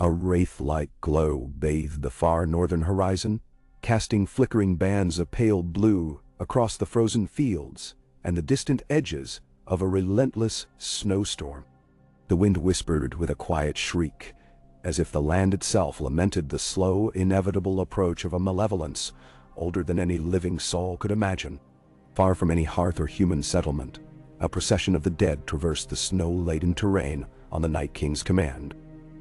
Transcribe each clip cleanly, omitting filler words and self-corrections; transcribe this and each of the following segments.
A wraith-like glow bathed the far northern horizon, casting flickering bands of pale blue across the frozen fields and the distant edges of a relentless snowstorm. The wind whispered with a quiet shriek, as if the land itself lamented the slow, inevitable approach of a malevolence older than any living soul could imagine. Far from any hearth or human settlement, a procession of the dead traversed the snow-laden terrain on the Night King's command.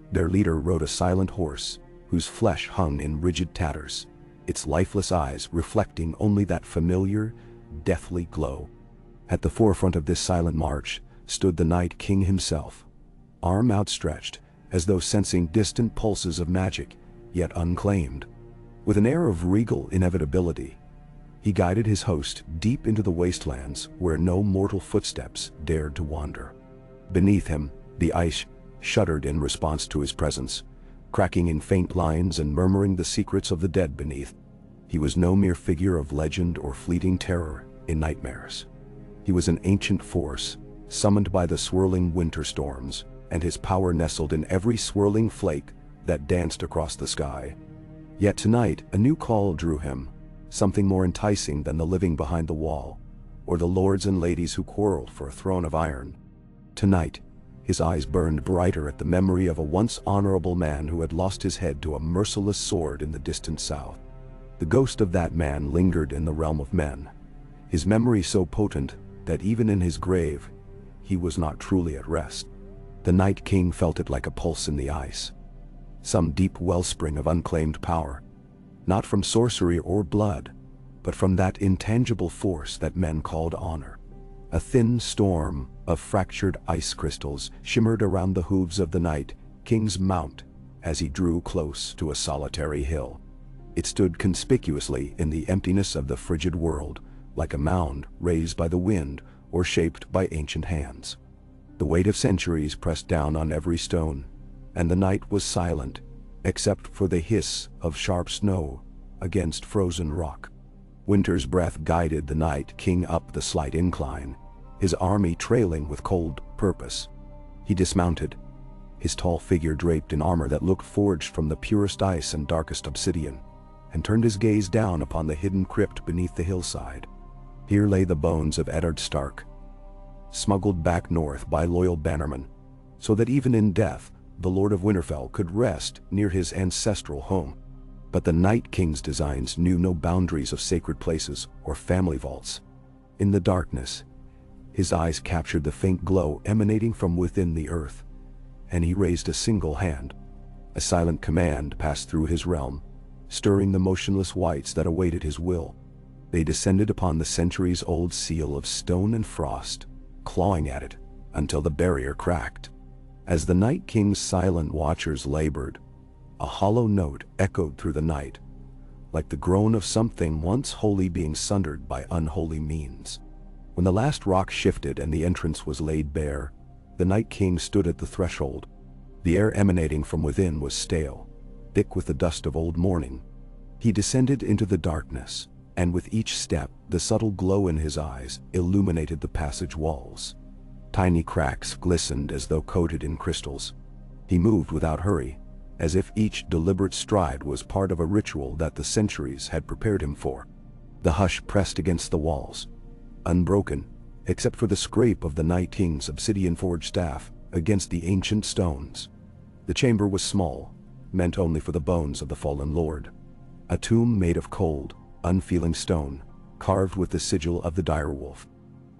Their leader rode a silent horse, whose flesh hung in rigid tatters, its lifeless eyes reflecting only that familiar, deathly glow. At the forefront of this silent march stood the Night King himself, arm outstretched, as though sensing distant pulses of magic, yet unclaimed. With an air of regal inevitability, he guided his host deep into the wastelands where no mortal footsteps dared to wander. Beneath him, the ice shuddered in response to his presence, cracking in faint lines and murmuring the secrets of the dead beneath. He was no mere figure of legend or fleeting terror in nightmares. He was an ancient force, summoned by the swirling winter storms, and his power nestled in every swirling flake that danced across the sky. Yet tonight, a new call drew him, something more enticing than the living behind the wall, or the lords and ladies who quarreled for a throne of iron. Tonight, his eyes burned brighter at the memory of a once honorable man who had lost his head to a merciless sword in the distant south. The ghost of that man lingered in the realm of men, his memory so potent that even in his grave, he was not truly at rest. The Night King felt it like a pulse in the ice, some deep wellspring of unclaimed power, not from sorcery or blood, but from that intangible force that men called honor. A thin storm of fractured ice crystals shimmered around the hooves of the Night King's mount as he drew close to a solitary hill. It stood conspicuously in the emptiness of the frigid world, like a mound raised by the wind or shaped by ancient hands. The weight of centuries pressed down on every stone, and the night was silent, except for the hiss of sharp snow against frozen rock. Winter's breath guided the Night King up the slight incline, his army trailing with cold purpose. He dismounted, his tall figure draped in armor that looked forged from the purest ice and darkest obsidian, and turned his gaze down upon the hidden crypt beneath the hillside. Here lay the bones of Eddard Stark, smuggled back north by loyal bannermen, so that even in death, the Lord of Winterfell could rest near his ancestral home. But the Night King's designs knew no boundaries of sacred places or family vaults. In the darkness, his eyes captured the faint glow emanating from within the earth, and he raised a single hand. A silent command passed through his realm, stirring the motionless wights that awaited his will. They descended upon the centuries-old seal of stone and frost, clawing at it until the barrier cracked. As the Night King's silent watchers labored, a hollow note echoed through the night, like the groan of something once holy being sundered by unholy means. When the last rock shifted and the entrance was laid bare, the Night King stood at the threshold. The air emanating from within was stale, thick with the dust of old morning. He descended into the darkness, and with each step, the subtle glow in his eyes illuminated the passage walls. Tiny cracks glistened as though coated in crystals. He moved without hurry, as if each deliberate stride was part of a ritual that the centuries had prepared him for. The hush pressed against the walls, unbroken, except for the scrape of the Night King's obsidian-forged staff against the ancient stones. The chamber was small, meant only for the bones of the fallen lord. A tomb made of cold, unfeeling stone, carved with the sigil of the direwolf.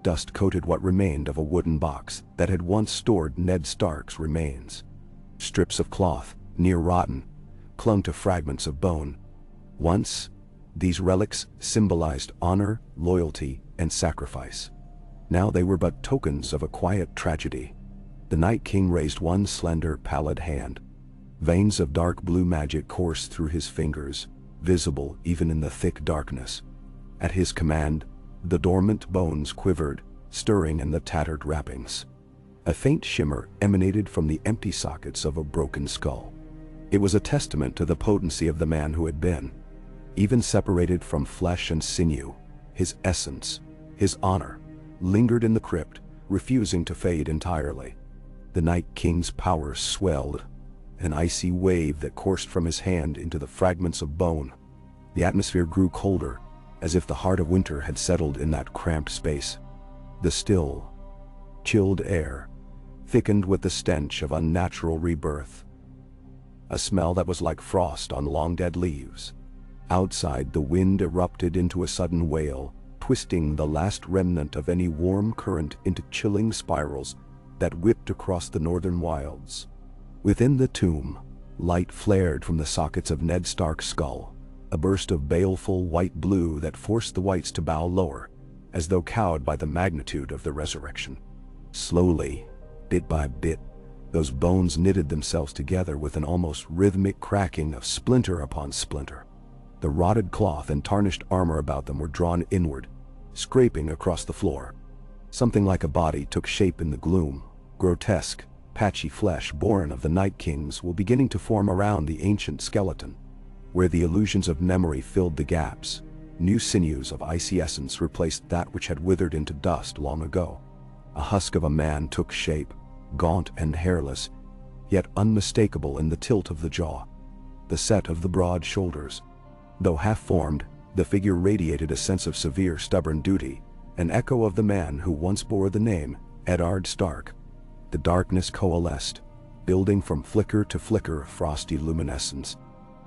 Dust coated what remained of a wooden box that had once stored Ned Stark's remains. Strips of cloth, near rotten, clung to fragments of bone. Once, these relics symbolized honor, loyalty, and sacrifice. Now they were but tokens of a quiet tragedy. The Night King raised one slender, pallid hand. Veins of dark blue magic coursed through his fingers, visible even in the thick darkness. At his command, the dormant bones quivered, stirring in the tattered wrappings. A faint shimmer emanated from the empty sockets of a broken skull. It was a testament to the potency of the man who had been. Even separated from flesh and sinew, his essence, his honor, lingered in the crypt, refusing to fade entirely. The Night King's power swelled, an icy wave that coursed from his hand into the fragments of bone. The atmosphere grew colder, as if the heart of winter had settled in that cramped space. The still, chilled air thickened with the stench of unnatural rebirth, a smell that was like frost on long-dead leaves. Outside, the wind erupted into a sudden wail, twisting the last remnant of any warm current into chilling spirals that whipped across the northern wilds. Within the tomb, light flared from the sockets of Ned Stark's skull, a burst of baleful white blue that forced the whites to bow lower, as though cowed by the magnitude of the resurrection. Slowly, bit by bit, those bones knitted themselves together with an almost rhythmic cracking of splinter upon splinter. The rotted cloth and tarnished armor about them were drawn inward, scraping across the floor. Something like a body took shape in the gloom, grotesque, patchy flesh born of the Night Kings were beginning to form around the ancient skeleton. Where the illusions of memory filled the gaps, new sinews of icy essence replaced that which had withered into dust long ago. A husk of a man took shape, gaunt and hairless, yet unmistakable in the tilt of the jaw, the set of the broad shoulders. Though half-formed, the figure radiated a sense of severe, stubborn duty, an echo of the man who once bore the name Eddard Stark. The darkness coalesced, building from flicker to flicker of frosty luminescence.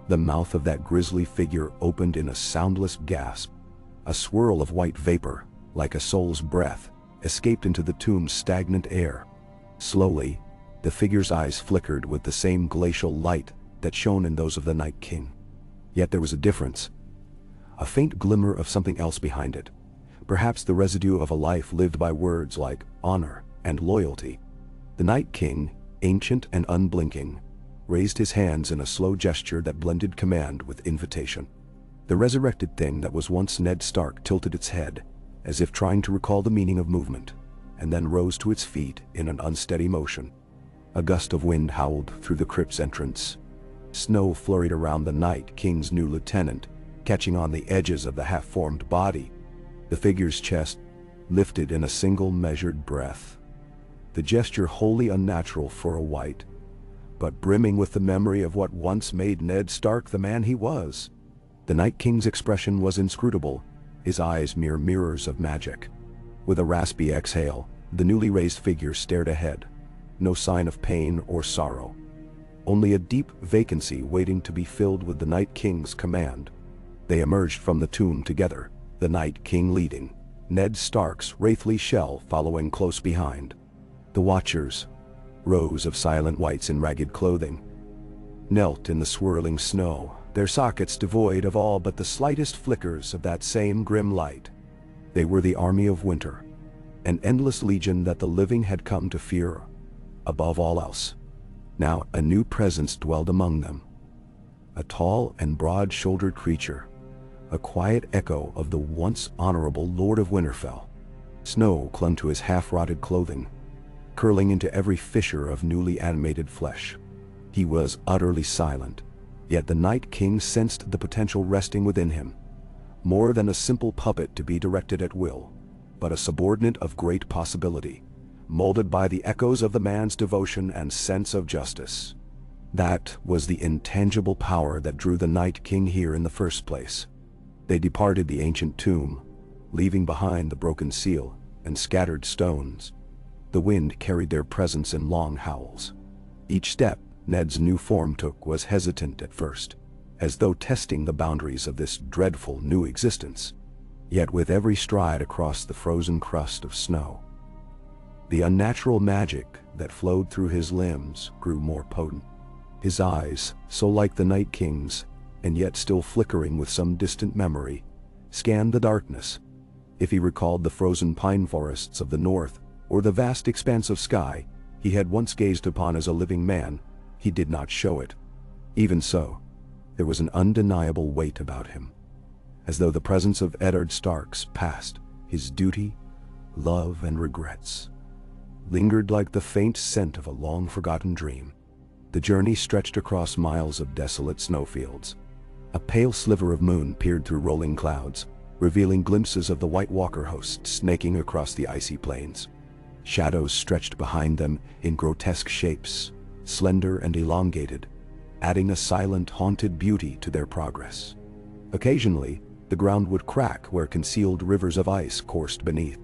The mouth of that grisly figure opened in a soundless gasp. A swirl of white vapor, like a soul's breath, escaped into the tomb's stagnant air. Slowly, the figure's eyes flickered with the same glacial light that shone in those of the Night King. Yet there was a difference, a faint glimmer of something else behind it, perhaps the residue of a life lived by words like honor and loyalty. The Night King, ancient and unblinking, raised his hands in a slow gesture that blended command with invitation. The resurrected thing that was once Ned Stark tilted its head, as if trying to recall the meaning of movement, and then rose to its feet in an unsteady motion. A gust of wind howled through the crypt's entrance. Snow flurried around the Night King's new lieutenant, catching on the edges of the half-formed body. The figure's chest lifted in a single measured breath, the gesture wholly unnatural for a white, but brimming with the memory of what once made Ned Stark the man he was. The Night King's expression was inscrutable, his eyes mere mirrors of magic. With a raspy exhale, the newly raised figure stared ahead, no sign of pain or sorrow, only a deep vacancy waiting to be filled with the Night King's command. They emerged from the tomb together, the Night King leading, Ned Stark's wraithly shell following close behind. The Watchers, rows of silent whites in ragged clothing, knelt in the swirling snow, their sockets devoid of all but the slightest flickers of that same grim light. They were the army of winter, an endless legion that the living had come to fear above all else. Now a new presence dwelled among them, a tall and broad-shouldered creature, a quiet echo of the once honorable Lord of Winterfell. Snow clung to his half-rotted clothing, curling into every fissure of newly animated flesh. He was utterly silent, yet the Night King sensed the potential resting within him. More than a simple puppet to be directed at will, but a subordinate of great possibility, molded by the echoes of the man's devotion and sense of justice. That was the intangible power that drew the Night King here in the first place. They departed the ancient tomb, leaving behind the broken seal and scattered stones. The wind carried their presence in long howls. Each step Ned's new form took was hesitant at first, as though testing the boundaries of this dreadful new existence. Yet with every stride across the frozen crust of snow, the unnatural magic that flowed through his limbs grew more potent. His eyes, so like the Night King's, and yet still flickering with some distant memory, scanned the darkness. If he recalled the frozen pine forests of the north, or the vast expanse of sky he had once gazed upon as a living man, he did not show it. Even so, there was an undeniable weight about him, as though the presence of Eddard Stark's past, his duty, love, and regrets, lingered like the faint scent of a long-forgotten dream. The journey stretched across miles of desolate snowfields. A pale sliver of moon peered through rolling clouds, revealing glimpses of the White Walker host snaking across the icy plains. Shadows stretched behind them in grotesque shapes, slender and elongated, adding a silent, haunted beauty to their progress. Occasionally, the ground would crack where concealed rivers of ice coursed beneath.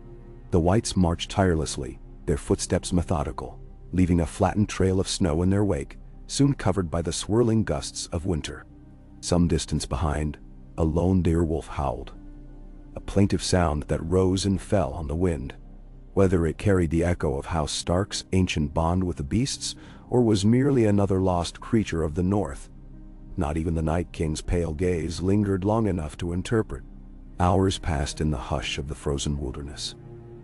The whites marched tirelessly, their footsteps methodical, leaving a flattened trail of snow in their wake, soon covered by the swirling gusts of winter. Some distance behind, a lone deer-wolf howled, a plaintive sound that rose and fell on the wind. Whether it carried the echo of House Stark's ancient bond with the beasts, or was merely another lost creature of the north, not even the Night King's pale gaze lingered long enough to interpret. Hours passed in the hush of the frozen wilderness.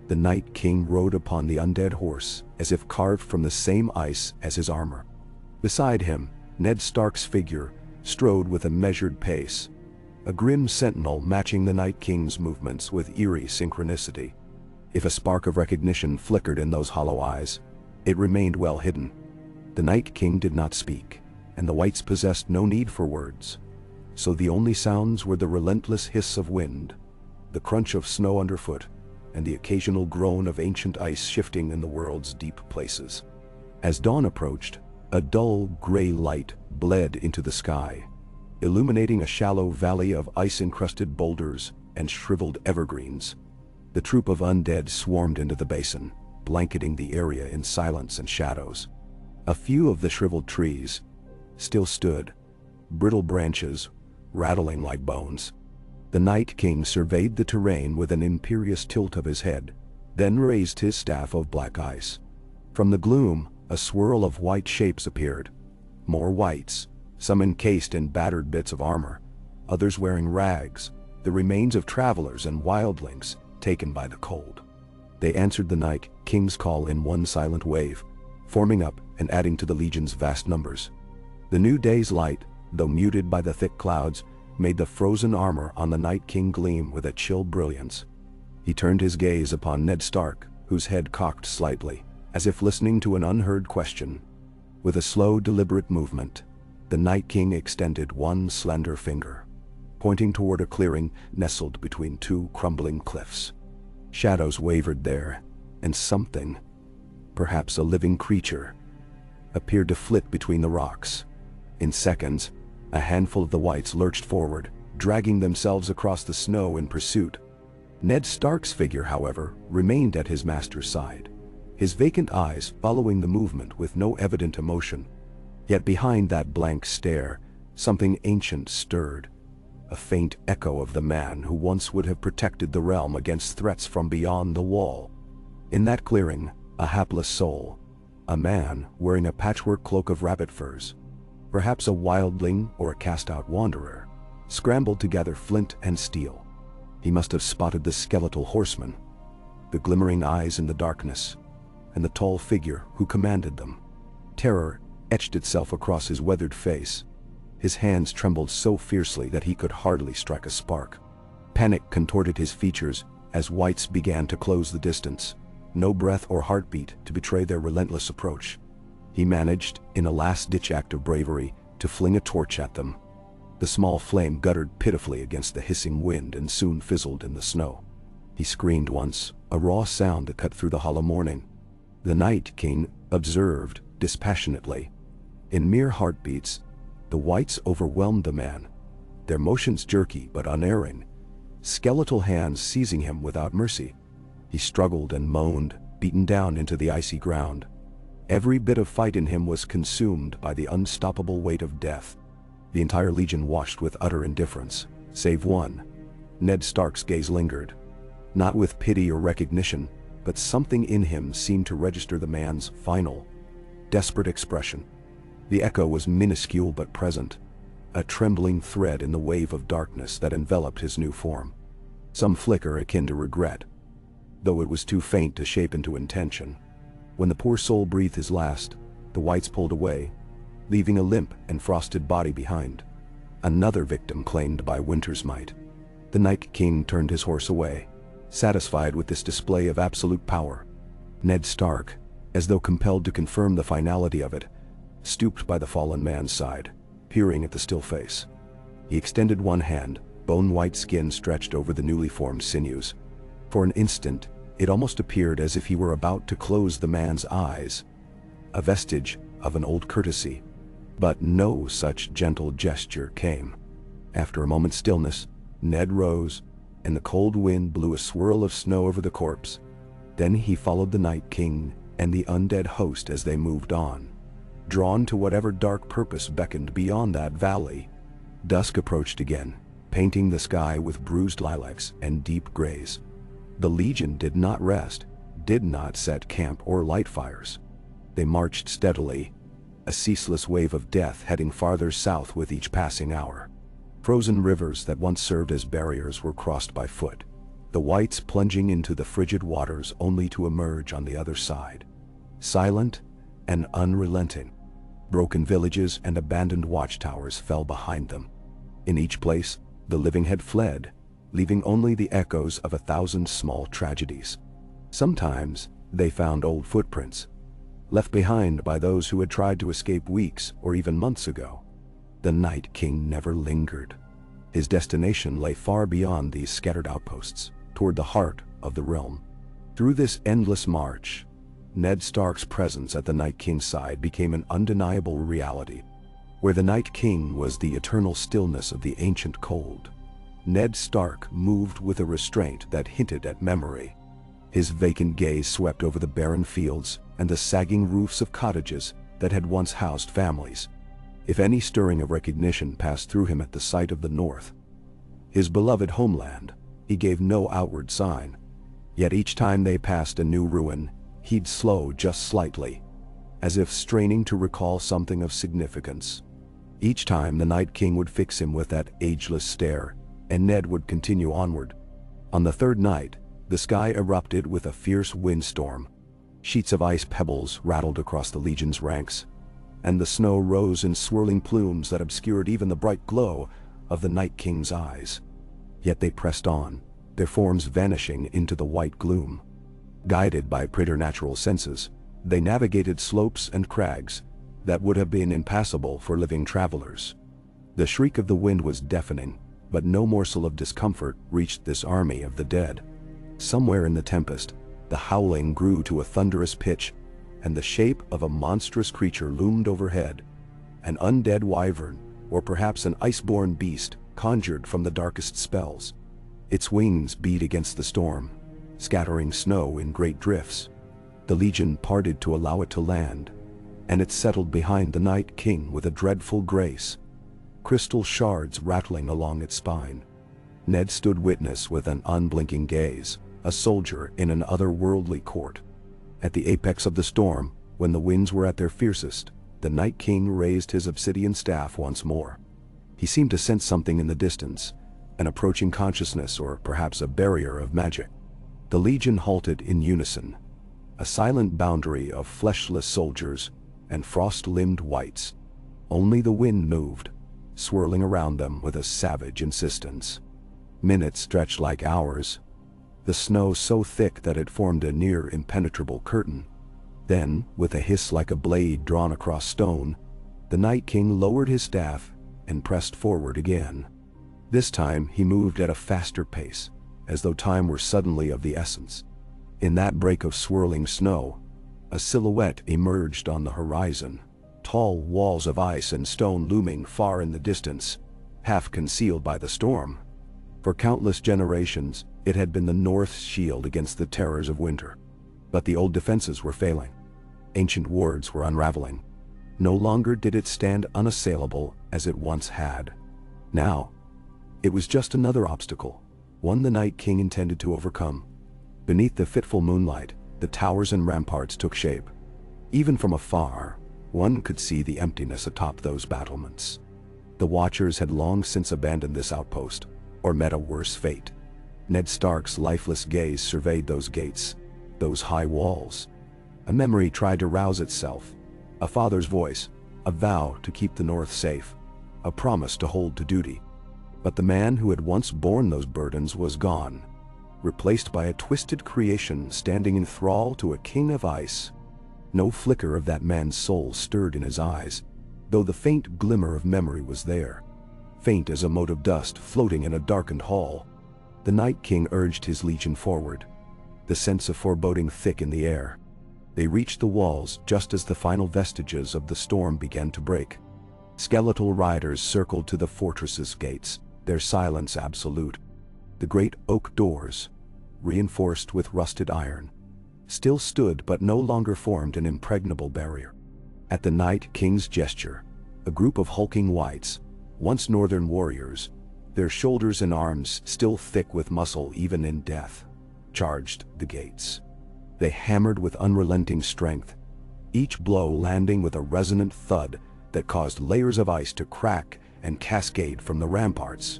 The Night King rode upon the undead horse, as if carved from the same ice as his armor. Beside him, Ned Stark's figure strode with a measured pace, a grim sentinel matching the Night King's movements with eerie synchronicity. If a spark of recognition flickered in those hollow eyes, it remained well hidden. The Night King did not speak, and the whites possessed no need for words. So the only sounds were the relentless hiss of wind, the crunch of snow underfoot, and the occasional groan of ancient ice shifting in the world's deep places. As dawn approached, a dull gray light bled into the sky, illuminating a shallow valley of ice-encrusted boulders and shriveled evergreens. The troop of undead swarmed into the basin, blanketing the area in silence and shadows. A few of the shriveled trees still stood, brittle branches rattling like bones. The Night King surveyed the terrain with an imperious tilt of his head, then raised his staff of black ice. From the gloom, a swirl of white shapes appeared. More whites, some encased in battered bits of armor, others wearing rags, the remains of travelers and wildlings taken by the cold. They answered the Night King's call in one silent wave, forming up and adding to the legion's vast numbers. The new day's light, though muted by the thick clouds, made the frozen armor on the Night King gleam with a chill brilliance. He turned his gaze upon Ned Stark, whose head cocked slightly, as if listening to an unheard question. With a slow, deliberate movement, the Night King extended one slender finger, pointing toward a clearing nestled between two crumbling cliffs. Shadows wavered there, and something, perhaps a living creature, appeared to flit between the rocks. In seconds, a handful of the whites lurched forward, dragging themselves across the snow in pursuit. Ned Stark's figure, however, remained at his master's side, his vacant eyes following the movement with no evident emotion. Yet behind that blank stare, something ancient stirred, a faint echo of the man who once would have protected the realm against threats from beyond the wall. In that clearing, a hapless soul, a man wearing a patchwork cloak of rabbit furs, perhaps a wildling or a cast-out wanderer, scrambled to gather flint and steel. He must have spotted the skeletal horseman, the glimmering eyes in the darkness, and the tall figure who commanded them. Terror etched itself across his weathered face. His hands trembled so fiercely that he could hardly strike a spark. Panic contorted his features as whites began to close the distance, no breath or heartbeat to betray their relentless approach. He managed, in a last-ditch act of bravery, to fling a torch at them. The small flame guttered pitifully against the hissing wind and soon fizzled in the snow. He screamed once, a raw sound that cut through the hollow morning. The Night King observed dispassionately. In mere heartbeats, the whites overwhelmed the man, their motions jerky but unerring, skeletal hands seizing him without mercy. He struggled and moaned, beaten down into the icy ground. Every bit of fight in him was consumed by the unstoppable weight of death. The entire legion watched with utter indifference, save one. Ned Stark's gaze lingered, not with pity or recognition, but something in him seemed to register the man's final, desperate expression. The echo was minuscule but present, a trembling thread in the wave of darkness that enveloped his new form. Some flicker akin to regret, though it was too faint to shape into intention. When the poor soul breathed his last, the whites pulled away, leaving a limp and frosted body behind. Another victim claimed by winter's might. The Night King turned his horse away, satisfied with this display of absolute power. Ned Stark, as though compelled to confirm the finality of it, stooped by the fallen man's side, peering at the still face. He extended one hand, bone-white skin stretched over the newly formed sinews. For an instant, it almost appeared as if he were about to close the man's eyes, a vestige of an old courtesy. But no such gentle gesture came. After a moment's stillness, Ned rose, and the cold wind blew a swirl of snow over the corpse. Then he followed the Night King and the undead host as they moved on, drawn to whatever dark purpose beckoned beyond that valley. Dusk approached again, painting the sky with bruised lilacs and deep grays. The Legion did not rest, did not set camp or light fires. They marched steadily, a ceaseless wave of death heading farther south with each passing hour. Frozen rivers that once served as barriers were crossed by foot, the whites plunging into the frigid waters only to emerge on the other side, silent and unrelenting. Broken villages and abandoned watchtowers fell behind them. In each place, the living had fled, leaving only the echoes of 1,000 small tragedies. Sometimes they found old footprints, left behind by those who had tried to escape weeks or even months ago. The Night King never lingered. His destination lay far beyond these scattered outposts, toward the heart of the realm. Through this endless march, Ned Stark's presence at the Night King's side became an undeniable reality. Where the Night King was the eternal stillness of the ancient cold, Ned Stark moved with a restraint that hinted at memory. His vacant gaze swept over the barren fields and the sagging roofs of cottages that had once housed families. If any stirring of recognition passed through him at the sight of the North, his beloved homeland, he gave no outward sign. Yet each time they passed a new ruin, he'd slow just slightly, as if straining to recall something of significance. Each time the Night King would fix him with that ageless stare, and Ned would continue onward. On the third night, the sky erupted with a fierce windstorm. Sheets of ice pebbles rattled across the Legion's ranks, and the snow rose in swirling plumes that obscured even the bright glow of the Night King's eyes. Yet they pressed on, their forms vanishing into the white gloom. Guided by preternatural senses, they navigated slopes and crags that would have been impassable for living travelers. The shriek of the wind was deafening, but no morsel of discomfort reached this army of the dead. Somewhere in the tempest, the howling grew to a thunderous pitch, and the shape of a monstrous creature loomed overhead. An undead wyvern, or perhaps an iceborne beast, conjured from the darkest spells. Its wings beat against the storm, scattering snow in great drifts. The Legion parted to allow it to land, and it settled behind the Night King with a dreadful grace, crystal shards rattling along its spine. Ned stood witness with an unblinking gaze, a soldier in an otherworldly court. At the apex of the storm, when the winds were at their fiercest, the Night King raised his obsidian staff once more. He seemed to sense something in the distance, an approaching consciousness or perhaps a barrier of magic. The Legion halted in unison, a silent boundary of fleshless soldiers and frost-limbed wights. Only the wind moved, swirling around them with a savage insistence. Minutes stretched like hours, the snow so thick that it formed a near impenetrable curtain. Then, with a hiss like a blade drawn across stone, the Night King lowered his staff and pressed forward again. This time he moved at a faster pace, as though time were suddenly of the essence. In that break of swirling snow, a silhouette emerged on the horizon, tall walls of ice and stone looming far in the distance, half concealed by the storm. For countless generations, it had been the North's shield against the terrors of winter. But the old defenses were failing. Ancient wards were unraveling. No longer did it stand unassailable as it once had. Now, it was just another obstacle, one the Night King intended to overcome. Beneath the fitful moonlight, the towers and ramparts took shape. Even from afar, one could see the emptiness atop those battlements. The Watchers had long since abandoned this outpost, or met a worse fate. Ned Stark's lifeless gaze surveyed those gates, those high walls. A memory tried to rouse itself, a father's voice, a vow to keep the North safe, a promise to hold to duty. But the man who had once borne those burdens was gone, replaced by a twisted creation standing in thrall to a king of ice. No flicker of that man's soul stirred in his eyes, though the faint glimmer of memory was there, faint as a mote of dust floating in a darkened hall. The Night King urged his legion forward, the sense of foreboding thick in the air. They reached the walls just as the final vestiges of the storm began to break. Skeletal riders circled to the fortress's gates, their silence absolute. The great oak doors, reinforced with rusted iron, still stood but no longer formed an impregnable barrier. At the Night King's gesture, a group of hulking wights, once northern warriors, their shoulders and arms still thick with muscle even in death, charged the gates. They hammered with unrelenting strength, each blow landing with a resonant thud that caused layers of ice to crack and cascade from the ramparts.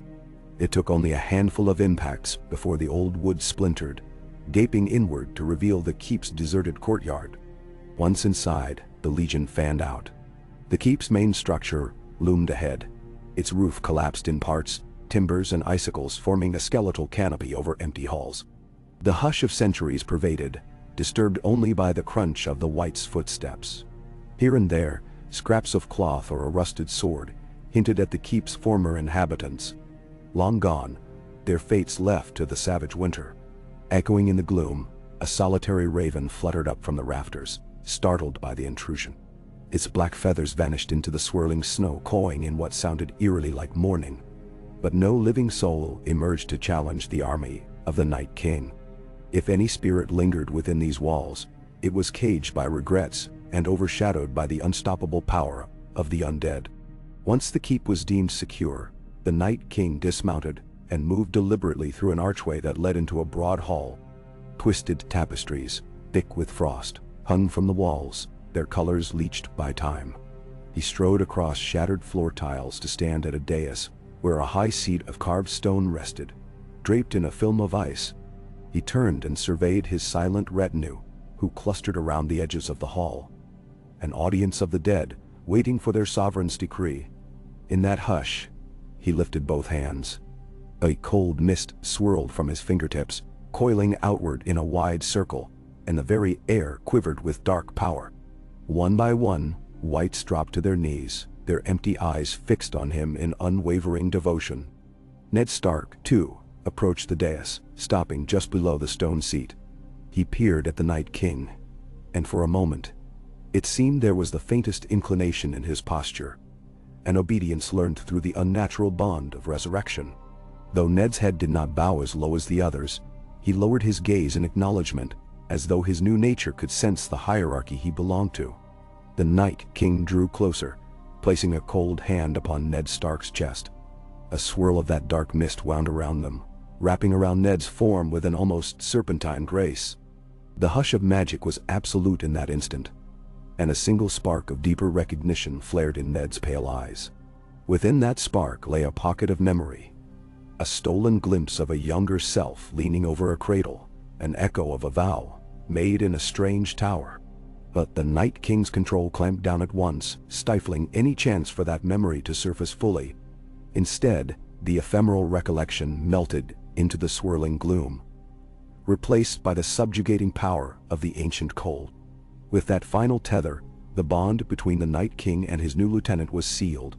It took only a handful of impacts before the old wood splintered, gaping inward to reveal the keep's deserted courtyard. Once inside, the Legion fanned out. The keep's main structure loomed ahead. Its roof collapsed in parts, timbers and icicles forming a skeletal canopy over empty halls. The hush of centuries pervaded, disturbed only by the crunch of the wights' footsteps. Here and there, scraps of cloth or a rusted sword hinted at the keep's former inhabitants. Long gone, their fates left to the savage winter. Echoing in the gloom, a solitary raven fluttered up from the rafters, startled by the intrusion. Its black feathers vanished into the swirling snow, cawing in what sounded eerily like mourning. But no living soul emerged to challenge the army of the Night King. If any spirit lingered within these walls, it was caged by regrets and overshadowed by the unstoppable power of the undead. Once the keep was deemed secure, the Night King dismounted and moved deliberately through an archway that led into a broad hall. Twisted tapestries, thick with frost, hung from the walls, their colors leached by time. He strode across shattered floor tiles to stand at a dais where a high seat of carved stone rested, draped in a film of ice. He turned and surveyed his silent retinue, who clustered around the edges of the hall. An audience of the dead, waiting for their sovereign's decree. In that hush, he lifted both hands. A cold mist swirled from his fingertips, coiling outward in a wide circle, and the very air quivered with dark power. One by one, wights dropped to their knees, their empty eyes fixed on him in unwavering devotion. Ned Stark, too, approached the dais, stopping just below the stone seat. He peered at the Night King, and for a moment, it seemed there was the faintest inclination in his posture, an obedience learned through the unnatural bond of resurrection. Though Ned's head did not bow as low as the others, he lowered his gaze in acknowledgement, as though his new nature could sense the hierarchy he belonged to. The Night King drew closer, placing a cold hand upon Ned Stark's chest. A swirl of that dark mist wound around them, wrapping around Ned's form with an almost serpentine grace. The hush of magic was absolute in that instant, and a single spark of deeper recognition flared in Ned's pale eyes. Within that spark lay a pocket of memory, a stolen glimpse of a younger self leaning over a cradle, an echo of a vow made in a strange tower. But the Night King's control clamped down at once, stifling any chance for that memory to surface fully. Instead, the ephemeral recollection melted into the swirling gloom, replaced by the subjugating power of the ancient cold. With that final tether, the bond between the Night King and his new lieutenant was sealed,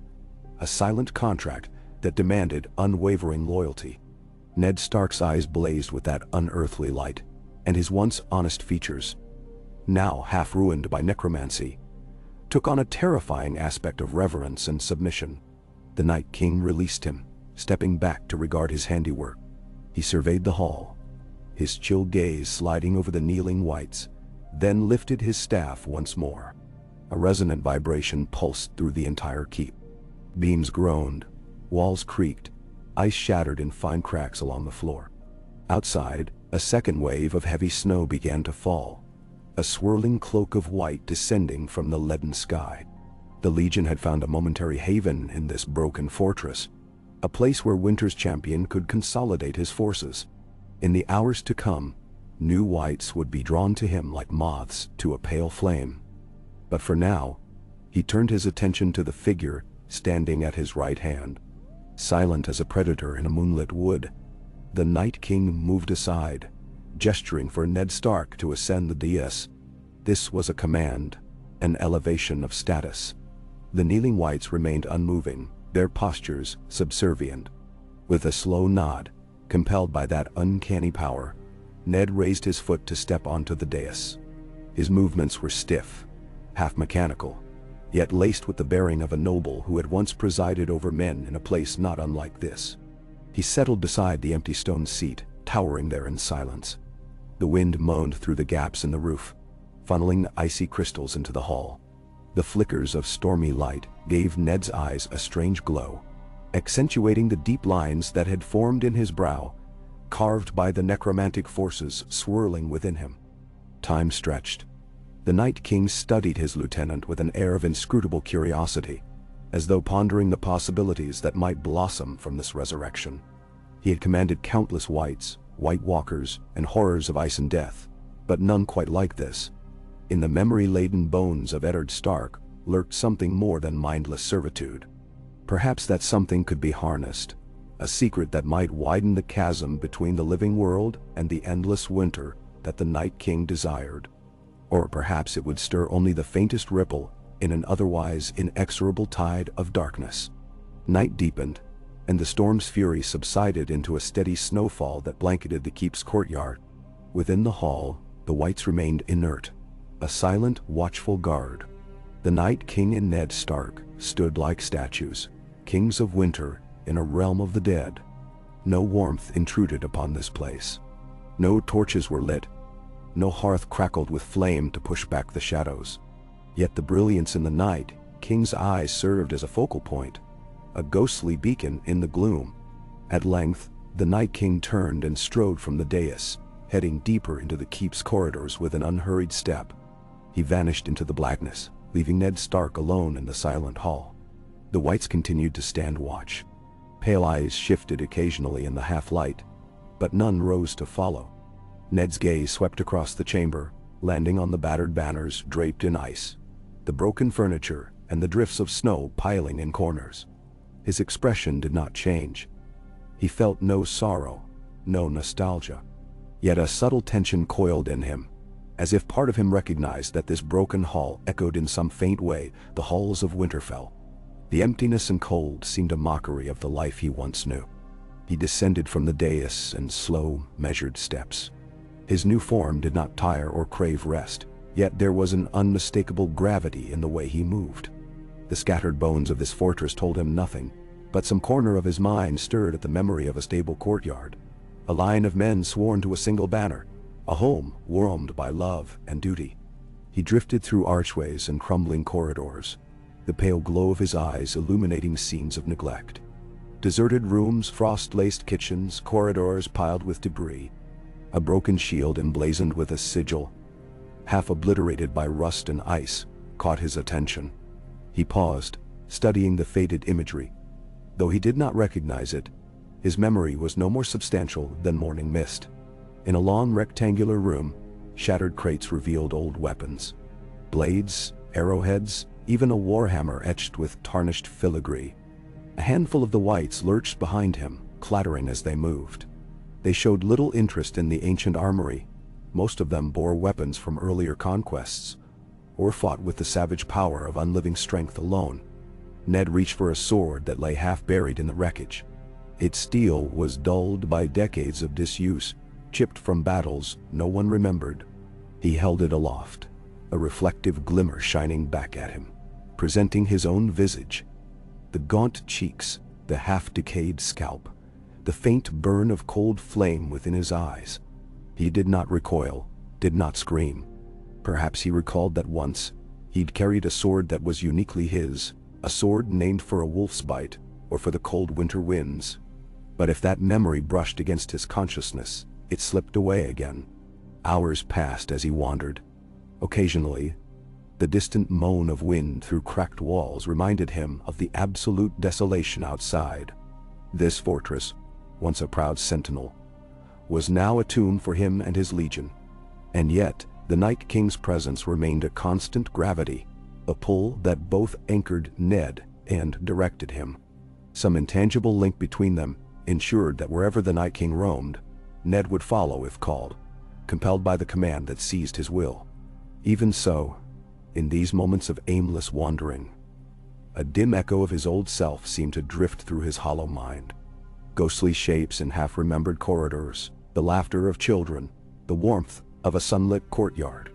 a silent contract that demanded unwavering loyalty. Ned Stark's eyes blazed with that unearthly light, and his once honest features, now half ruined by necromancy, took on a terrifying aspect of reverence and submission. The Night King released him, stepping back to regard his handiwork. He surveyed the hall, his chill gaze sliding over the kneeling wights, then lifted his staff once more. A resonant vibration pulsed through the entire keep. Beams groaned, walls creaked, ice shattered in fine cracks along the floor. Outside, a second wave of heavy snow began to fall, a swirling cloak of white descending from the leaden sky. The Legion had found a momentary haven in this broken fortress, a place where Winter's champion could consolidate his forces. In the hours to come, new wights would be drawn to him like moths to a pale flame. But for now, he turned his attention to the figure standing at his right hand. Silent as a predator in a moonlit wood, the Night King moved aside, gesturing for Ned Stark to ascend the dais. This was a command, an elevation of status. The kneeling wights remained unmoving, their postures subservient. With a slow nod, compelled by that uncanny power, Ned raised his foot to step onto the dais. His movements were stiff, half mechanical, yet laced with the bearing of a noble who had once presided over men in a place not unlike this. He settled beside the empty stone seat, towering there in silence. The wind moaned through the gaps in the roof, funneling icy crystals into the hall. The flickers of stormy light gave Ned's eyes a strange glow, accentuating the deep lines that had formed in his brow, carved by the necromantic forces swirling within him. Time stretched. The Night King studied his lieutenant with an air of inscrutable curiosity, as though pondering the possibilities that might blossom from this resurrection. He had commanded countless whites, white walkers, and horrors of ice and death, but none quite like this. In the memory-laden bones of Eddard Stark lurked something more than mindless servitude. Perhaps that something could be harnessed, a secret that might widen the chasm between the living world and the endless winter that the Night King desired. Or perhaps it would stir only the faintest ripple in an otherwise inexorable tide of darkness. Night deepened, and the storm's fury subsided into a steady snowfall that blanketed the keep's courtyard. Within the hall, the whites remained inert, a silent, watchful guard. The Night King and Ned Stark stood like statues, kings of winter in a realm of the dead. No warmth intruded upon this place. No torches were lit. No hearth crackled with flame to push back the shadows. Yet the brilliance in the Night King's eyes served as a focal point, a ghostly beacon in the gloom. At length, the Night King turned and strode from the dais, heading deeper into the keep's corridors with an unhurried step. He vanished into the blackness, leaving Ned Stark alone in the silent hall. The whites continued to stand watch. Pale eyes shifted occasionally in the half-light, but none rose to follow. Ned's gaze swept across the chamber, landing on the battered banners draped in ice, the broken furniture, and the drifts of snow piling in corners. His expression did not change. He felt no sorrow, no nostalgia. Yet a subtle tension coiled in him, as if part of him recognized that this broken hall echoed in some faint way the halls of Winterfell. The emptiness and cold seemed a mockery of the life he once knew. He descended from the dais in slow, measured steps. His new form did not tire or crave rest, yet there was an unmistakable gravity in the way he moved. The scattered bones of this fortress told him nothing, but some corner of his mind stirred at the memory of a stable courtyard, a line of men sworn to a single banner, a home warmed by love and duty. He drifted through archways and crumbling corridors, the pale glow of his eyes illuminating scenes of neglect. Deserted rooms, frost-laced kitchens, corridors piled with debris. A broken shield emblazoned with a sigil, half obliterated by rust and ice, caught his attention. He paused, studying the faded imagery. Though he did not recognize it, his memory was no more substantial than morning mist. In a long rectangular room, shattered crates revealed old weapons. Blades, arrowheads, even a warhammer etched with tarnished filigree. A handful of the whites lurched behind him, clattering as they moved. They showed little interest in the ancient armory. Most of them bore weapons from earlier conquests, or fought with the savage power of unliving strength alone. Ned reached for a sword that lay half buried in the wreckage. Its steel was dulled by decades of disuse, chipped from battles no one remembered. He held it aloft, a reflective glimmer shining back at him, presenting his own visage. The gaunt cheeks, the half-decayed scalp, the faint burn of cold flame within his eyes. He did not recoil, did not scream. Perhaps he recalled that once, he'd carried a sword that was uniquely his, a sword named for a wolf's bite, or for the cold winter winds. But if that memory brushed against his consciousness, it slipped away again. Hours passed as he wandered. Occasionally, the distant moan of wind through cracked walls reminded him of the absolute desolation outside. This fortress, once a proud sentinel, was now a tomb for him and his legion. And yet, the Night King's presence remained a constant gravity, a pull that both anchored Ned and directed him. Some intangible link between them ensured that wherever the Night King roamed, Ned would follow if called, compelled by the command that seized his will. Even so, in these moments of aimless wandering, a dim echo of his old self seemed to drift through his hollow mind. Ghostly shapes in half-remembered corridors, the laughter of children, the warmth of a sunlit courtyard.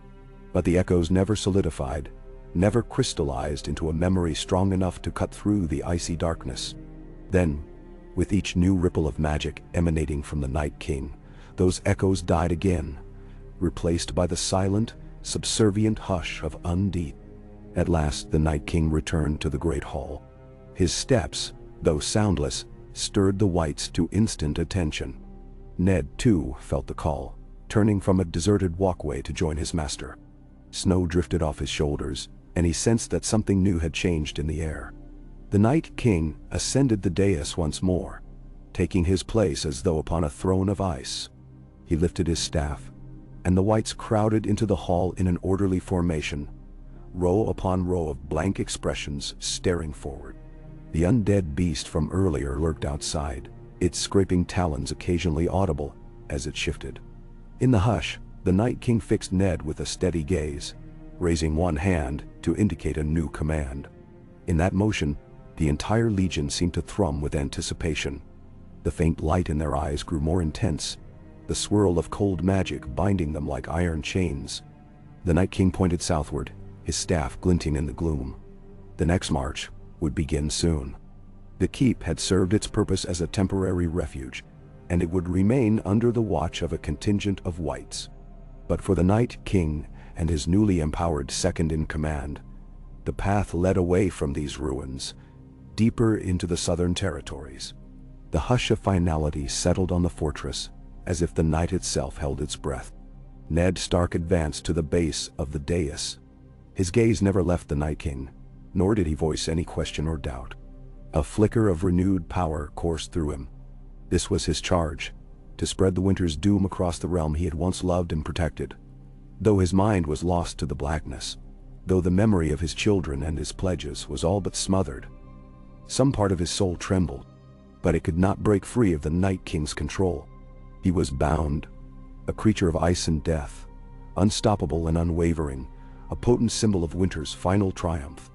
But the echoes never solidified, never crystallized into a memory strong enough to cut through the icy darkness. Then, with each new ripple of magic emanating from the Night King, those echoes died again, replaced by the silent, subservient hush of Undine. At last the Night King returned to the great hall. His steps, though soundless, stirred the whites to instant attention. Ned, too, felt the call, turning from a deserted walkway to join his master. Snow drifted off his shoulders, and he sensed that something new had changed in the air. The Night King ascended the dais once more, taking his place as though upon a throne of ice. He lifted his staff, and the whites crowded into the hall in an orderly formation, row upon row of blank expressions staring forward. The undead beast from earlier lurked outside, its scraping talons occasionally audible as it shifted. In the hush, the Night King fixed Ned with a steady gaze, raising one hand to indicate a new command. In that motion, the entire legion seemed to thrum with anticipation. The faint light in their eyes grew more intense, the swirl of cold magic binding them like iron chains. The Night King pointed southward, his staff glinting in the gloom. The next march would begin soon. The keep had served its purpose as a temporary refuge, and it would remain under the watch of a contingent of whites. But for the Night King and his newly empowered second-in-command, the path led away from these ruins, deeper into the southern territories. The hush of finality settled on the fortress, as if the night itself held its breath. Ned Stark advanced to the base of the dais. His gaze never left the Night King, nor did he voice any question or doubt. A flicker of renewed power coursed through him. This was his charge, to spread the winter's doom across the realm he had once loved and protected. Though his mind was lost to the blackness, though the memory of his children and his pledges was all but smothered, some part of his soul trembled, but it could not break free of the Night King's control. He was bound, a creature of ice and death, unstoppable and unwavering, a potent symbol of winter's final triumph.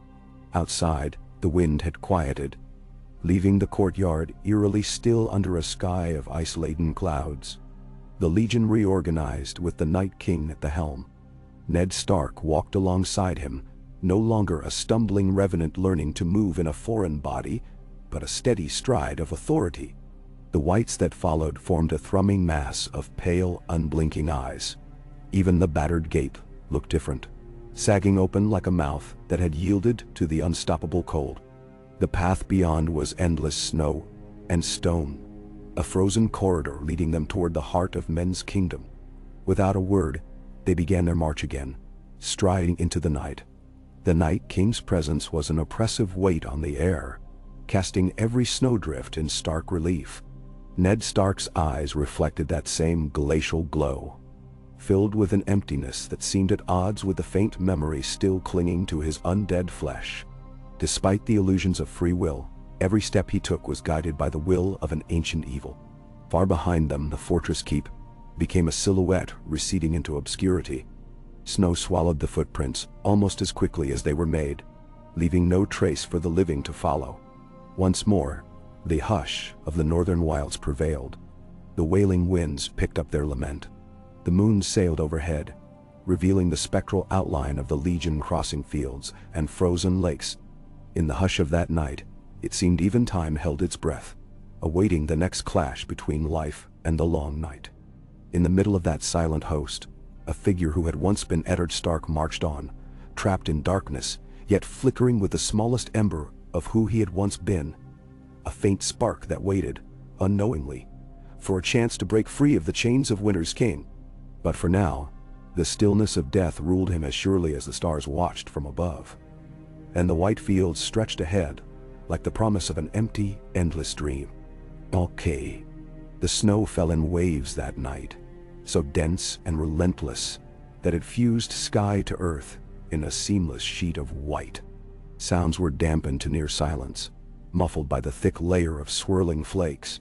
Outside, the wind had quieted, leaving the courtyard eerily still under a sky of ice-laden clouds. The Legion reorganized with the Night King at the helm. Ned Stark walked alongside him, no longer a stumbling revenant learning to move in a foreign body, but a steady stride of authority. The whites that followed formed a thrumming mass of pale, unblinking eyes. Even the battered gate looked different, sagging open like a mouth that had yielded to the unstoppable cold. The path beyond was endless snow and stone, a frozen corridor leading them toward the heart of men's kingdom. Without a word, they began their march again, striding into the night. The Night King's presence was an oppressive weight on the air, casting every snowdrift in stark relief. Ned Stark's eyes reflected that same glacial glow, filled with an emptiness that seemed at odds with the faint memory still clinging to his undead flesh. Despite the illusions of free will, every step he took was guided by the will of an ancient evil. Far behind them, the fortress keep became a silhouette receding into obscurity. Snow swallowed the footprints almost as quickly as they were made, leaving no trace for the living to follow. Once more, the hush of the northern wilds prevailed. The wailing winds picked up their lament. The moon sailed overhead, revealing the spectral outline of the Legion crossing fields and frozen lakes. In the hush of that night, it seemed even time held its breath, awaiting the next clash between life and the long night. In the middle of that silent host, a figure who had once been Eddard Stark marched on, trapped in darkness, yet flickering with the smallest ember of who he had once been. A faint spark that waited, unknowingly, for a chance to break free of the chains of Winter's King. But for now, the stillness of death ruled him as surely as the stars watched from above. And the white fields stretched ahead, like the promise of an empty, endless dream. Okay. The snow fell in waves that night, so dense and relentless that it fused sky to earth in a seamless sheet of white. Sounds were dampened to near silence, muffled by the thick layer of swirling flakes.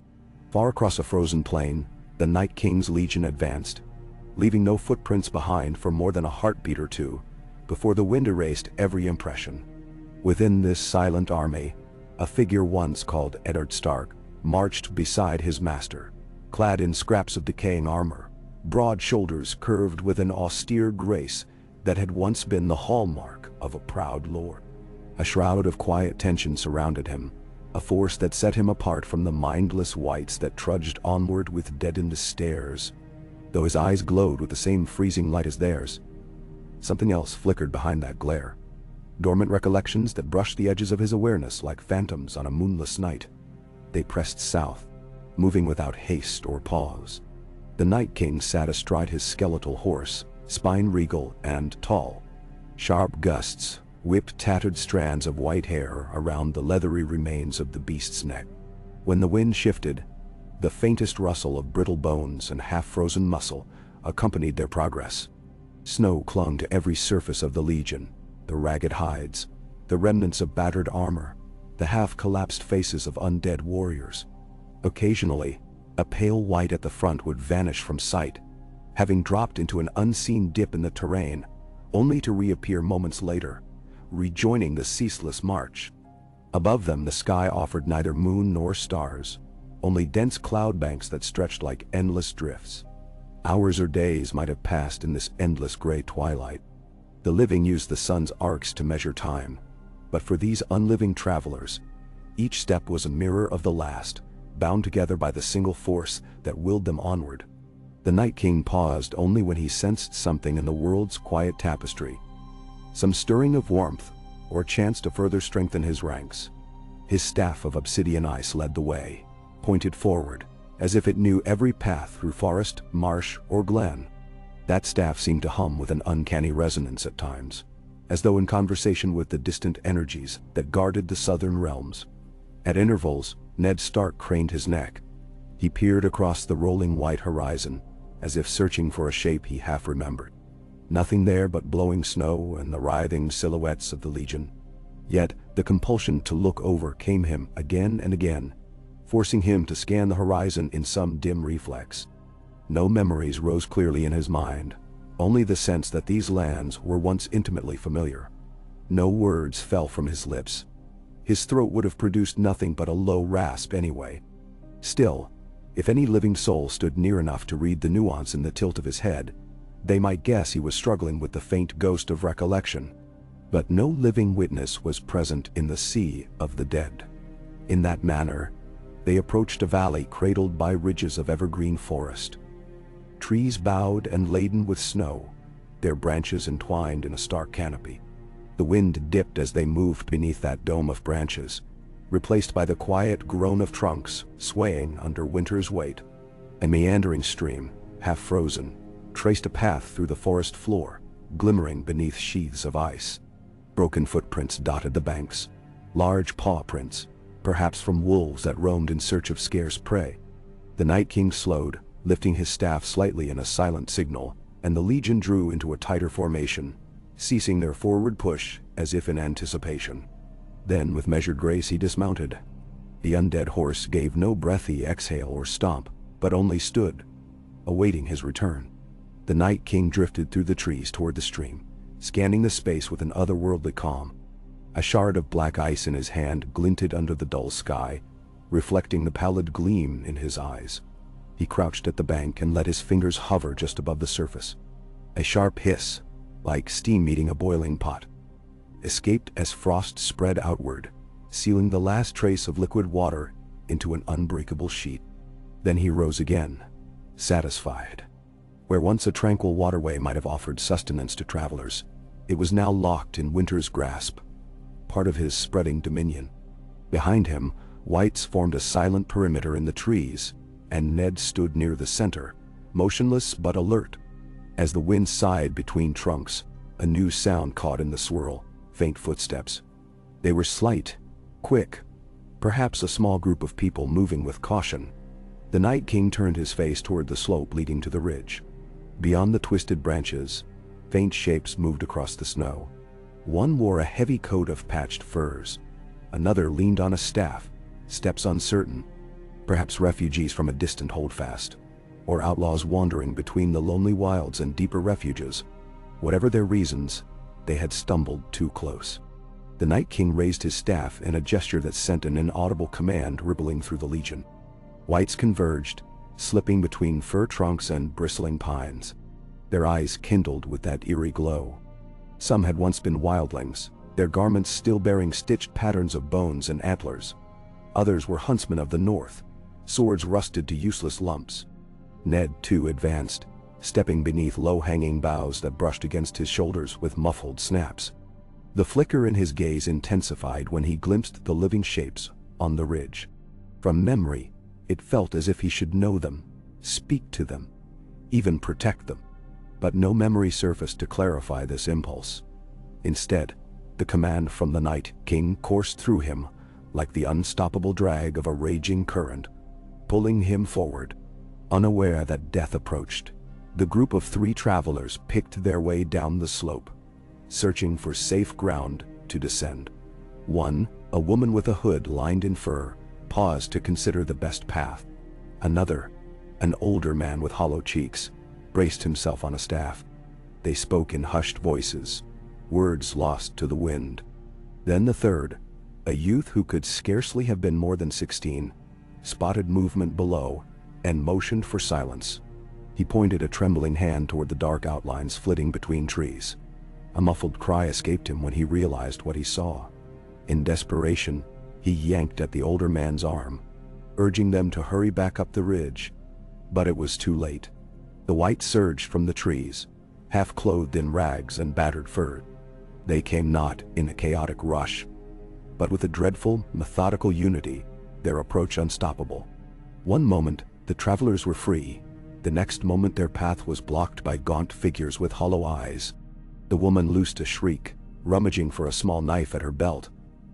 Far across a frozen plain, the Night King's legion advanced, leaving no footprints behind for more than a heartbeat or two, before the wind erased every impression. Within this silent army, a figure once called Eddard Stark marched beside his master, clad in scraps of decaying armor, broad shoulders curved with an austere grace, that had once been the hallmark of a proud lord. A shroud of quiet tension surrounded him, a force that set him apart from the mindless wights that trudged onward with deadened stares. Though his eyes glowed with the same freezing light as theirs, something else flickered behind that glare. Dormant recollections that brushed the edges of his awareness like phantoms on a moonless night. They pressed south, moving without haste or pause. The Night King sat astride his skeletal horse, spine regal and tall. Sharp gusts whipped tattered strands of white hair around the leathery remains of the beast's neck. When the wind shifted, the faintest rustle of brittle bones and half-frozen muscle accompanied their progress. Snow clung to every surface of the legion, the ragged hides, the remnants of battered armor, the half-collapsed faces of undead warriors. Occasionally, a pale white at the front would vanish from sight, having dropped into an unseen dip in the terrain, only to reappear moments later, rejoining the ceaseless march. Above them, the sky offered neither moon nor stars, only dense cloud banks that stretched like endless drifts. Hours or days might have passed in this endless gray twilight. The living used the sun's arcs to measure time, but for these unliving travelers, each step was a mirror of the last, bound together by the single force that willed them onward. The Night King paused only when he sensed something in the world's quiet tapestry, some stirring of warmth, or chance to further strengthen his ranks. His staff of obsidian ice led the way, pointed forward, as if it knew every path through forest, marsh, or glen. That staff seemed to hum with an uncanny resonance at times, as though in conversation with the distant energies that guarded the southern realms. At intervals, Ned Stark craned his neck. He peered across the rolling white horizon, as if searching for a shape he half remembered. Nothing there but blowing snow and the writhing silhouettes of the Legion. Yet the compulsion to look over came him again and again, forcing him to scan the horizon in some dim reflex. No memories rose clearly in his mind, only the sense that these lands were once intimately familiar. No words fell from his lips. His throat would have produced nothing but a low rasp anyway. Still, if any living soul stood near enough to read the nuance in the tilt of his head, they might guess he was struggling with the faint ghost of recollection. But no living witness was present in the sea of the dead. In that manner, they approached a valley cradled by ridges of evergreen forest. Trees bowed and laden with snow, their branches entwined in a stark canopy. The wind dipped as they moved beneath that dome of branches, replaced by the quiet groan of trunks swaying under winter's weight. A meandering stream, half frozen, traced a path through the forest floor, glimmering beneath sheaths of ice. Broken footprints dotted the banks, large paw prints, perhaps from wolves that roamed in search of scarce prey. The Night King slowed, lifting his staff slightly in a silent signal, and the Legion drew into a tighter formation, ceasing their forward push as if in anticipation. Then, with measured grace, he dismounted. The undead horse gave no breathy exhale or stomp, but only stood, awaiting his return. The Night King drifted through the trees toward the stream, scanning the space with an otherworldly calm. A shard of black ice in his hand glinted under the dull sky, reflecting the pallid gleam in his eyes. He crouched at the bank and let his fingers hover just above the surface. A sharp hiss, like steam meeting a boiling pot, escaped as frost spread outward, sealing the last trace of liquid water into an unbreakable sheet. Then he rose again, satisfied. Where once a tranquil waterway might have offered sustenance to travelers, it was now locked in winter's grasp, part of his spreading dominion. Behind him, wights formed a silent perimeter in the trees, and Ned stood near the center, motionless but alert. As the wind sighed between trunks, a new sound caught in the swirl, faint footsteps. They were slight, quick, perhaps a small group of people moving with caution. The Night King turned his face toward the slope leading to the ridge. Beyond the twisted branches, faint shapes moved across the snow. One wore a heavy coat of patched furs. Another leaned on a staff, steps uncertain, perhaps refugees from a distant holdfast, or outlaws wandering between the lonely wilds and deeper refuges. Whatever their reasons, they had stumbled too close. The Night King raised his staff in a gesture that sent an inaudible command rippling through the Legion. Wights converged, slipping between fir trunks and bristling pines. Their eyes kindled with that eerie glow, Some had once been wildlings, their garments still bearing stitched patterns of bones and antlers. Others were huntsmen of the north, swords rusted to useless lumps. Ned, too, advanced, stepping beneath low-hanging boughs that brushed against his shoulders with muffled snaps. The flicker in his gaze intensified when he glimpsed the living shapes on the ridge. From memory, it felt as if he should know them, speak to them, even protect them. But no memory surfaced to clarify this impulse. Instead, the command from the Night King coursed through him like the unstoppable drag of a raging current, pulling him forward. Unaware that death approached, the group of 3 travelers picked their way down the slope, searching for safe ground to descend. One, a woman with a hood lined in fur, paused to consider the best path. Another, an older man with hollow cheeks, braced himself on a staff. They spoke in hushed voices, words lost to the wind. Then the third, a youth who could scarcely have been more than 16, spotted movement below and motioned for silence. He pointed a trembling hand toward the dark outlines flitting between trees. A muffled cry escaped him when he realized what he saw. In desperation, he yanked at the older man's arm, urging them to hurry back up the ridge. But it was too late. The whites surged from the trees, half clothed in rags and battered fur. They came not in a chaotic rush, but with a dreadful, methodical unity, their approach unstoppable. One moment, the travelers were free. The next moment their path was blocked by gaunt figures with hollow eyes. The woman loosed a shriek, rummaging for a small knife at her belt,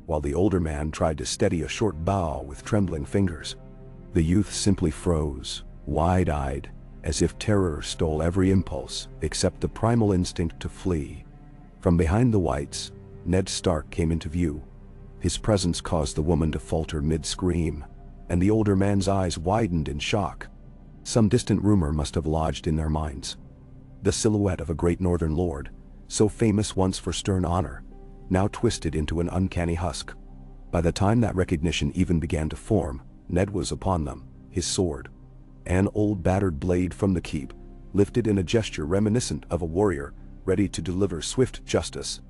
while the older man tried to steady a short bough with trembling fingers. The youth simply froze, wide-eyed, as if terror stole every impulse except the primal instinct to flee. From behind the whites, Ned Stark came into view. His presence caused the woman to falter mid-scream, and the older man's eyes widened in shock. Some distant rumor must have lodged in their minds. The silhouette of a great northern lord, so famous once for stern honor, now twisted into an uncanny husk. By the time that recognition even began to form, Ned was upon them, his sword, an old battered blade from the keep, lifted in a gesture reminiscent of a warrior ready to deliver swift justice.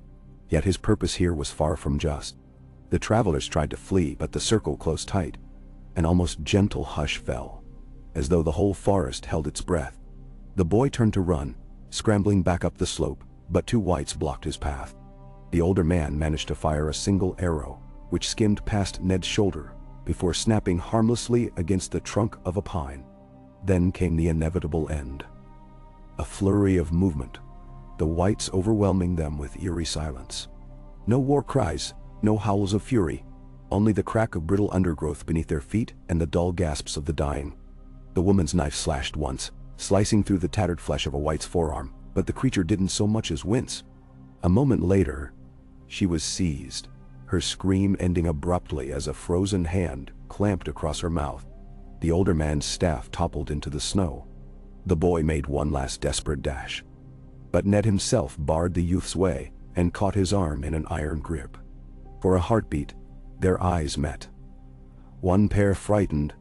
Yet his purpose here was far from just. The travelers tried to flee, but the circle closed tight. An almost gentle hush fell, as though the whole forest held its breath. The boy turned to run, scrambling back up the slope, but 2 whites blocked his path. The older man managed to fire a single arrow, which skimmed past Ned's shoulder before snapping harmlessly against the trunk of a pine. Then came the inevitable end. A flurry of movement, the whites overwhelming them with eerie silence. No war cries, no howls of fury, only the crack of brittle undergrowth beneath their feet and the dull gasps of the dying. The woman's knife slashed once, slicing through the tattered flesh of a white's forearm, but the creature didn't so much as wince. A moment later, she was seized, her scream ending abruptly as a frozen hand clamped across her mouth. The older man's staff toppled into the snow. The boy made one last desperate dash, but Ned himself barred the youth's way and caught his arm in an iron grip. For a heartbeat, their eyes met. One pair frightened,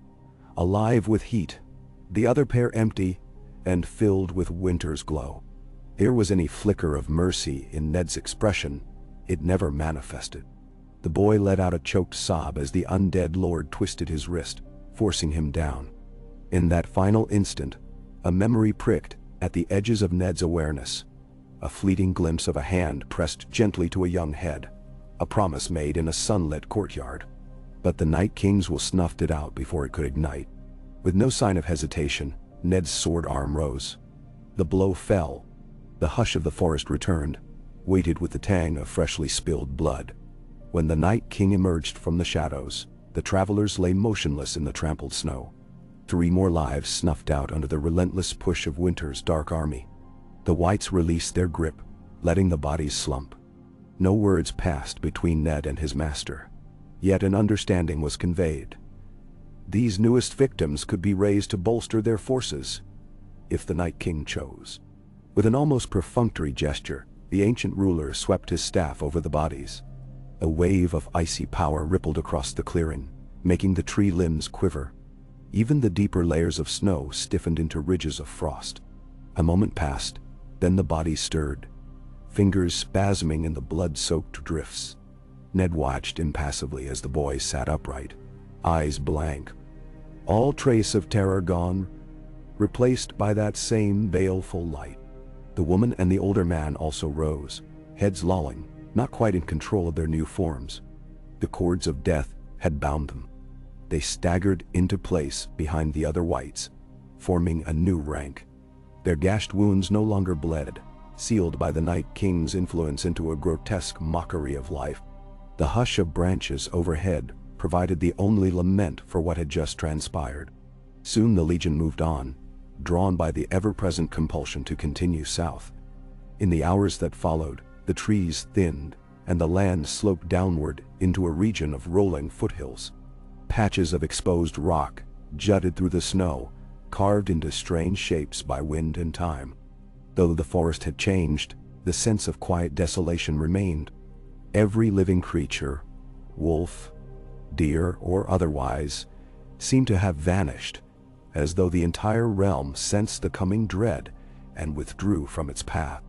alive with heat, the other pair empty and filled with winter's glow. There was any flicker of mercy in Ned's expression. It never manifested. The boy let out a choked sob as the undead lord twisted his wrist, forcing him down. In that final instant, a memory pricked at the edges of Ned's awareness. A fleeting glimpse of a hand pressed gently to a young head, a promise made in a sunlit courtyard. But the Night King's will snuffed it out before it could ignite. With no sign of hesitation, Ned's sword arm rose. The blow fell. The hush of the forest returned, weighted with the tang of freshly spilled blood. When the Night King emerged from the shadows, the travelers lay motionless in the trampled snow. 3 more lives snuffed out under the relentless push of winter's dark army. The whites released their grip, letting the bodies slump. No words passed between Ned and his master, yet an understanding was conveyed. These newest victims could be raised to bolster their forces, if the Night King chose. With an almost perfunctory gesture, the ancient ruler swept his staff over the bodies. A wave of icy power rippled across the clearing, making the tree limbs quiver. Even the deeper layers of snow stiffened into ridges of frost. A moment passed, then the bodies stirred. fingers spasming in the blood-soaked drifts. Ned watched impassively as the boy sat upright, eyes blank. All trace of terror gone, replaced by that same baleful light. The woman and the older man also rose, heads lolling, not quite in control of their new forms. The cords of death had bound them. They staggered into place behind the other whites, forming a new rank. Their gashed wounds no longer bled, sealed by the Night King's influence into a grotesque mockery of life. The hush of branches overhead provided the only lament for what had just transpired. Soon the Legion moved on, drawn by the ever-present compulsion to continue south. In the hours that followed, the trees thinned, and the land sloped downward into a region of rolling foothills. Patches of exposed rock jutted through the snow, carved into strange shapes by wind and time. Though the forest had changed, the sense of quiet desolation remained. Every living creature, wolf, deer, or otherwise, seemed to have vanished, as though the entire realm sensed the coming dread and withdrew from its path.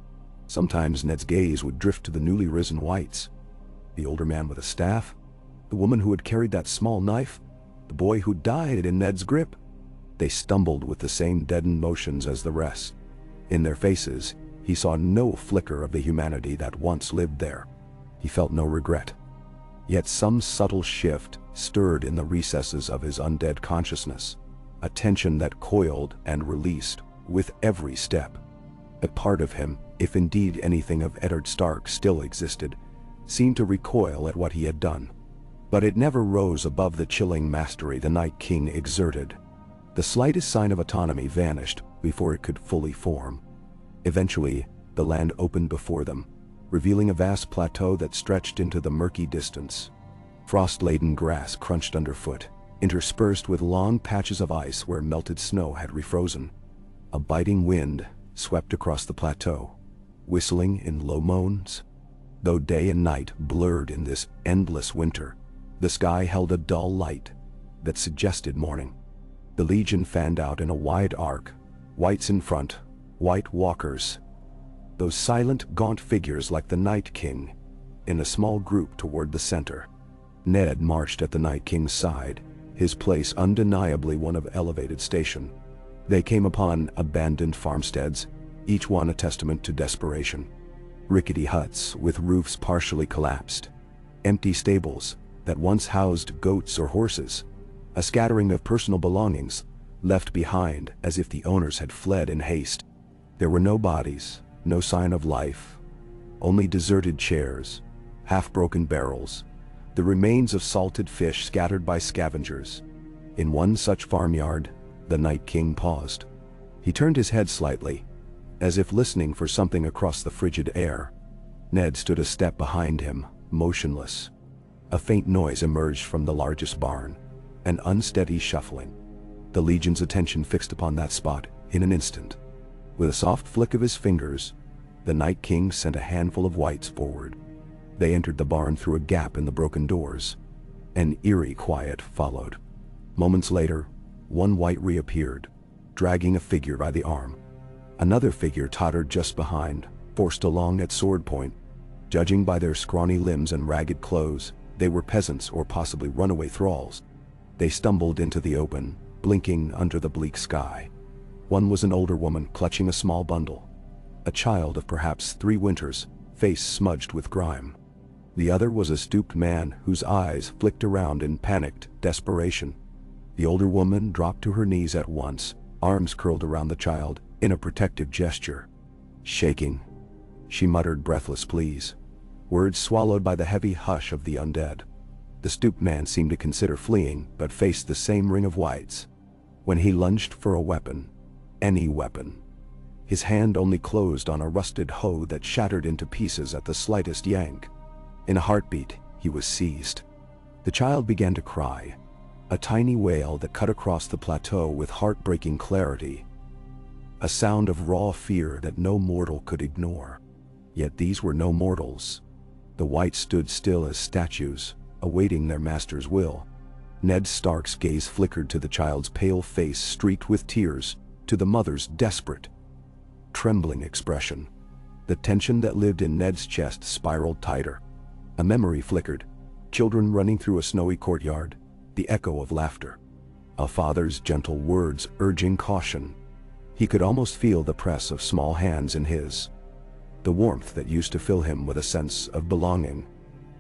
Sometimes Ned's gaze would drift to the newly risen whites. The older man with a staff, the woman who had carried that small knife, the boy who died in Ned's grip. They stumbled with the same deadened motions as the rest. In their faces, he saw no flicker of the humanity that once lived there. He felt no regret. Yet some subtle shift stirred in the recesses of his undead consciousness, a tension that coiled and released with every step. A part of him, if indeed anything of Eddard Stark still existed, seemed to recoil at what he had done. But it never rose above the chilling mastery the Night King exerted. The slightest sign of autonomy vanished before it could fully form. Eventually, the land opened before them, revealing a vast plateau that stretched into the murky distance. Frost-laden grass crunched underfoot, interspersed with long patches of ice where melted snow had refrozen. A biting wind swept across the plateau, whistling in low moans. Though day and night blurred in this endless winter, the sky held a dull light that suggested morning. The Legion fanned out in a wide arc, whites in front, white walkers, those silent, gaunt figures like the Night King, in a small group toward the center. Ned marched at the Night King's side, his place undeniably one of elevated station. They came upon abandoned farmsteads, each one a testament to desperation. Rickety huts with roofs partially collapsed, empty stables that once housed goats or horses, a scattering of personal belongings left behind as if the owners had fled in haste. There were no bodies, no sign of life, only deserted chairs, half-broken barrels, the remains of salted fish scattered by scavengers. In one such farmyard, the Night King paused. He turned his head slightly, as if listening for something across the frigid air. Ned stood a step behind him, motionless. A faint noise emerged from the largest barn, an unsteady shuffling. The Legion's attention fixed upon that spot in an instant. With a soft flick of his fingers, the Night King sent a handful of whites forward. They entered the barn through a gap in the broken doors. An eerie quiet followed. Moments later, one white reappeared, dragging a figure by the arm. Another figure tottered just behind, forced along at sword point. Judging by their scrawny limbs and ragged clothes, they were peasants or possibly runaway thralls. They stumbled into the open, blinking under the bleak sky. One was an older woman clutching a small bundle, a child of perhaps 3 winters, face smudged with grime. The other was a stooped man whose eyes flicked around in panicked desperation. The older woman dropped to her knees at once, arms curled around the child in a protective gesture. Shaking, she muttered breathless pleas, words swallowed by the heavy hush of the undead. The stooped man seemed to consider fleeing, but faced the same ring of whites. When he lunged for a weapon, any weapon, his hand only closed on a rusted hoe that shattered into pieces at the slightest yank. In a heartbeat, he was seized. The child began to cry, a tiny wail that cut across the plateau with heartbreaking clarity, a sound of raw fear that no mortal could ignore. Yet these were no mortals. The whites stood still as statues, awaiting their master's will. Ned Stark's gaze flickered to the child's pale face streaked with tears, to the mother's desperate, trembling expression. The tension that lived in Ned's chest spiraled tighter. A memory flickered. Children running through a snowy courtyard, the echo of laughter. A father's gentle words urging caution. He could almost feel the press of small hands in his. The warmth that used to fill him with a sense of belonging.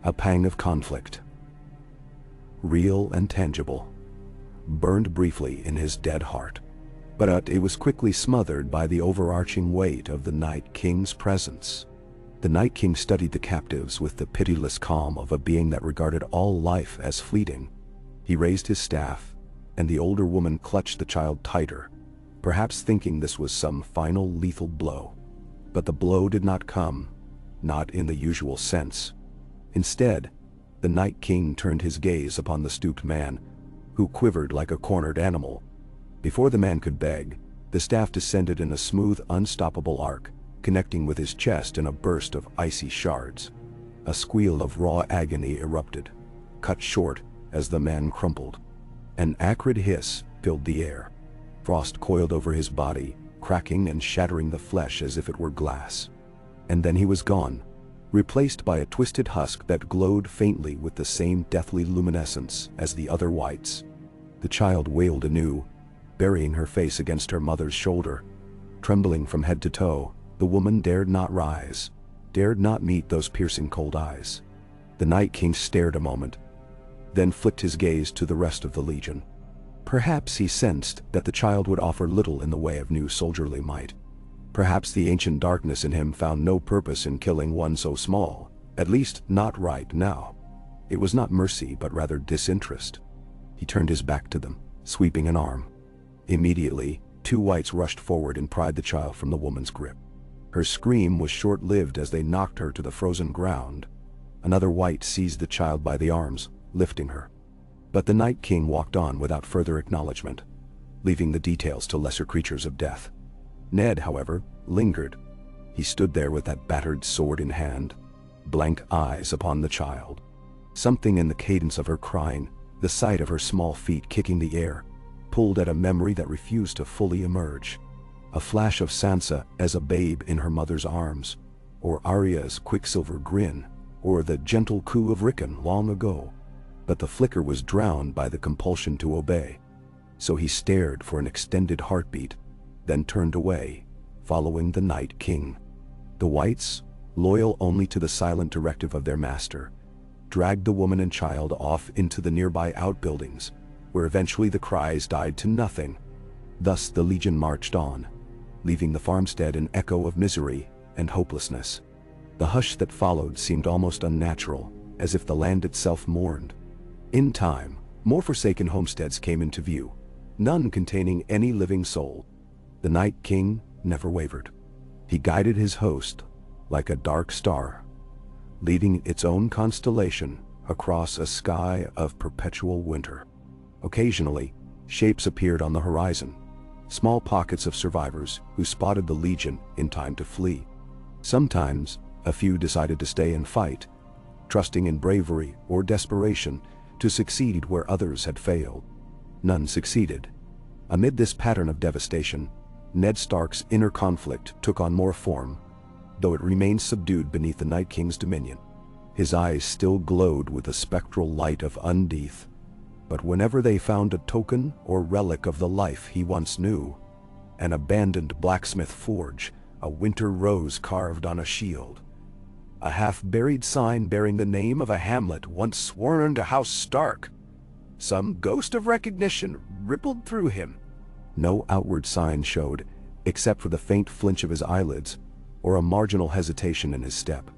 A pang of conflict. Real and tangible. Burned briefly in his dead heart. But it was quickly smothered by the overarching weight of the Night King's presence. The Night King studied the captives with the pitiless calm of a being that regarded all life as fleeting. He raised his staff, and the older woman clutched the child tighter, perhaps thinking this was some final lethal blow. But the blow did not come, not in the usual sense. Instead, the Night King turned his gaze upon the stooped man, who quivered like a cornered animal. Before the man could beg, the staff descended in a smooth, unstoppable arc, connecting with his chest in a burst of icy shards. A squeal of raw agony erupted, cut short as the man crumpled. An acrid hiss filled the air. Frost coiled over his body, cracking and shattering the flesh as if it were glass. And then he was gone, replaced by a twisted husk that glowed faintly with the same deathly luminescence as the other whites. The child wailed anew, burying her face against her mother's shoulder. Trembling from head to toe, the woman dared not rise, dared not meet those piercing cold eyes. The Night King stared a moment, then flicked his gaze to the rest of the legion. Perhaps he sensed that the child would offer little in the way of new soldierly might. Perhaps the ancient darkness in him found no purpose in killing one so small, at least not right now. It was not mercy but rather disinterest. He turned his back to them, sweeping an arm. Immediately, two whites rushed forward and pried the child from the woman's grip. Her scream was short-lived as they knocked her to the frozen ground. Another white seized the child by the arms, lifting her. But the Night King walked on without further acknowledgement, leaving the details to lesser creatures of death. Ned, however, lingered. He stood there with that battered sword in hand, blank eyes upon the child. Something in the cadence of her crying, the sight of her small feet kicking the air, pulled at a memory that refused to fully emerge. A flash of Sansa as a babe in her mother's arms, or Arya's quicksilver grin, or the gentle coo of Rickon long ago. But the flicker was drowned by the compulsion to obey. So he stared for an extended heartbeat, then turned away, following the Night King. The whites, loyal only to the silent directive of their master, dragged the woman and child off into the nearby outbuildings, where eventually the cries died to nothing. Thus the legion marched on, leaving the farmstead an echo of misery and hopelessness. The hush that followed seemed almost unnatural, as if the land itself mourned. In time, more forsaken homesteads came into view, none containing any living soul. The Night King never wavered. He guided his host like a dark star, leading its own constellation across a sky of perpetual winter. Occasionally, shapes appeared on the horizon, small pockets of survivors who spotted the legion in time to flee. Sometimes, a few decided to stay and fight, trusting in bravery or desperation to succeed where others had failed. None succeeded. Amid this pattern of devastation, Ned Stark's inner conflict took on more form, though it remained subdued beneath the Night King's dominion. His eyes still glowed with the spectral light of Undeath, but whenever they found a token or relic of the life he once knew, an abandoned blacksmith forge, a winter rose carved on a shield, a half-buried sign bearing the name of a hamlet once sworn to House Stark, some ghost of recognition rippled through him. No outward sign showed, except for the faint flinch of his eyelids or a marginal hesitation in his step.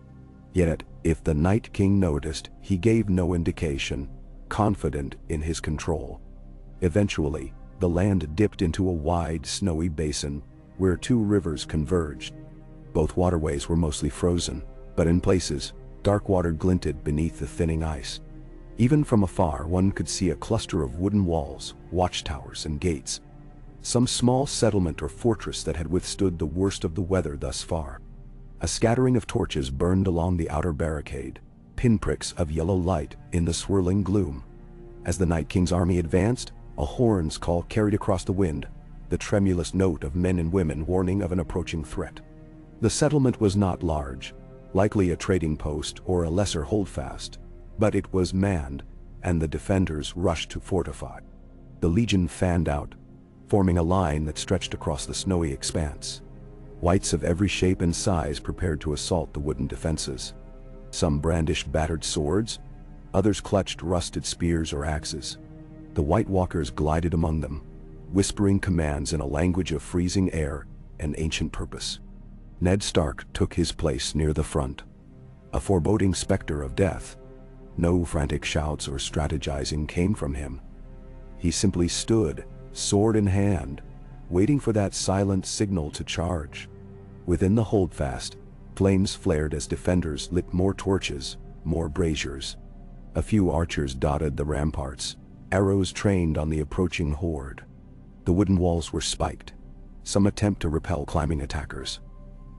Yet, if the Night King noticed, he gave no indication, confident in his control. Eventually, the land dipped into a wide, snowy basin where two rivers converged. Both waterways were mostly frozen, but in places, dark water glinted beneath the thinning ice. Even from afar, one could see a cluster of wooden walls, watchtowers, and gates. Some small settlement or fortress that had withstood the worst of the weather thus far. A scattering of torches burned along the outer barricade, pinpricks of yellow light in the swirling gloom. As the Night King's army advanced, a horn's call carried across the wind, the tremulous note of men and women warning of an approaching threat. The settlement was not large, likely a trading post or a lesser holdfast, but it was manned, and the defenders rushed to fortify. The legion fanned out, forming a line that stretched across the snowy expanse. Whites of every shape and size prepared to assault the wooden defenses. Some brandished battered swords, others clutched rusted spears or axes. The White Walkers glided among them, whispering commands in a language of freezing air and ancient purpose. Ned Stark took his place near the front, a foreboding specter of death. No frantic shouts or strategizing came from him. He simply stood, sword in hand, waiting for that silent signal to charge. Within the holdfast, flames flared as defenders lit more torches, more braziers. A few archers dotted the ramparts, arrows trained on the approaching horde. The wooden walls were spiked, some attempt to repel climbing attackers.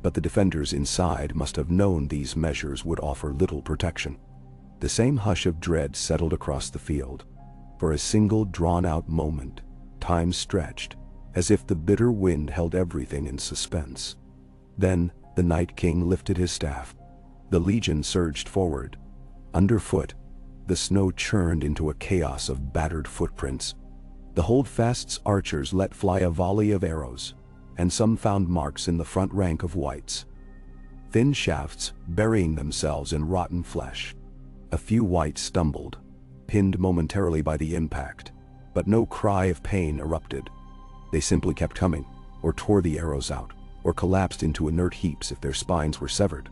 But the defenders inside must have known these measures would offer little protection. The same hush of dread settled across the field. For a single drawn-out moment, time stretched, as if the bitter wind held everything in suspense. Then, the Night King lifted his staff. The legion surged forward. Underfoot, the snow churned into a chaos of battered footprints. The holdfast's archers let fly a volley of arrows, and some found marks in the front rank of Whites. Thin shafts burying themselves in rotten flesh. A few Whites stumbled, pinned momentarily by the impact, but no cry of pain erupted. They simply kept coming, or tore the arrows out, or collapsed into inert heaps if their spines were severed.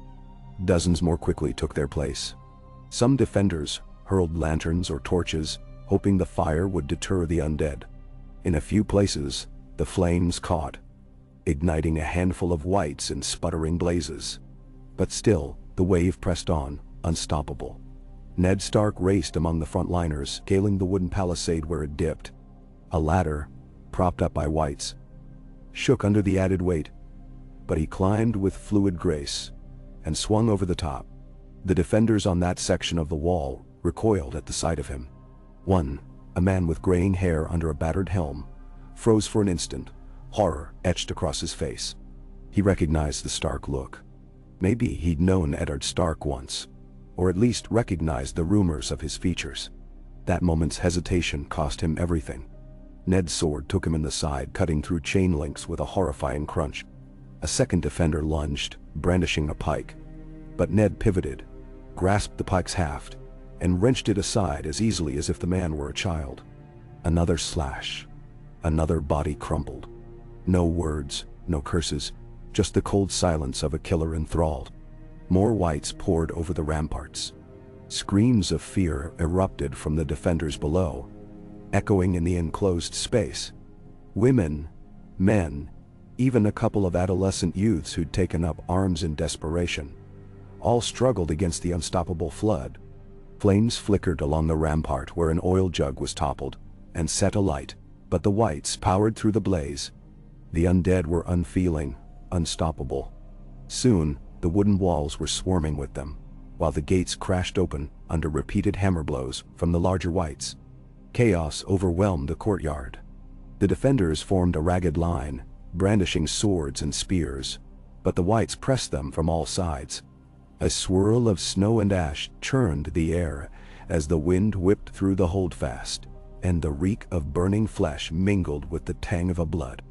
Dozens more quickly took their place. Some defenders hurled lanterns or torches, hoping the fire would deter the undead. In a few places, the flames caught, igniting a handful of Whites in sputtering blazes. But still, the wave pressed on, unstoppable. Ned Stark raced among the frontliners, scaling the wooden palisade where it dipped. A ladder, propped up by Whites, shook under the added weight, but he climbed with fluid grace and swung over the top. The defenders on that section of the wall recoiled at the sight of him. One, a man with graying hair under a battered helm, froze for an instant, horror etched across his face. He recognized the Stark look. Maybe he'd known Eddard Stark once, or at least recognized the rumors of his features. That moment's hesitation cost him everything. Ned's sword took him in the side, cutting through chain links with a horrifying crunch. A second defender lunged, brandishing a pike. But Ned pivoted, grasped the pike's haft, and wrenched it aside as easily as if the man were a child. Another slash. Another body crumpled. No words, no curses, just the cold silence of a killer enthralled. More Whites poured over the ramparts. Screams of fear erupted from the defenders below, echoing in the enclosed space. Women, men, even a couple of adolescent youths who'd taken up arms in desperation, all struggled against the unstoppable flood. Flames flickered along the rampart where an oil jug was toppled and set alight, but the Whites powered through the blaze. The undead were unfeeling, unstoppable. Soon, the wooden walls were swarming with them, while the gates crashed open under repeated hammer blows from the larger Whites. Chaos overwhelmed the courtyard. The defenders formed a ragged line, brandishing swords and spears, but the Whites pressed them from all sides. A swirl of snow and ash churned the air as the wind whipped through the holdfast, and the reek of burning flesh mingled with the tang of blood.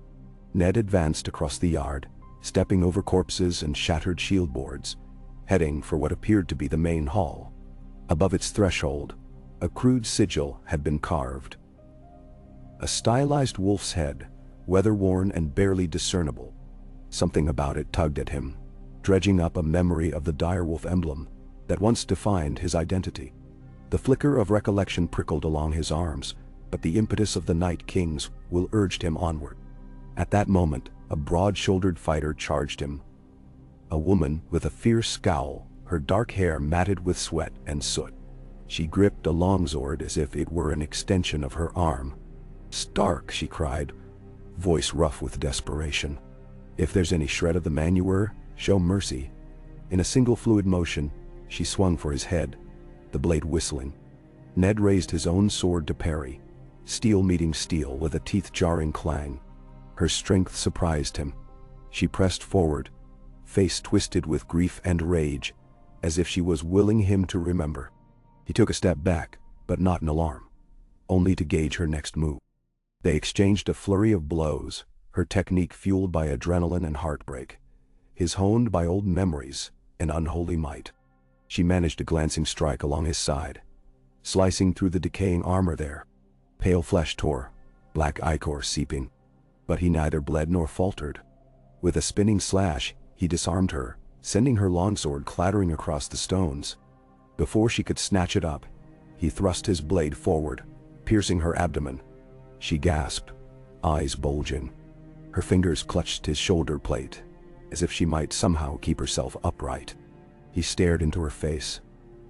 Ned advanced across the yard, stepping over corpses and shattered shield boards, heading for what appeared to be the main hall. Above its threshold, a crude sigil had been carved. A stylized wolf's head, weather-worn and barely discernible. Something about it tugged at him, dredging up a memory of the direwolf emblem that once defined his identity. The flicker of recollection prickled along his arms, but the impetus of the Night King's will urged him onward. At that moment, a broad-shouldered fighter charged him. A woman with a fierce scowl, her dark hair matted with sweat and soot. She gripped a longsword as if it were an extension of her arm. "Stark," she cried, voice rough with desperation. "If there's any shred of the man you were, show mercy." In a single fluid motion, she swung for his head, the blade whistling. Ned raised his own sword to parry, steel meeting steel with a teeth-jarring clang. Her strength surprised him. She pressed forward, face twisted with grief and rage, as if she was willing him to remember. He took a step back, but not in alarm, only to gauge her next move. They exchanged a flurry of blows, her technique fueled by adrenaline and heartbreak, his honed by old memories and unholy might. She managed a glancing strike along his side, slicing through the decaying armor there. Pale flesh tore, black ichor seeping, but he neither bled nor faltered. With a spinning slash, he disarmed her, sending her longsword clattering across the stones. Before she could snatch it up, he thrust his blade forward, piercing her abdomen. She gasped, eyes bulging. Her fingers clutched his shoulder plate, as if she might somehow keep herself upright. He stared into her face.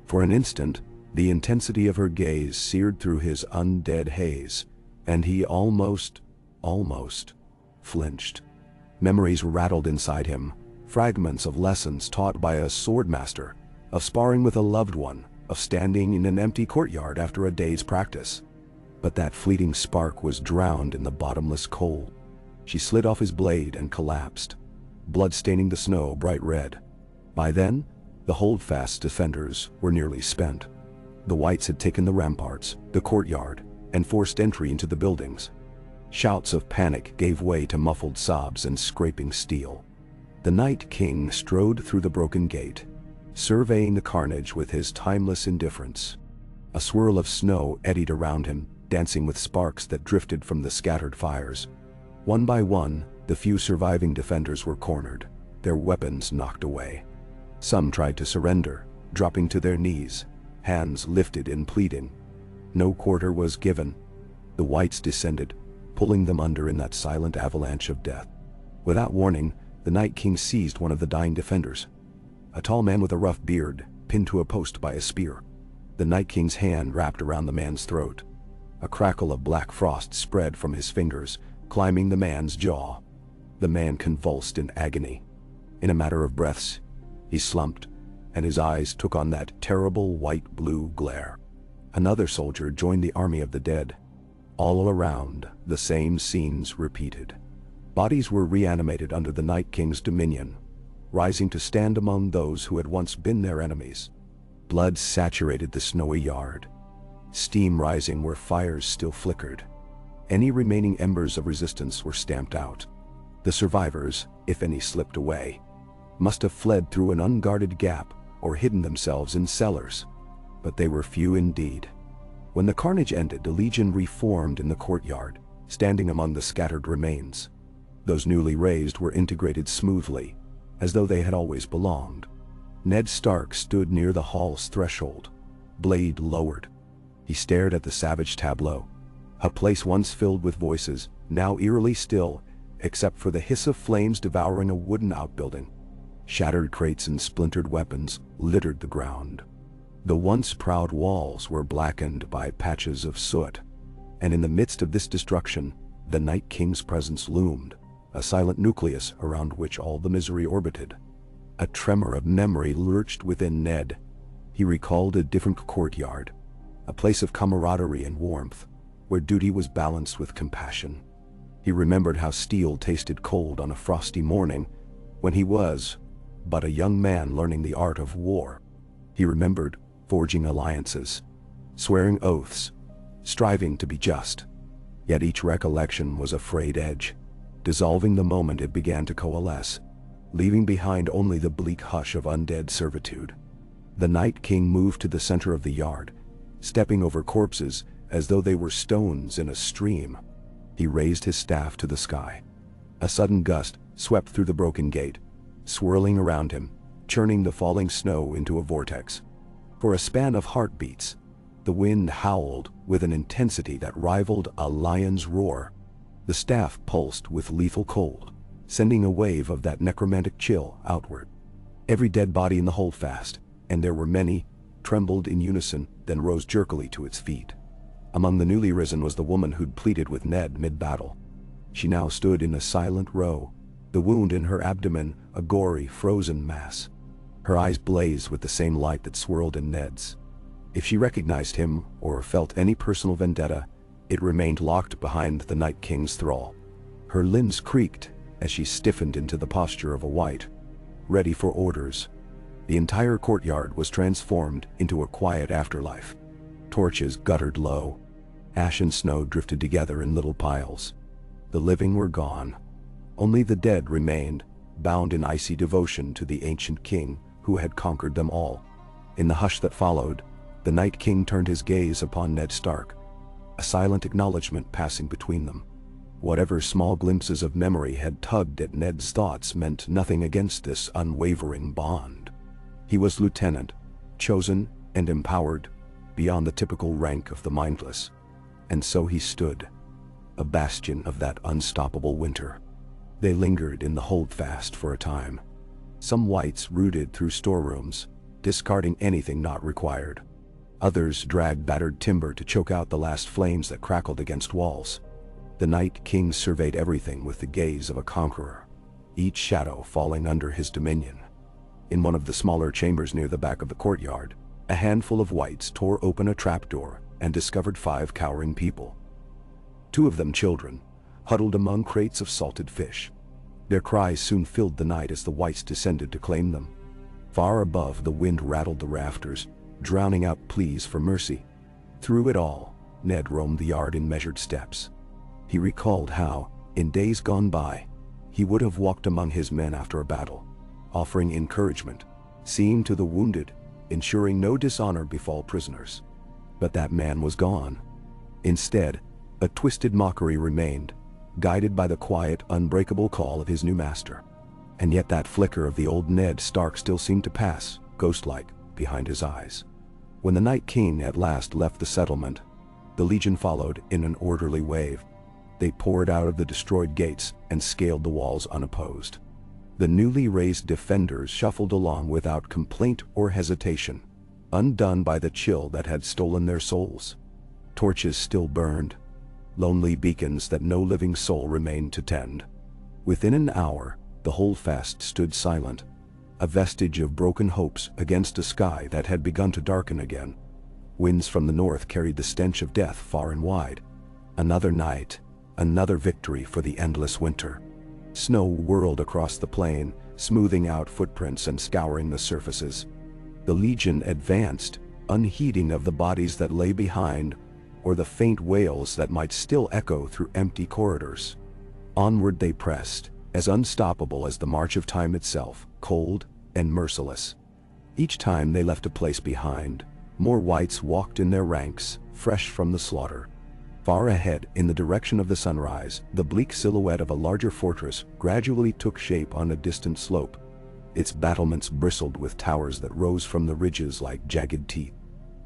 For an instant, the intensity of her gaze seared through his undead haze, and he almost flinched. Memories rattled inside him, fragments of lessons taught by a swordmaster, of sparring with a loved one, of standing in an empty courtyard after a day's practice. But that fleeting spark was drowned in the bottomless coal. She slid off his blade and collapsed, blood staining the snow bright red. By then, the holdfast defenders were nearly spent. The whites had taken the ramparts, the courtyard, and forced entry into the buildings. Shouts of panic gave way to muffled sobs and scraping steel. The Night King strode through the broken gate, surveying the carnage with his timeless indifference. A swirl of snow eddied around him, dancing with sparks that drifted from the scattered fires. One by one, the few surviving defenders were cornered, their weapons knocked away. Some tried to surrender, dropping to their knees, hands lifted in pleading. No quarter was given. The whites descended, pulling them under in that silent avalanche of death. Without warning, the Night King seized one of the dying defenders, a tall man with a rough beard, pinned to a post by a spear. The Night King's hand wrapped around the man's throat. A crackle of black frost spread from his fingers, climbing the man's jaw. The man convulsed in agony. In a matter of breaths, he slumped, and his eyes took on that terrible white-blue glare. Another soldier joined the army of the dead. All around, the same scenes repeated. Bodies were reanimated under the Night King's dominion, rising to stand among those who had once been their enemies. Blood saturated the snowy yard, steam rising where fires still flickered. Any remaining embers of resistance were stamped out. The survivors, if any slipped away, must have fled through an unguarded gap or hidden themselves in cellars. But they were few indeed. When the carnage ended, the Legion reformed in the courtyard, standing among the scattered remains. Those newly raised were integrated smoothly, as though they had always belonged. Ned Stark stood near the hall's threshold, blade lowered. He stared at the savage tableau, a place once filled with voices, now eerily still, except for the hiss of flames devouring a wooden outbuilding. Shattered crates and splintered weapons littered the ground. The once proud walls were blackened by patches of soot, and in the midst of this destruction, the Night King's presence loomed, a silent nucleus around which all the misery orbited. A tremor of memory lurched within Ned. He recalled a different courtyard, a place of camaraderie and warmth, where duty was balanced with compassion. He remembered how steel tasted cold on a frosty morning, when he was but a young man learning the art of war. He remembered forging alliances, swearing oaths, striving to be just. Yet each recollection was a frayed edge, dissolving the moment it began to coalesce, leaving behind only the bleak hush of undead servitude. The Night King moved to the center of the yard, stepping over corpses as though they were stones in a stream. He raised his staff to the sky. A sudden gust swept through the broken gate, swirling around him, churning the falling snow into a vortex. For a span of heartbeats, the wind howled with an intensity that rivaled a lion's roar. The staff pulsed with lethal cold, sending a wave of that necromantic chill outward. Every dead body in the holdfast, and there were many, trembled in unison, then rose jerkily to its feet. Among the newly risen was the woman who'd pleaded with Ned mid-battle. She now stood in a silent row, the wound in her abdomen a gory, frozen mass. Her eyes blazed with the same light that swirled in Ned's. If she recognized him or felt any personal vendetta, it remained locked behind the Night King's thrall. Her limbs creaked as she stiffened into the posture of a white, ready for orders. The entire courtyard was transformed into a quiet afterlife. Torches guttered low. Ash and snow drifted together in little piles. The living were gone. Only the dead remained, bound in icy devotion to the ancient king who had conquered them all. In the hush that followed, the Night King turned his gaze upon Ned Stark, a silent acknowledgement passing between them. Whatever small glimpses of memory had tugged at Ned's thoughts meant nothing against this unwavering bond. He was lieutenant, chosen and empowered, beyond the typical rank of the mindless. And so he stood, a bastion of that unstoppable winter. They lingered in the holdfast for a time. Some wights rooted through storerooms, discarding anything not required. Others dragged battered timber to choke out the last flames that crackled against walls. The Night King surveyed everything with the gaze of a conqueror, each shadow falling under his dominion. In one of the smaller chambers near the back of the courtyard, a handful of wights tore open a trapdoor and discovered 5 cowering people. 2 of them children, huddled among crates of salted fish. Their cries soon filled the night as the wights descended to claim them. Far above, the wind rattled the rafters, drowning out pleas for mercy. Through it all, Ned roamed the yard in measured steps. He recalled how, in days gone by, he would have walked among his men after a battle, offering encouragement, seeing to the wounded, ensuring no dishonor befall prisoners. But that man was gone. Instead, a twisted mockery remained, guided by the quiet, unbreakable call of his new master. And yet that flicker of the old Ned Stark still seemed to pass, ghost-like, behind his eyes. When the Night King at last left the settlement, the Legion followed in an orderly wave. They poured out of the destroyed gates and scaled the walls unopposed. The newly raised defenders shuffled along without complaint or hesitation, undone by the chill that had stolen their souls. Torches still burned, lonely beacons that no living soul remained to tend. Within an hour, the holdfast stood silent, a vestige of broken hopes against a sky that had begun to darken again. Winds from the north carried the stench of death far and wide. Another night, another victory for the endless winter. Snow whirled across the plain, smoothing out footprints and scouring the surfaces. The Legion advanced, unheeding of the bodies that lay behind, or the faint wails that might still echo through empty corridors. Onward they pressed, as unstoppable as the march of time itself, cold and merciless. Each time they left a place behind, more wights walked in their ranks, fresh from the slaughter. Far ahead, in the direction of the sunrise, the bleak silhouette of a larger fortress gradually took shape on a distant slope. Its battlements bristled with towers that rose from the ridges like jagged teeth.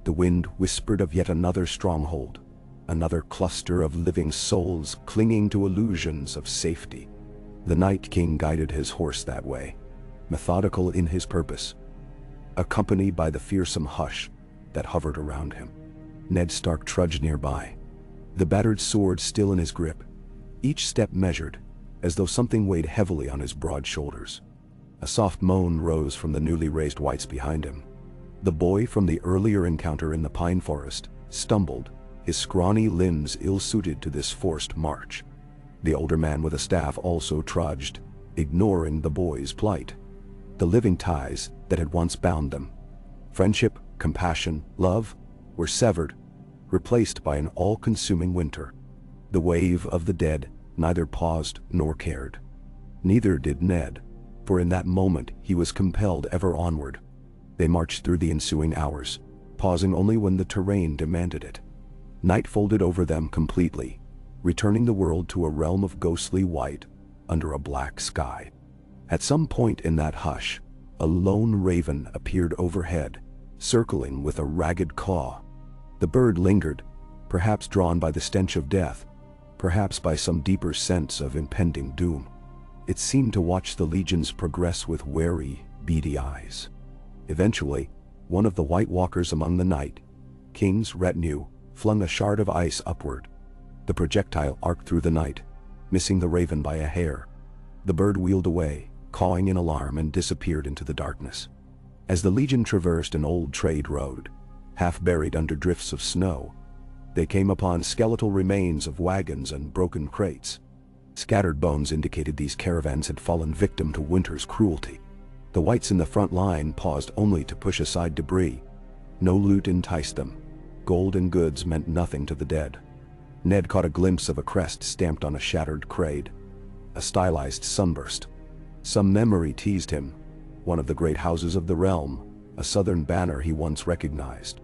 The wind whispered of yet another stronghold, another cluster of living souls clinging to illusions of safety. The Night King guided his horse that way, methodical in his purpose, accompanied by the fearsome hush that hovered around him. Ned Stark trudged nearby, the battered sword still in his grip, each step measured, as though something weighed heavily on his broad shoulders. A soft moan rose from the newly raised wights behind him. The boy from the earlier encounter in the pine forest stumbled, his scrawny limbs ill-suited to this forced march. The older man with a staff also trudged, ignoring the boy's plight. The living ties that had once bound them, friendship, compassion, love, were severed, replaced by an all-consuming winter. The wave of the dead neither paused nor cared. Neither did Ned, for in that moment he was compelled ever onward. They marched through the ensuing hours, pausing only when the terrain demanded it. Night folded over them completely, returning the world to a realm of ghostly white under a black sky. At some point in that hush, a lone raven appeared overhead, circling with a ragged caw. The bird lingered, perhaps drawn by the stench of death, perhaps by some deeper sense of impending doom. It seemed to watch the legions progress with wary, beady eyes. Eventually, one of the White Walkers among the Night King's retinue flung a shard of ice upward. The projectile arced through the night, missing the raven by a hair. The bird wheeled away, cawing in alarm, and disappeared into the darkness. As the Legion traversed an old trade road, half buried under drifts of snow, they came upon skeletal remains of wagons and broken crates. Scattered bones indicated these caravans had fallen victim to winter's cruelty. The whites in the front line paused only to push aside debris. No loot enticed them. Gold and goods meant nothing to the dead. Ned caught a glimpse of a crest stamped on a shattered crate. A stylized sunburst. Some memory teased him. One of the great houses of the realm, a southern banner he once recognized.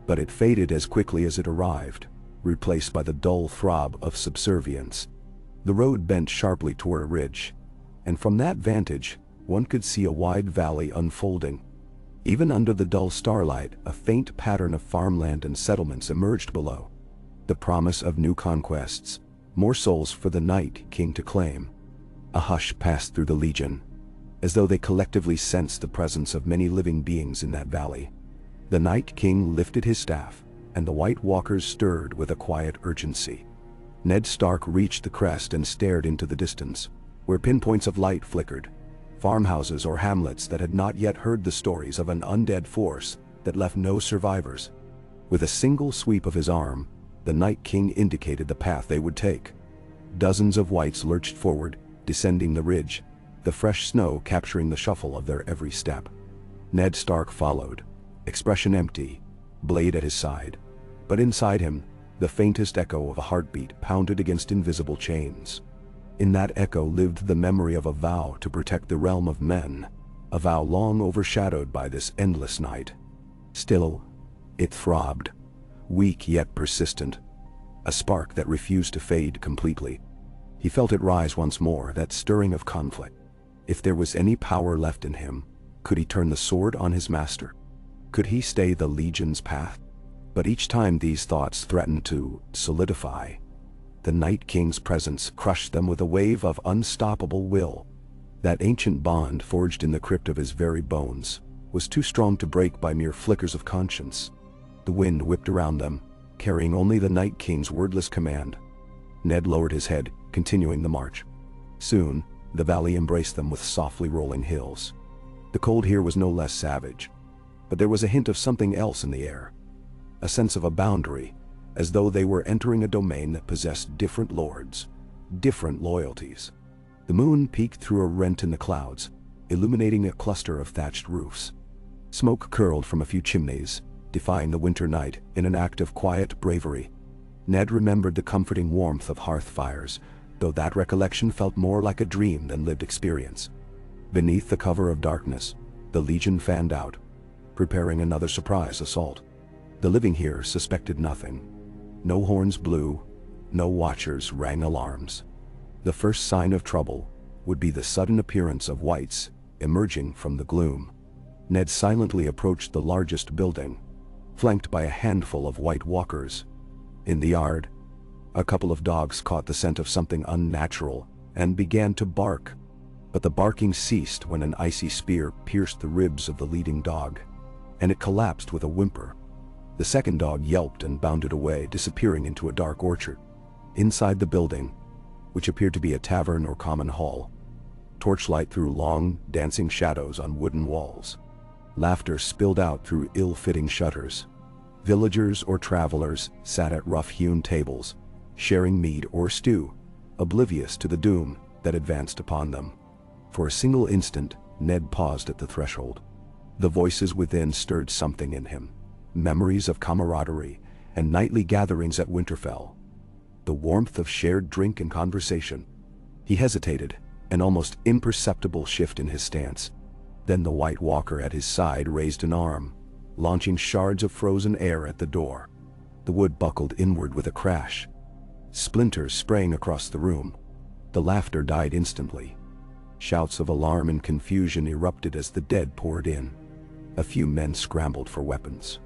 But it faded as quickly as it arrived, replaced by the dull throb of subservience. The road bent sharply toward a ridge, and from that vantage, one could see a wide valley unfolding. Even under the dull starlight, a faint pattern of farmland and settlements emerged below. The promise of new conquests, more souls for the Night King to claim. A hush passed through the Legion, as though they collectively sensed the presence of many living beings in that valley. The Night King lifted his staff, and the White Walkers stirred with a quiet urgency. Ned Stark reached the crest and stared into the distance, where pinpoints of light flickered. Farmhouses or hamlets that had not yet heard the stories of an undead force that left no survivors. With a single sweep of his arm, the Night King indicated the path they would take. Dozens of whites lurched forward, descending the ridge, the fresh snow capturing the shuffle of their every step. Ned Stark followed, expression empty, blade at his side. But inside him, the faintest echo of a heartbeat pounded against invisible chains. In that echo lived the memory of a vow to protect the realm of men, a vow long overshadowed by this endless night. Still, it throbbed, weak yet persistent, a spark that refused to fade completely. He felt it rise once more, that stirring of conflict. If there was any power left in him, could he turn the sword on his master? Could he stay the Legion's path? But each time these thoughts threatened to solidify, the Night King's presence crushed them with a wave of unstoppable will. That ancient bond forged in the crypt of his very bones was too strong to break by mere flickers of conscience. The wind whipped around them, carrying only the Night King's wordless command. Ned lowered his head, continuing the march. Soon, the valley embraced them with softly rolling hills. The cold here was no less savage, but there was a hint of something else in the air. A sense of a boundary, as though they were entering a domain that possessed different lords, different loyalties. The moon peeked through a rent in the clouds, illuminating a cluster of thatched roofs. Smoke curled from a few chimneys, defying the winter night in an act of quiet bravery. Ned remembered the comforting warmth of hearth fires, though that recollection felt more like a dream than lived experience. Beneath the cover of darkness, the Legion fanned out, preparing another surprise assault. The living here suspected nothing. No horns blew, no watchers rang alarms. The first sign of trouble would be the sudden appearance of whites emerging from the gloom. Ned silently approached the largest building, flanked by a handful of White Walkers. In the yard, a couple of dogs caught the scent of something unnatural and began to bark. But the barking ceased when an icy spear pierced the ribs of the leading dog, and it collapsed with a whimper. The second dog yelped and bounded away, disappearing into a dark orchard. Inside the building, which appeared to be a tavern or common hall, torchlight threw long, dancing shadows on wooden walls. Laughter spilled out through ill-fitting shutters. Villagers or travelers sat at rough-hewn tables, sharing mead or stew, oblivious to the doom that advanced upon them. For a single instant, Ned paused at the threshold. The voices within stirred something in him. Memories of camaraderie and nightly gatherings at Winterfell. The warmth of shared drink and conversation. He hesitated, an almost imperceptible shift in his stance. Then the White Walker at his side raised an arm, launching shards of frozen air at the door. The wood buckled inward with a crash. Splinters sprang across the room. The laughter died instantly. Shouts of alarm and confusion erupted as the dead poured in. A few men scrambled for weapons.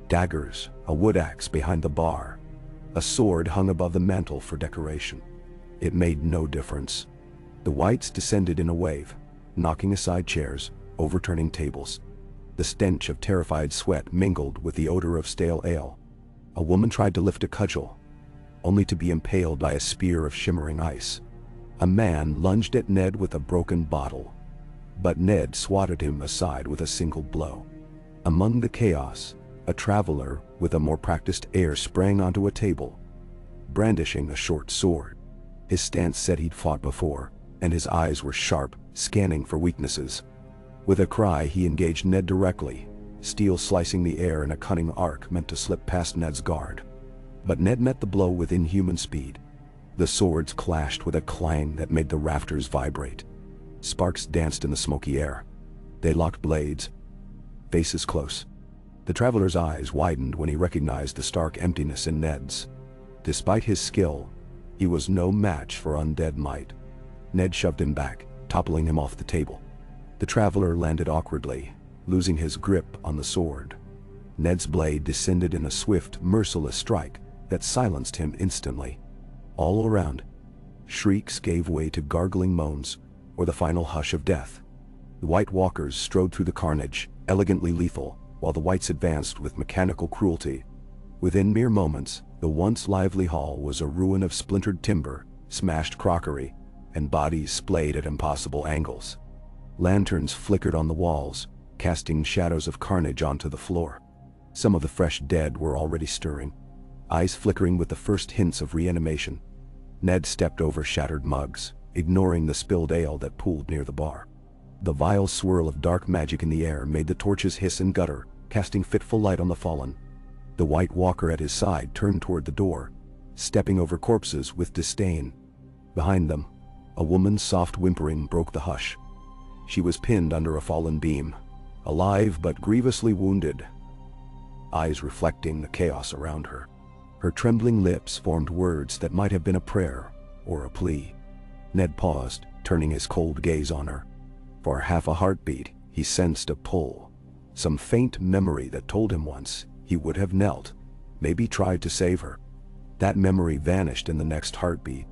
Daggers, a wood axe behind the bar. A sword hung above the mantel for decoration. It made no difference. The whites descended in a wave, knocking aside chairs, overturning tables. The stench of terrified sweat mingled with the odor of stale ale. A woman tried to lift a cudgel, only to be impaled by a spear of shimmering ice. A man lunged at Ned with a broken bottle, but Ned swatted him aside with a single blow. Among the chaos, a traveler with a more practiced air sprang onto a table, brandishing a short sword. His stance said he'd fought before, and his eyes were sharp, scanning for weaknesses. With a cry, he engaged Ned directly, steel slicing the air in a cunning arc meant to slip past Ned's guard. But Ned met the blow with inhuman speed. The swords clashed with a clang that made the rafters vibrate. Sparks danced in the smoky air. They locked blades, faces close. The traveler's eyes widened when he recognized the stark emptiness in Ned's. Despite his skill, he was no match for undead might. Ned shoved him back, toppling him off the table. The traveler landed awkwardly, losing his grip on the sword. Ned's blade descended in a swift, merciless strike that silenced him instantly. All around, shrieks gave way to gargling moans or the final hush of death. The White Walkers strode through the carnage, elegantly lethal, while the Whites advanced with mechanical cruelty. Within mere moments, the once lively hall was a ruin of splintered timber, smashed crockery, and bodies splayed at impossible angles. Lanterns flickered on the walls, casting shadows of carnage onto the floor. Some of the fresh dead were already stirring, eyes flickering with the first hints of reanimation. Ned stepped over shattered mugs, ignoring the spilled ale that pooled near the bar. The vile swirl of dark magic in the air made the torches hiss and gutter, casting fitful light on the fallen. The White Walker at his side turned toward the door, stepping over corpses with disdain. Behind them, a woman's soft whimpering broke the hush. She was pinned under a fallen beam, alive but grievously wounded, eyes reflecting the chaos around her. Her trembling lips formed words that might have been a prayer or a plea. Ned paused, turning his cold gaze on her. For half a heartbeat, he sensed a pull, some faint memory that told him once he would have knelt, maybe tried to save her. That memory vanished in the next heartbeat.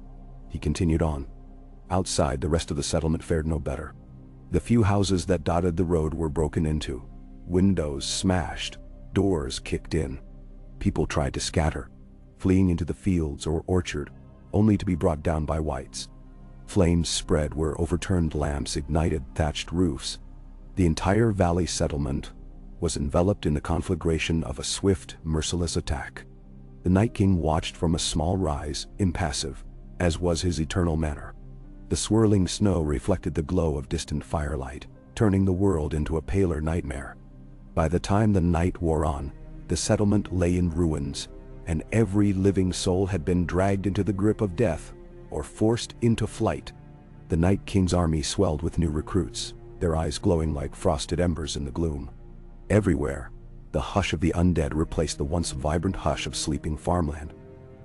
He continued on. Outside, the rest of the settlement fared no better. The few houses that dotted the road were broken into, windows smashed, doors kicked in. People tried to scatter, fleeing into the fields or orchard, only to be brought down by Whites. Flames spread where overturned lamps ignited thatched roofs. The entire valley settlement was enveloped in the conflagration of a swift, merciless attack. The Night King watched from a small rise, impassive, as was his eternal manner. The swirling snow reflected the glow of distant firelight, turning the world into a paler nightmare. By the time the night wore on, the settlement lay in ruins, and every living soul had been dragged into the grip of death or forced into flight. The Night King's army swelled with new recruits, their eyes glowing like frosted embers in the gloom. Everywhere, the hush of the undead replaced the once vibrant hush of sleeping farmland.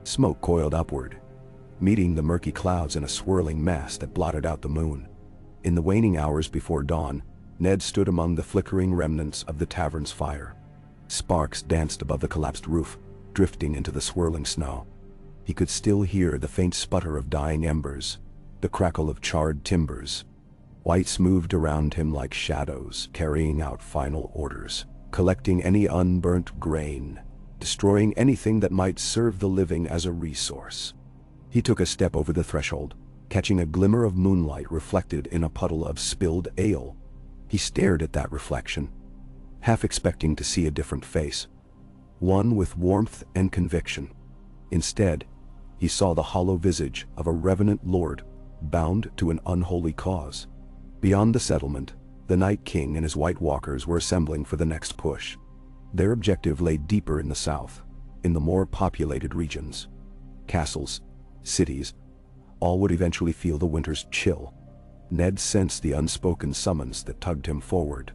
Smoke coiled upward, meeting the murky clouds in a swirling mass that blotted out the moon. In the waning hours before dawn, Ned stood among the flickering remnants of the tavern's fire. Sparks danced above the collapsed roof, drifting into the swirling snow. He could still hear the faint sputter of dying embers, the crackle of charred timbers. Whites moved around him like shadows, carrying out final orders, collecting any unburnt grain, destroying anything that might serve the living as a resource. He took a step over the threshold, catching a glimmer of moonlight reflected in a puddle of spilled ale. He stared at that reflection, half expecting to see a different face, one with warmth and conviction. Instead, he saw the hollow visage of a revenant lord, bound to an unholy cause. Beyond the settlement, the Night King and his White Walkers were assembling for the next push. Their objective lay deeper in the south, in the more populated regions. Castles, cities, all would eventually feel the winter's chill. Ned sensed the unspoken summons that tugged him forward.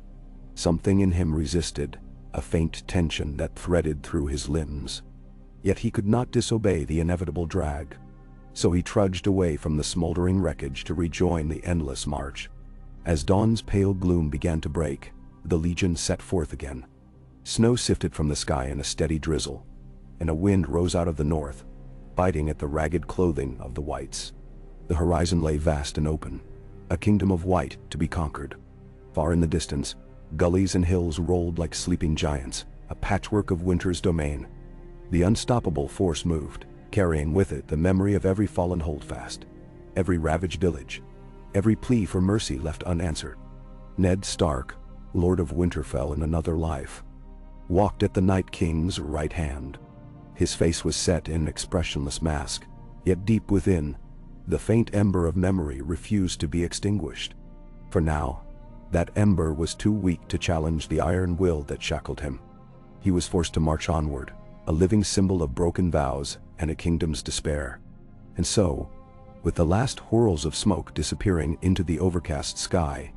Something in him resisted, a faint tension that threaded through his limbs. Yet he could not disobey the inevitable drag. So he trudged away from the smoldering wreckage to rejoin the endless march. As dawn's pale gloom began to break, the Legion set forth again. Snow sifted from the sky in a steady drizzle, and a wind rose out of the north, biting at the ragged clothing of the Whites. The horizon lay vast and open, a kingdom of white to be conquered. Far in the distance, gullies and hills rolled like sleeping giants, a patchwork of winter's domain. The unstoppable force moved, carrying with it the memory of every fallen holdfast, every ravaged village, every plea for mercy left unanswered. Ned Stark, Lord of Winterfell in another life, walked at the Night King's right hand. His face was set in an expressionless mask, yet deep within, the faint ember of memory refused to be extinguished. For now, That ember was too weak to challenge the iron will that shackled him. He was forced to march onward, a living symbol of broken vows and a kingdom's despair. And so, with the last whirls of smoke disappearing into the overcast sky,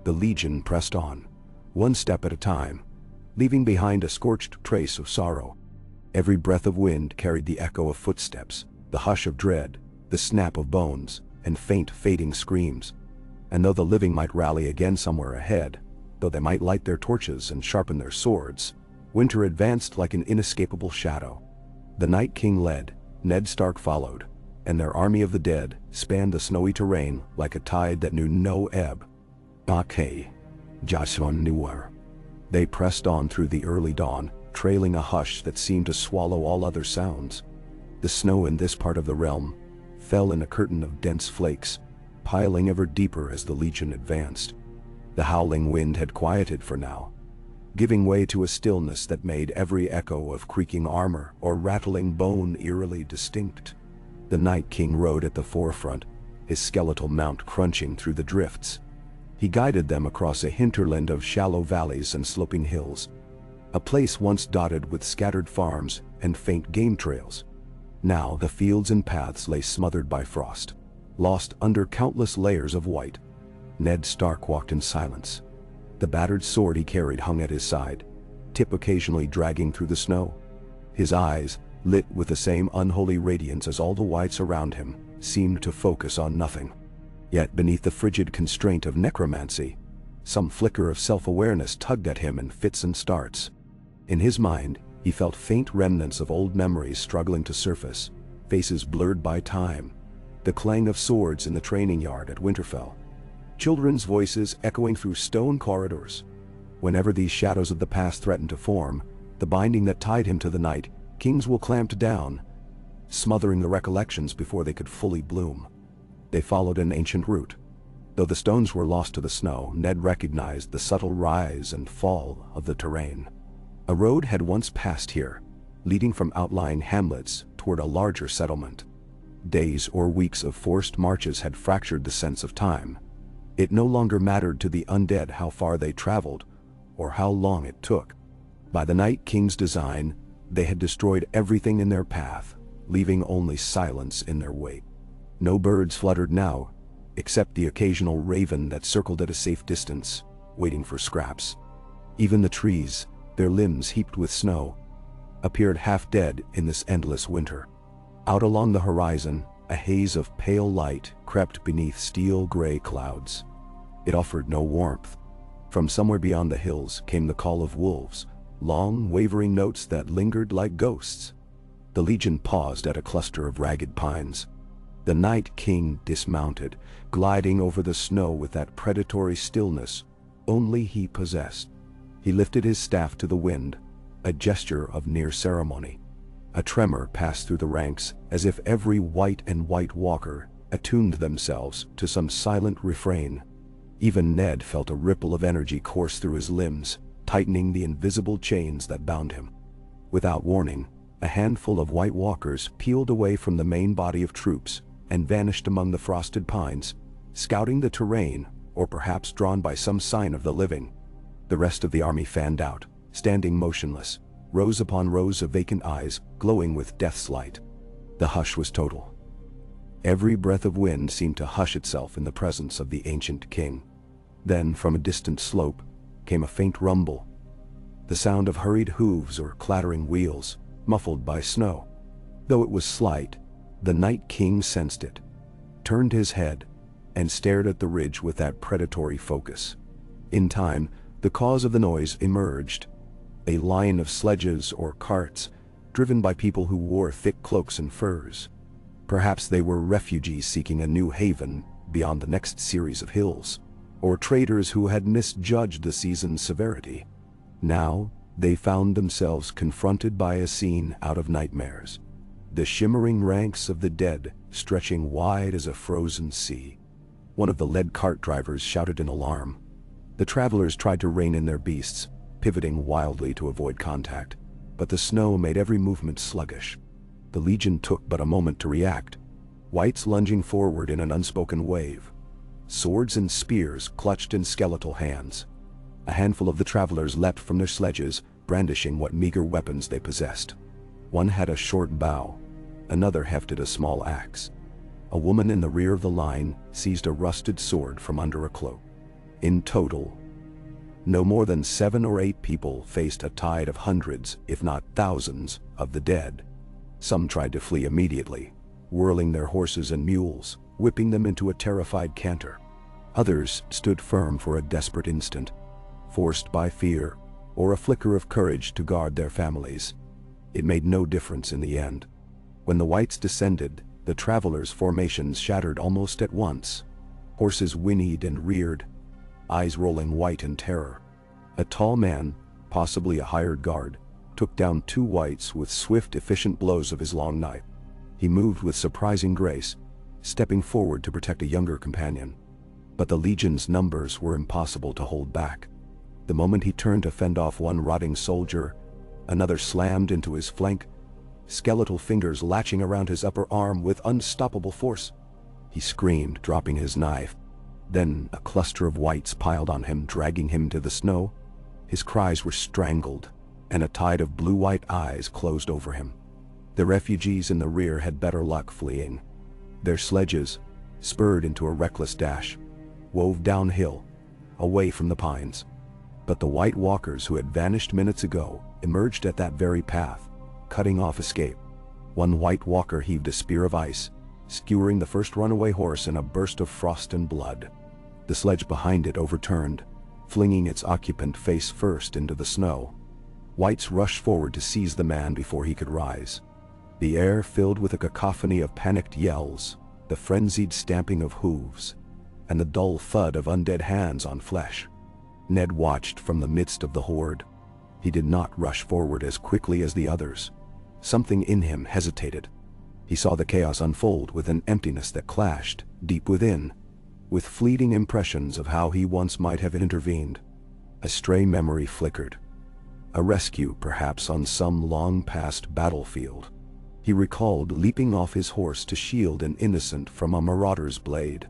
the Legion pressed on, one step at a time, leaving behind a scorched trace of sorrow. Every breath of wind carried the echo of footsteps, the hush of dread, the snap of bones, and faint fading screams. And though the living might rally again somewhere ahead, though they might light their torches and sharpen their swords, winter advanced like an inescapable shadow. The Night King led, Ned Stark followed, and their army of the dead spanned the snowy terrain like a tide that knew no ebb. Akhe, Jason Nuar. They pressed on through the early dawn, trailing a hush that seemed to swallow all other sounds. The snow in this part of the realm fell in a curtain of dense flakes, piling ever deeper as the Legion advanced. The howling wind had quieted for now, giving way to a stillness that made every echo of creaking armor or rattling bone eerily distinct. The Night King rode at the forefront, his skeletal mount crunching through the drifts. He guided them across a hinterland of shallow valleys and sloping hills, a place once dotted with scattered farms and faint game trails. Now the fields and paths lay smothered by frost, lost under countless layers of white. Ned Stark walked in silence. The battered sword he carried hung at his side, tip occasionally dragging through the snow. His eyes, lit with the same unholy radiance as all the whites around him, seemed to focus on nothing. Yet beneath the frigid constraint of necromancy, some flicker of self-awareness tugged at him in fits and starts. In his mind, he felt faint remnants of old memories struggling to surface, faces blurred by time, the clang of swords in the training yard at Winterfell, children's voices echoing through stone corridors. Whenever these shadows of the past threatened to form, the binding that tied him to the Night Kings will clamped down, smothering the recollections before they could fully bloom. They followed an ancient route. Though the stones were lost to the snow, Ned recognized the subtle rise and fall of the terrain. A road had once passed here, leading from outlying hamlets toward a larger settlement. Days or weeks of forced marches had fractured the sense of time. It no longer mattered to the undead how far they traveled or how long it took. By the Night King's design, they had destroyed everything in their path, leaving only silence in their wake. No birds fluttered now, except the occasional raven that circled at a safe distance, waiting for scraps. Even the trees, their limbs heaped with snow, appeared half dead in this endless winter. Out along the horizon, a haze of pale light crept beneath steel-gray clouds. It offered no warmth. From somewhere beyond the hills came the call of wolves, long, wavering notes that lingered like ghosts. The Legion paused at a cluster of ragged pines. The Night King dismounted, gliding over the snow with that predatory stillness only he possessed. He lifted his staff to the wind, a gesture of near ceremony. A tremor passed through the ranks as if every white and white walker attuned themselves to some silent refrain. Even Ned felt a ripple of energy course through his limbs, tightening the invisible chains that bound him. Without warning, a handful of white walkers peeled away from the main body of troops and vanished among the frosted pines, scouting the terrain or perhaps drawn by some sign of the living. The rest of the army fanned out, standing motionless, rows upon rows of vacant eyes glowing with death's light. The hush was total. Every breath of wind seemed to hush itself in the presence of the ancient king. Then, from a distant slope, came a faint rumble, the sound of hurried hooves or clattering wheels, muffled by snow. Though it was slight, the Night King sensed it, turned his head, and stared at the ridge with that predatory focus. In time, the cause of the noise emerged, a line of sledges or carts, driven by people who wore thick cloaks and furs. Perhaps they were refugees seeking a new haven beyond the next series of hills, or traders who had misjudged the season's severity. Now, they found themselves confronted by a scene out of nightmares. The shimmering ranks of the dead stretching wide as a frozen sea. One of the lead cart drivers shouted in alarm. The travelers tried to rein in their beasts, pivoting wildly to avoid contact, but the snow made every movement sluggish. The Legion took but a moment to react, whites lunging forward in an unspoken wave. swords and spears clutched in skeletal hands. A handful of the travelers leapt from their sledges, brandishing what meager weapons they possessed. One had a short bow, another hefted a small axe. A woman in the rear of the line seized a rusted sword from under a cloak. In total, no more than 7 or 8 people faced a tide of hundreds, if not thousands, of the dead. Some tried to flee immediately, whirling their horses and mules, whipping them into a terrified canter. Others stood firm for a desperate instant, forced by fear or a flicker of courage to guard their families. It made no difference in the end. When the whites descended, the travelers' formations shattered almost at once. Horses whinnied and reared, eyes rolling white in terror. A tall man, possibly a hired guard, took down 2 whites with swift, efficient blows of his long knife. He moved with surprising grace, stepping forward to protect a younger companion. But the legion's numbers were impossible to hold back. The moment he turned to fend off one rotting soldier, another slammed into his flank, skeletal fingers latching around his upper arm with unstoppable force. He screamed, dropping his knife. Then a cluster of whites piled on him, dragging him to the snow. His cries were strangled, and a tide of blue-white eyes closed over him. The refugees in the rear had better luck fleeing. Their sledges, spurred into a reckless dash, wove downhill, away from the pines. But the White Walkers who had vanished minutes ago emerged at that very path, cutting off escape. One White Walker heaved a spear of ice, skewering the first runaway horse in a burst of frost and blood. The sledge behind it overturned, flinging its occupant face first into the snow. Whites rushed forward to seize the man before he could rise. The air filled with a cacophony of panicked yells, the frenzied stamping of hooves, and the dull thud of undead hands on flesh. Ned watched from the midst of the horde. He did not rush forward as quickly as the others. Something in him hesitated. He saw the chaos unfold with an emptiness that clashed, deep within, with fleeting impressions of how he once might have intervened. A stray memory flickered. A rescue, perhaps, on some long-past battlefield. He recalled leaping off his horse to shield an innocent from a marauder's blade.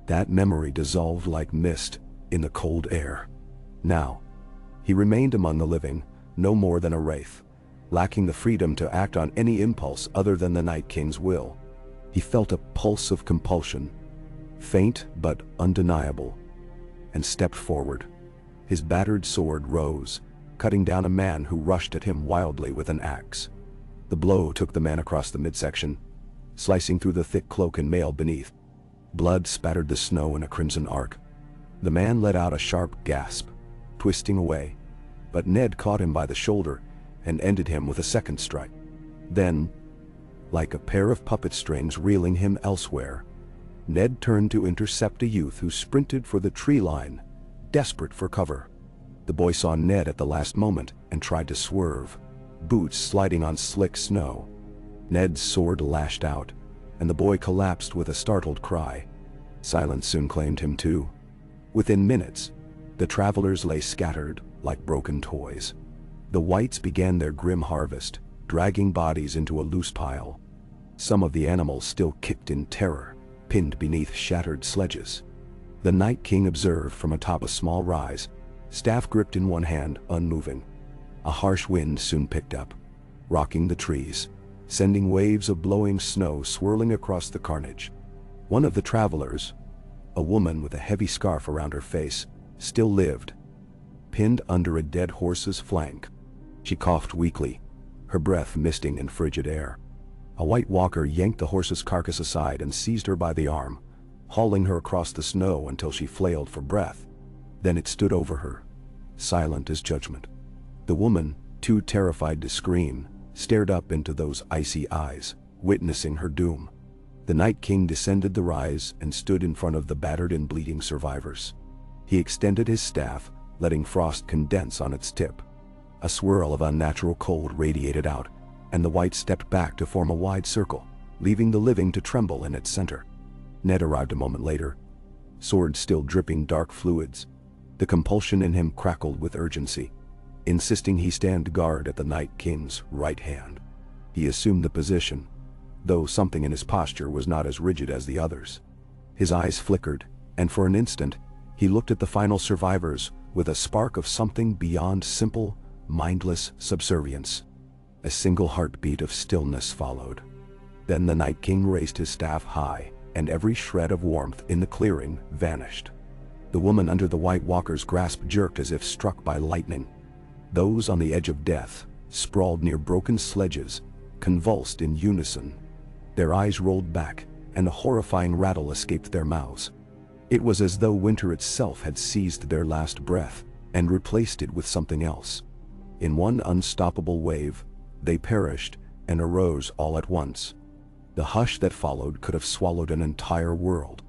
That memory dissolved like mist in the cold air. Now, he remained among the living, no more than a wraith, lacking the freedom to act on any impulse other than the Night King's will. He felt a pulse of compulsion, faint but undeniable, and stepped forward. His battered sword rose, cutting down a man who rushed at him wildly with an axe. The blow took the man across the midsection, slicing through the thick cloak and mail beneath. Blood spattered the snow in a crimson arc. The man let out a sharp gasp, twisting away, but Ned caught him by the shoulder and ended him with a second strike. Then, like a pair of puppet strings reeling him elsewhere, Ned turned to intercept a youth who sprinted for the tree line, desperate for cover. The boy saw Ned at the last moment and tried to swerve, boots sliding on slick snow. Ned's sword lashed out, and the boy collapsed with a startled cry. Silence soon claimed him too. Within minutes, the travelers lay scattered like broken toys. The whites began their grim harvest, dragging bodies into a loose pile. Some of the animals still kicked in terror, pinned beneath shattered sledges. The Night King observed from atop a small rise, staff gripped in one hand, unmoving. A harsh wind soon picked up, rocking the trees, sending waves of blowing snow swirling across the carnage. One of the travelers, a woman with a heavy scarf around her face, still lived, pinned under a dead horse's flank. She coughed weakly, her breath misting in frigid air. A White Walker yanked the horse's carcass aside and seized her by the arm, hauling her across the snow until she flailed for breath. Then it stood over her, silent as judgment. The woman, too terrified to scream, stared up into those icy eyes, witnessing her doom. The Night King descended the rise and stood in front of the battered and bleeding survivors. He extended his staff, letting frost condense on its tip. A swirl of unnatural cold radiated out, and the whites stepped back to form a wide circle, leaving the living to tremble in its center. Ned arrived a moment later, sword still dripping dark fluids. The compulsion in him crackled with urgency, insisting he stand guard at the Night King's right hand. He assumed the position, though something in his posture was not as rigid as the others. His eyes flickered, And for an instant, he looked at the final survivors with a spark of something beyond simple, mindless subservience. A single heartbeat of stillness followed. Then the Night King raised his staff high, and every shred of warmth in the clearing vanished. The woman under the White Walker's grasp jerked as if struck by lightning. Those on the edge of death, sprawled near broken sledges, convulsed in unison. Their eyes rolled back, and a horrifying rattle escaped their mouths. It was as though winter itself had seized their last breath and replaced it with something else. In one unstoppable wave, they perished and arose all at once. The hush that followed could have swallowed an entire world.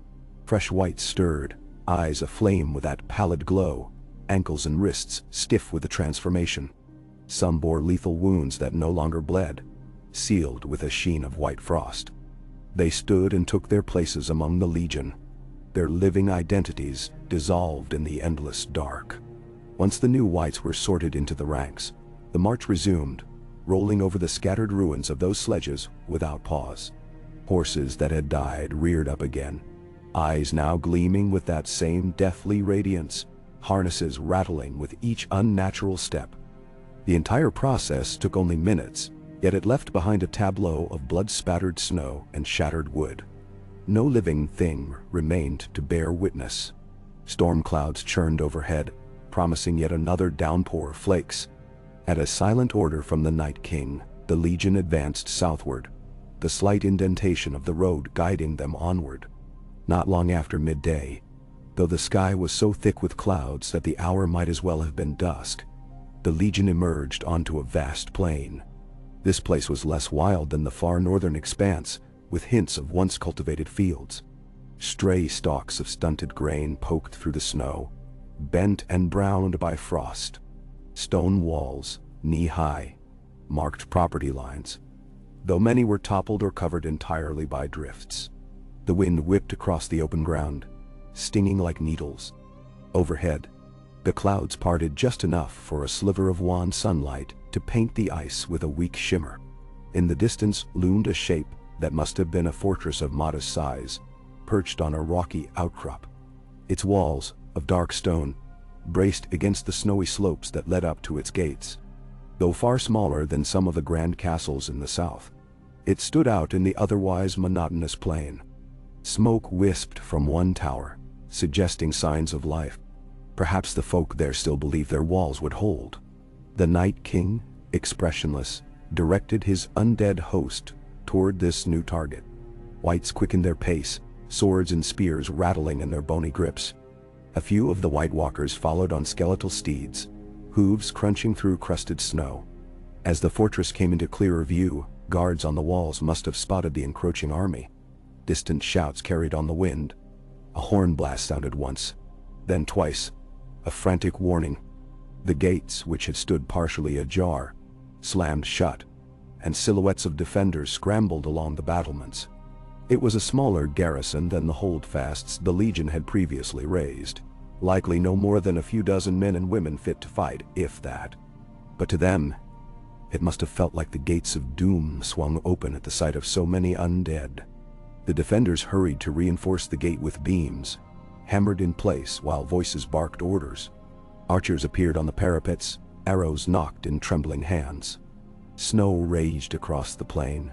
Fresh whites stirred, eyes aflame with that pallid glow, ankles and wrists stiff with the transformation. Some bore lethal wounds that no longer bled, sealed with a sheen of white frost. They stood and took their places among the Legion, their living identities dissolved in the endless dark. Once the new whites were sorted into the ranks, the march resumed, rolling over the scattered ruins of those sledges without pause. Horses that had died reared up again, eyes now gleaming with that same deathly radiance, harnesses rattling with each unnatural step. The entire process took only minutes, yet it left behind a tableau of blood-spattered snow and shattered wood. No living thing remained to bear witness. Storm clouds churned overhead, promising yet another downpour of flakes. At a silent order from the Night King, the Legion advanced southward, the slight indentation of the road guiding them onward. Not long after midday, though the sky was so thick with clouds that the hour might as well have been dusk, the Legion emerged onto a vast plain. This place was less wild than the far northern expanse, with hints of once cultivated fields. Stray stalks of stunted grain poked through the snow, bent and browned by frost. Stone walls, knee-high, marked property lines, though many were toppled or covered entirely by drifts. The wind whipped across the open ground, stinging like needles. Overhead, the clouds parted just enough for a sliver of wan sunlight to paint the ice with a weak shimmer. In the distance loomed a shape that must have been a fortress of modest size, perched on a rocky outcrop. Its walls, of dark stone, braced against the snowy slopes that led up to its gates. Though far smaller than some of the grand castles in the south, it stood out in the otherwise monotonous plain. Smoke wisped from one tower, suggesting signs of life. Perhaps the folk there still believed their walls would hold. The Night King, expressionless, directed his undead host toward this new target. Whites quickened their pace, swords and spears rattling in their bony grips. A few of the White Walkers followed on skeletal steeds, hooves crunching through crusted snow. As the fortress came into clearer view, guards on the walls must have spotted the encroaching army. Distant shouts carried on the wind. A horn blast sounded once, then twice, a frantic warning. The gates, which had stood partially ajar, slammed shut, and silhouettes of defenders scrambled along the battlements. It was a smaller garrison than the holdfasts the Legion had previously raised, likely no more than a few dozen men and women fit to fight, if that. But to them, it must have felt like the gates of doom swung open at the sight of so many undead. The defenders hurried to reinforce the gate with beams, hammered in place while voices barked orders. Archers appeared on the parapets, arrows knocked in trembling hands. Snow raged across the plain.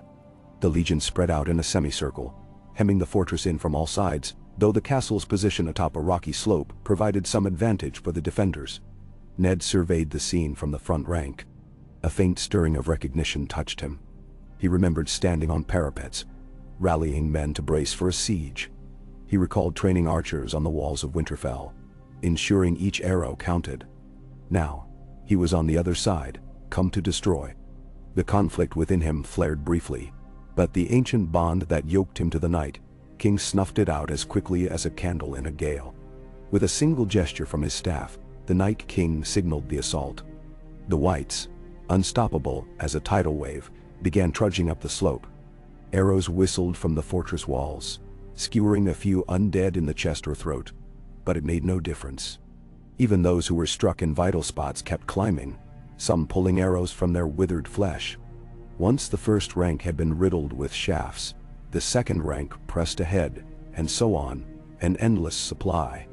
The Legion spread out in a semicircle, hemming the fortress in from all sides, though the castle's position atop a rocky slope provided some advantage for the defenders. Ned surveyed the scene from the front rank. A faint stirring of recognition touched him. He remembered standing on parapets, rallying men to brace for a siege. He recalled training archers on the walls of Winterfell, ensuring each arrow counted. Now, he was on the other side, come to destroy. The conflict within him flared briefly, but the ancient bond that yoked him to the Night King snuffed it out as quickly as a candle in a gale. With a single gesture from his staff, the Night King signaled the assault. The Whites, unstoppable as a tidal wave, began trudging up the slope. Arrows whistled from the fortress walls, skewering a few undead in the chest or throat, but it made no difference. Even those who were struck in vital spots kept climbing, some pulling arrows from their withered flesh. Once the first rank had been riddled with shafts, the second rank pressed ahead, and so on, an endless supply.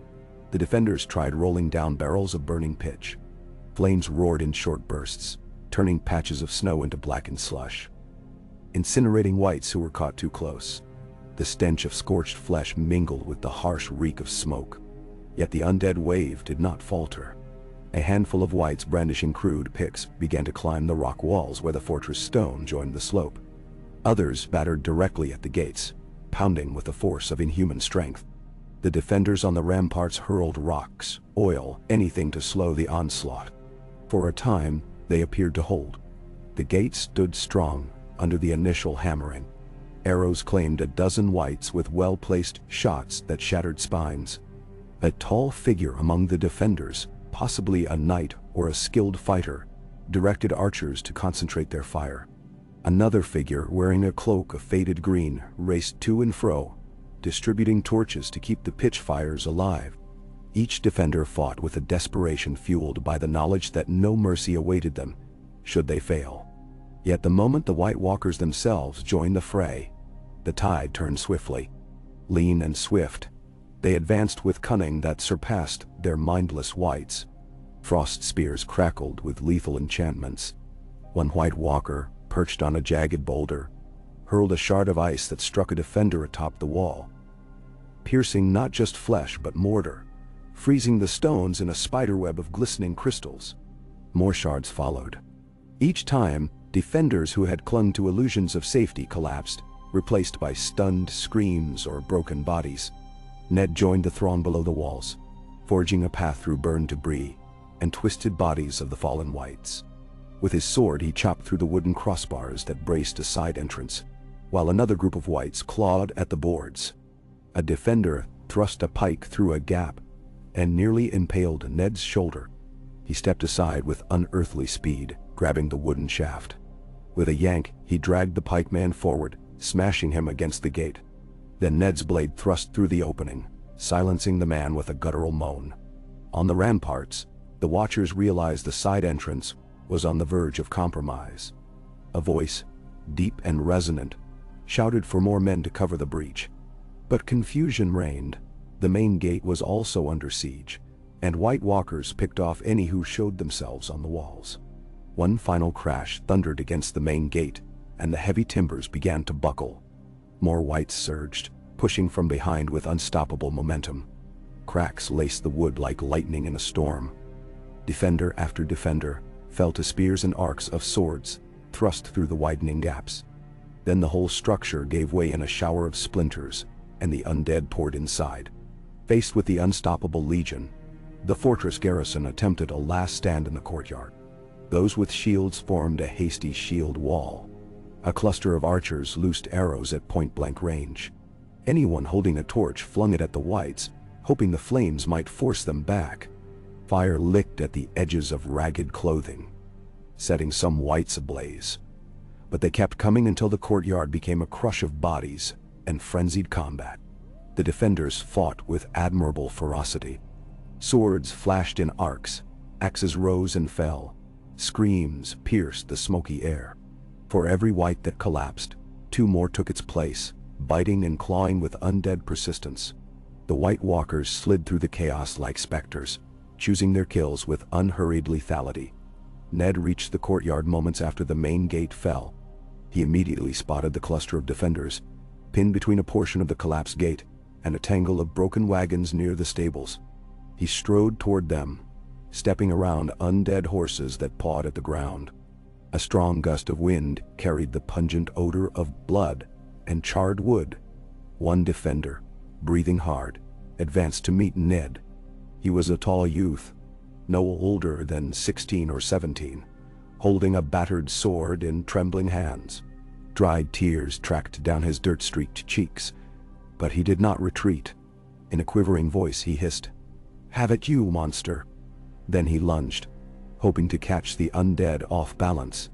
The defenders tried rolling down barrels of burning pitch. Flames roared in short bursts, turning patches of snow into blackened slush, incinerating whites who were caught too close. The stench of scorched flesh mingled with the harsh reek of smoke. Yet the undead wave did not falter. A handful of whites brandishing crude picks began to climb the rock walls where the fortress stone joined the slope. Others battered directly at the gates, pounding with the force of inhuman strength. The defenders on the ramparts hurled rocks, oil, anything to slow the onslaught. For a time, they appeared to hold. The gates stood strong under the initial hammering. Arrows claimed a dozen whites with well-placed shots that shattered spines. A tall figure among the defenders, possibly a knight or a skilled fighter, directed archers to concentrate their fire. Another figure wearing a cloak of faded green raced to and fro, distributing torches to keep the pitch fires alive. Each defender fought with a desperation fueled by the knowledge that no mercy awaited them, should they fail. Yet the moment the White Walkers themselves joined the fray, the tide turned swiftly. Lean and swift, they advanced with cunning that surpassed their mindless whites. Frost spears crackled with lethal enchantments. One White Walker, perched on a jagged boulder, hurled a shard of ice that struck a defender atop the wall, piercing not just flesh but mortar, freezing the stones in a spiderweb of glistening crystals. More shards followed. Each time, defenders who had clung to illusions of safety collapsed, replaced by stunned screams or broken bodies. Ned joined the throng below the walls, forging a path through burned debris and twisted bodies of the fallen whites. With his sword, he chopped through the wooden crossbars that braced a side entrance, while another group of whites clawed at the boards. A defender thrust a pike through a gap and nearly impaled Ned's shoulder. He stepped aside with unearthly speed, grabbing the wooden shaft. With a yank, he dragged the pikeman forward, smashing him against the gate. Then Ned's blade thrust through the opening, silencing the man with a guttural moan. On the ramparts, the watchers realized the side entrance was on the verge of compromise. A voice, deep and resonant, shouted for more men to cover the breach. But confusion reigned. The main gate was also under siege, and White Walkers picked off any who showed themselves on the walls. One final crash thundered against the main gate, and the heavy timbers began to buckle. More whites surged, pushing from behind with unstoppable momentum. Cracks laced the wood like lightning in a storm. Defender after defender fell to spears and arcs of swords thrust through the widening gaps. Then the whole structure gave way in a shower of splinters, and the undead poured inside. Faced with the unstoppable legion, the fortress garrison attempted a last stand in the courtyard. Those with shields formed a hasty shield wall. A cluster of archers loosed arrows at point-blank range. Anyone holding a torch flung it at the whites, hoping the flames might force them back. Fire licked at the edges of ragged clothing, setting some whites ablaze. But they kept coming until the courtyard became a crush of bodies and frenzied combat. The defenders fought with admirable ferocity. Swords flashed in arcs, axes rose and fell, screams pierced the smoky air. For every white that collapsed, two more took its place, biting and clawing with undead persistence. The White Walkers slid through the chaos like specters, choosing their kills with unhurried lethality. Ned reached the courtyard moments after the main gate fell. He immediately spotted the cluster of defenders, pinned between a portion of the collapsed gate and a tangle of broken wagons near the stables. He strode toward them, stepping around undead horses that pawed at the ground. A strong gust of wind carried the pungent odor of blood and charred wood. One defender, breathing hard, advanced to meet Ned. He was a tall youth, no older than 16 or 17, holding a battered sword in trembling hands. Dried tears tracked down his dirt-streaked cheeks, but he did not retreat. In a quivering voice he hissed, "Have at you, monster!" Then he lunged, hoping to catch the undead off balance.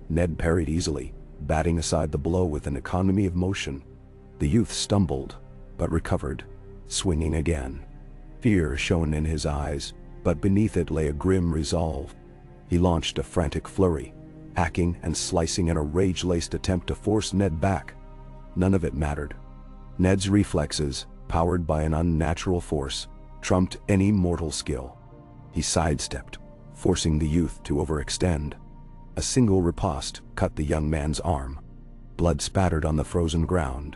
Ned parried easily, batting aside the blow with an economy of motion. The youth stumbled, but recovered, swinging again. Fear shone in his eyes, but beneath it lay a grim resolve. He launched a frantic flurry, hacking and slicing in a rage-laced attempt to force Ned back. None of it mattered. Ned's reflexes, powered by an unnatural force, trumped any mortal skill. He sidestepped, forcing the youth to overextend. A single riposte cut the young man's arm. Blood spattered on the frozen ground.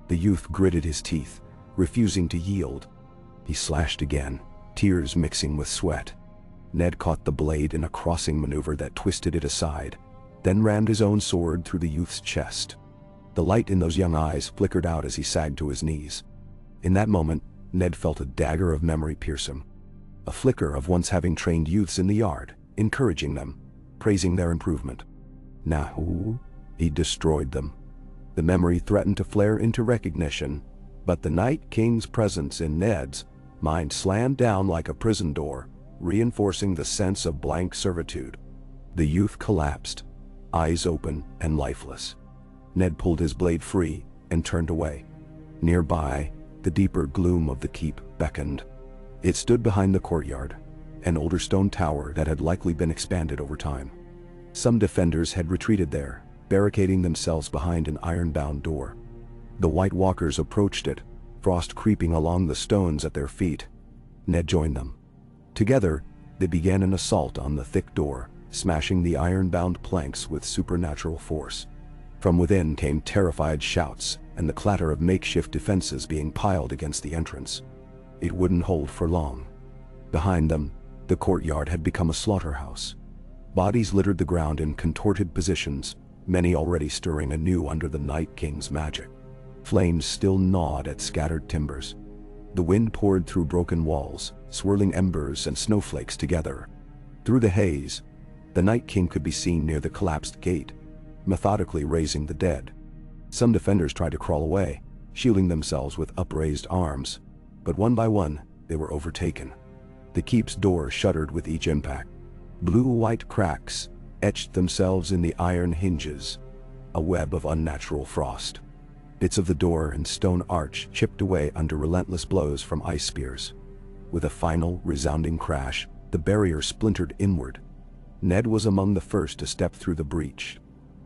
The youth gritted his teeth, refusing to yield. He slashed again, tears mixing with sweat. Ned caught the blade in a crossing maneuver that twisted it aside, then rammed his own sword through the youth's chest. The light in those young eyes flickered out as he sagged to his knees. In that moment, Ned felt a dagger of memory pierce him. A flicker of once having trained youths in the yard, encouraging them, praising their improvement. Now, he destroyed them. The memory threatened to flare into recognition, but the Night King's presence in Ned's mind slammed down like a prison door, reinforcing the sense of blank servitude. The youth collapsed, eyes open and lifeless. Ned pulled his blade free and turned away. Nearby, the deeper gloom of the keep beckoned. It stood behind the courtyard, an older stone tower that had likely been expanded over time. Some defenders had retreated there, barricading themselves behind an iron-bound door. The White Walkers approached it, frost creeping along the stones at their feet. Ned joined them. Together, they began an assault on the thick door, smashing the iron-bound planks with supernatural force. From within came terrified shouts and the clatter of makeshift defenses being piled against the entrance. It wouldn't hold for long. Behind them, the courtyard had become a slaughterhouse. Bodies littered the ground in contorted positions, many already stirring anew under the Night King's magic. Flames still gnawed at scattered timbers. The wind poured through broken walls, swirling embers and snowflakes together. Through the haze, the Night King could be seen near the collapsed gate, methodically raising the dead. Some defenders tried to crawl away, shielding themselves with upraised arms, but one by one, they were overtaken. The keep's door shuddered with each impact. Blue-white cracks etched themselves in the iron hinges, a web of unnatural frost. Bits of the door and stone arch chipped away under relentless blows from ice spears. With a final, resounding crash, the barrier splintered inward. Ned was among the first to step through the breach.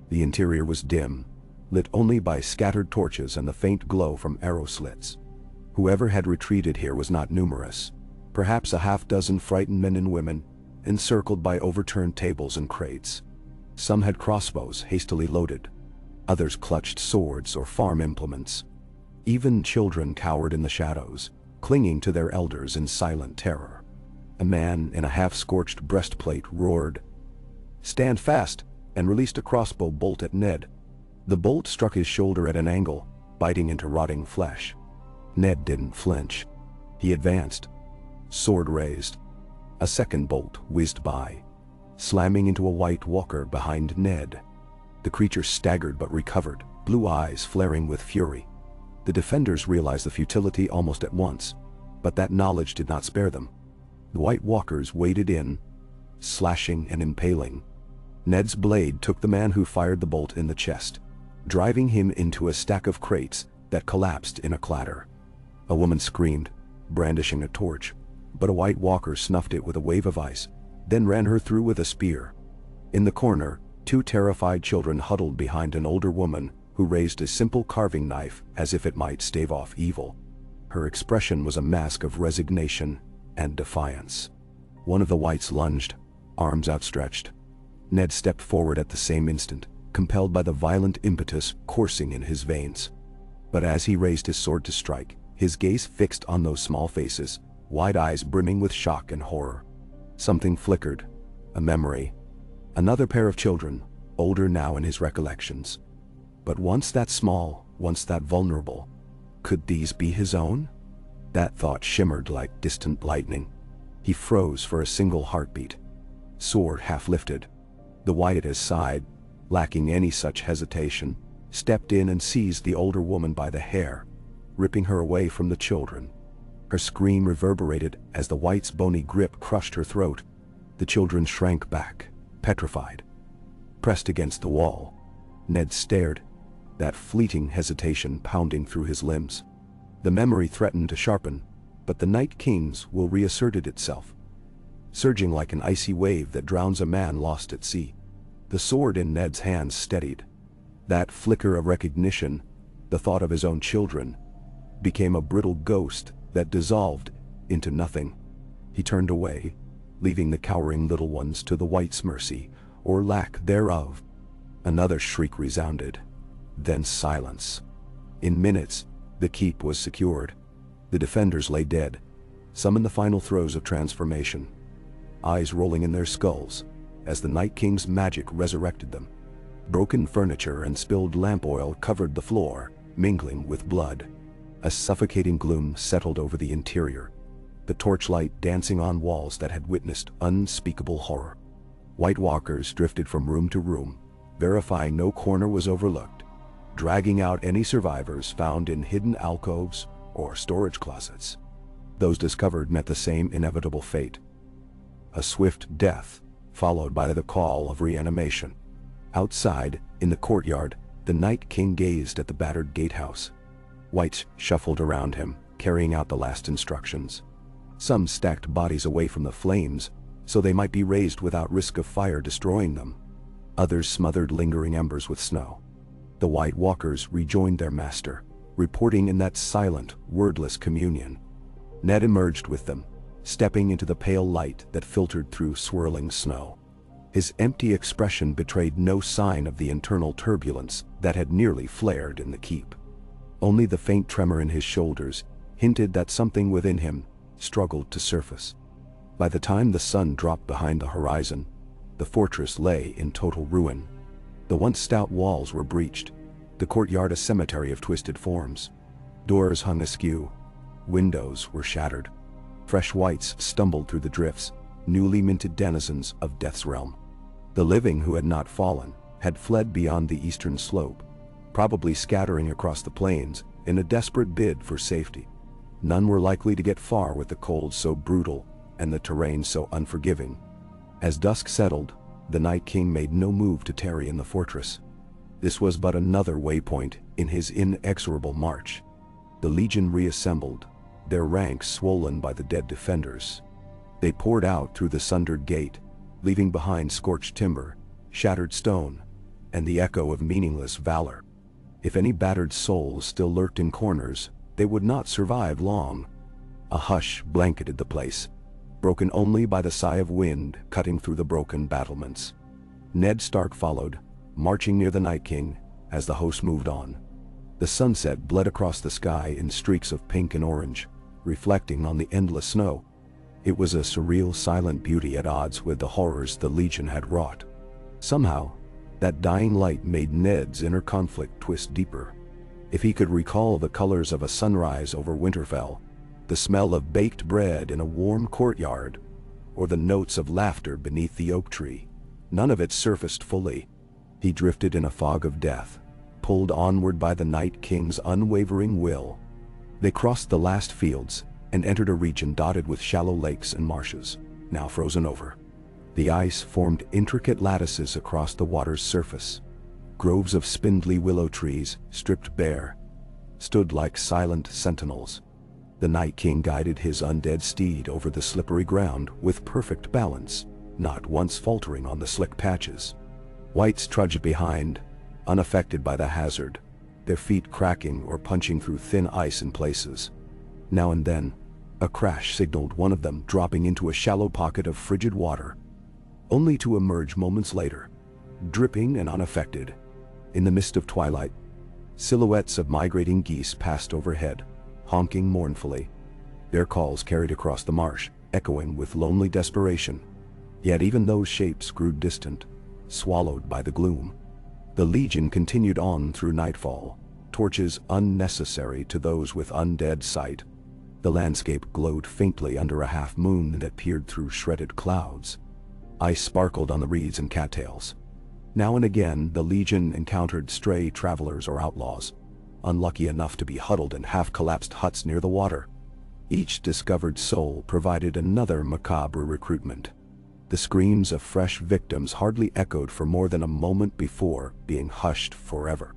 The interior was dim, lit only by scattered torches and the faint glow from arrow slits. Whoever had retreated here was not numerous, perhaps a half-dozen frightened men and women, encircled by overturned tables and crates. Some had crossbows hastily loaded. Others clutched swords or farm implements. Even children cowered in the shadows, clinging to their elders in silent terror. A man in a half-scorched breastplate roared, "Stand fast!" and released a crossbow bolt at Ned. The bolt struck his shoulder at an angle, biting into rotting flesh. Ned didn't flinch. He advanced, sword raised. A second bolt whizzed by, slamming into a White Walker behind Ned. The creature staggered but recovered, blue eyes flaring with fury. The defenders realized the futility almost at once, but that knowledge did not spare them. The White Walkers waded in, slashing and impaling. Ned's blade took the man who fired the bolt in the chest, driving him into a stack of crates that collapsed in a clatter. A woman screamed, brandishing a torch, but a White Walker snuffed it with a wave of ice, then ran her through with a spear. In the corner, two terrified children huddled behind an older woman who raised a simple carving knife as if it might stave off evil. Her expression was a mask of resignation and defiance. One of the Whites lunged, arms outstretched. Ned stepped forward at the same instant, compelled by the violent impetus coursing in his veins. But as he raised his sword to strike, his gaze fixed on those small faces, wide eyes brimming with shock and horror. Something flickered, a memory. Another pair of children, older now in his recollections. But once that small, once that vulnerable. Could these be his own? That thought shimmered like distant lightning. He froze for a single heartbeat. Sword half lifted. The White at his side, lacking any such hesitation, stepped in and seized the older woman by the hair, ripping her away from the children. Her scream reverberated as the White's bony grip crushed her throat. The children shrank back, petrified. Pressed against the wall, Ned stared, that fleeting hesitation pounding through his limbs. The memory threatened to sharpen, but the Night King's will reasserted itself, surging like an icy wave that drowns a man lost at sea. The sword in Ned's hands steadied. That flicker of recognition, the thought of his own children, became a brittle ghost that dissolved into nothing. He turned away, leaving the cowering little ones to the White's mercy, or lack thereof. Another shriek resounded, then silence. In minutes, the keep was secured. The defenders lay dead, some in the final throes of transformation, eyes rolling in their skulls as the Night King's magic resurrected them. Broken furniture and spilled lamp oil covered the floor, mingling with blood. A suffocating gloom settled over the interior, the torchlight dancing on walls that had witnessed unspeakable horror. White Walkers drifted from room to room, verifying no corner was overlooked, dragging out any survivors found in hidden alcoves or storage closets. Those discovered met the same inevitable fate: a swift death, followed by the call of reanimation. Outside, in the courtyard, the Night King gazed at the battered gatehouse. Whites shuffled around him, carrying out the last instructions. Some stacked bodies away from the flames, so they might be raised without risk of fire destroying them. Others smothered lingering embers with snow. The White Walkers rejoined their master, reporting in that silent, wordless communion. Ned emerged with them, stepping into the pale light that filtered through swirling snow. His empty expression betrayed no sign of the internal turbulence that had nearly flared in the keep. Only the faint tremor in his shoulders hinted that something within him struggled to surface. By the time the sun dropped behind the horizon, the fortress lay in total ruin. The once stout walls were breached, the courtyard a cemetery of twisted forms. Doors hung askew, windows were shattered. Fresh Whites stumbled through the drifts, newly minted denizens of Death's realm. The living who had not fallen had fled beyond the eastern slope, probably scattering across the plains in a desperate bid for safety. None were likely to get far with the cold so brutal and the terrain so unforgiving. As dusk settled, the Night King made no move to tarry in the fortress. This was but another waypoint in his inexorable march. The Legion reassembled, their ranks swollen by the dead defenders. They poured out through the sundered gate, leaving behind scorched timber, shattered stone, and the echo of meaningless valor. If any battered souls still lurked in corners, they would not survive long. A hush blanketed the place, broken only by the sigh of wind cutting through the broken battlements. Ned Stark followed, marching near the Night King as the host moved on. The sunset bled across the sky in streaks of pink and orange, reflecting on the endless snow. It was a surreal, silent beauty at odds with the horrors the Legion had wrought. Somehow, that dying light made Ned's inner conflict twist deeper. If he could recall the colors of a sunrise over Winterfell, the smell of baked bread in a warm courtyard, or the notes of laughter beneath the oak tree, none of it surfaced fully. He drifted in a fog of death, pulled onward by the Night King's unwavering will. They crossed the last fields and entered a region dotted with shallow lakes and marshes, now frozen over. The ice formed intricate lattices across the water's surface. Groves of spindly willow trees, stripped bare, stood like silent sentinels. The Night King guided his undead steed over the slippery ground with perfect balance, not once faltering on the slick patches. Whites trudged behind, unaffected by the hazard, their feet cracking or punching through thin ice in places. Now and then, a crash signaled one of them dropping into a shallow pocket of frigid water, only to emerge moments later, dripping and unaffected. In the mist of twilight, silhouettes of migrating geese passed overhead, honking mournfully. Their calls carried across the marsh, echoing with lonely desperation. Yet even those shapes grew distant, swallowed by the gloom. The Legion continued on through nightfall, torches unnecessary to those with undead sight. The landscape glowed faintly under a half-moon that peered through shredded clouds. Ice sparkled on the reeds and cattails. Now and again, the Legion encountered stray travelers or outlaws, unlucky enough to be huddled in half-collapsed huts near the water. Each discovered soul provided another macabre recruitment. The screams of fresh victims hardly echoed for more than a moment before being hushed forever.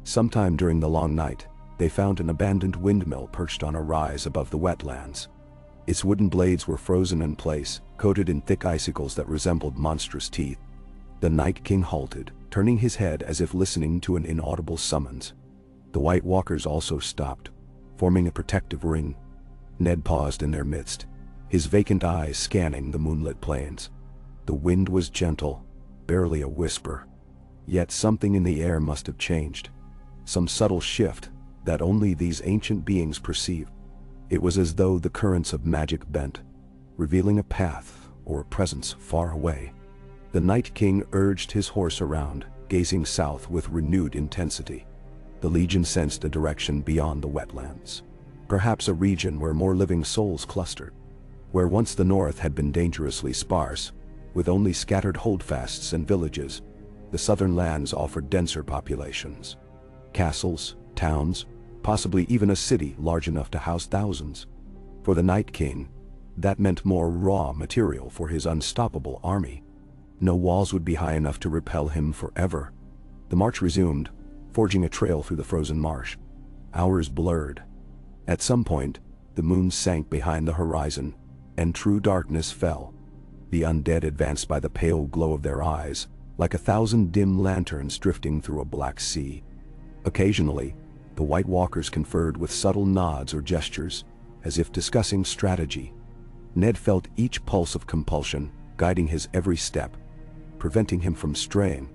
Sometime during the long night, they found an abandoned windmill perched on a rise above the wetlands. Its wooden blades were frozen in place, coated in thick icicles that resembled monstrous teeth. The Night King halted, turning his head as if listening to an inaudible summons. The White Walkers also stopped, forming a protective ring. Ned paused in their midst, his vacant eyes scanning the moonlit plains. The wind was gentle, barely a whisper. Yet something in the air must have changed. Some subtle shift that only these ancient beings perceived. It was as though the currents of magic bent, revealing a path or a presence far away. The Night King urged his horse around, gazing south with renewed intensity. The Legion sensed a direction beyond the wetlands. Perhaps a region where more living souls clustered. Where once the north had been dangerously sparse, with only scattered holdfasts and villages, the southern lands offered denser populations. Castles, towns, possibly even a city large enough to house thousands. For the Night King, that meant more raw material for his unstoppable army. No walls would be high enough to repel him forever. The march resumed, forging a trail through the frozen marsh. Hours blurred. At some point, the moon sank behind the horizon, and true darkness fell. The undead advanced by the pale glow of their eyes, like 1,000 dim lanterns drifting through a black sea. Occasionally, the White Walkers conferred with subtle nods or gestures, as if discussing strategy. Ned felt each pulse of compulsion, guiding his every step, preventing him from straying.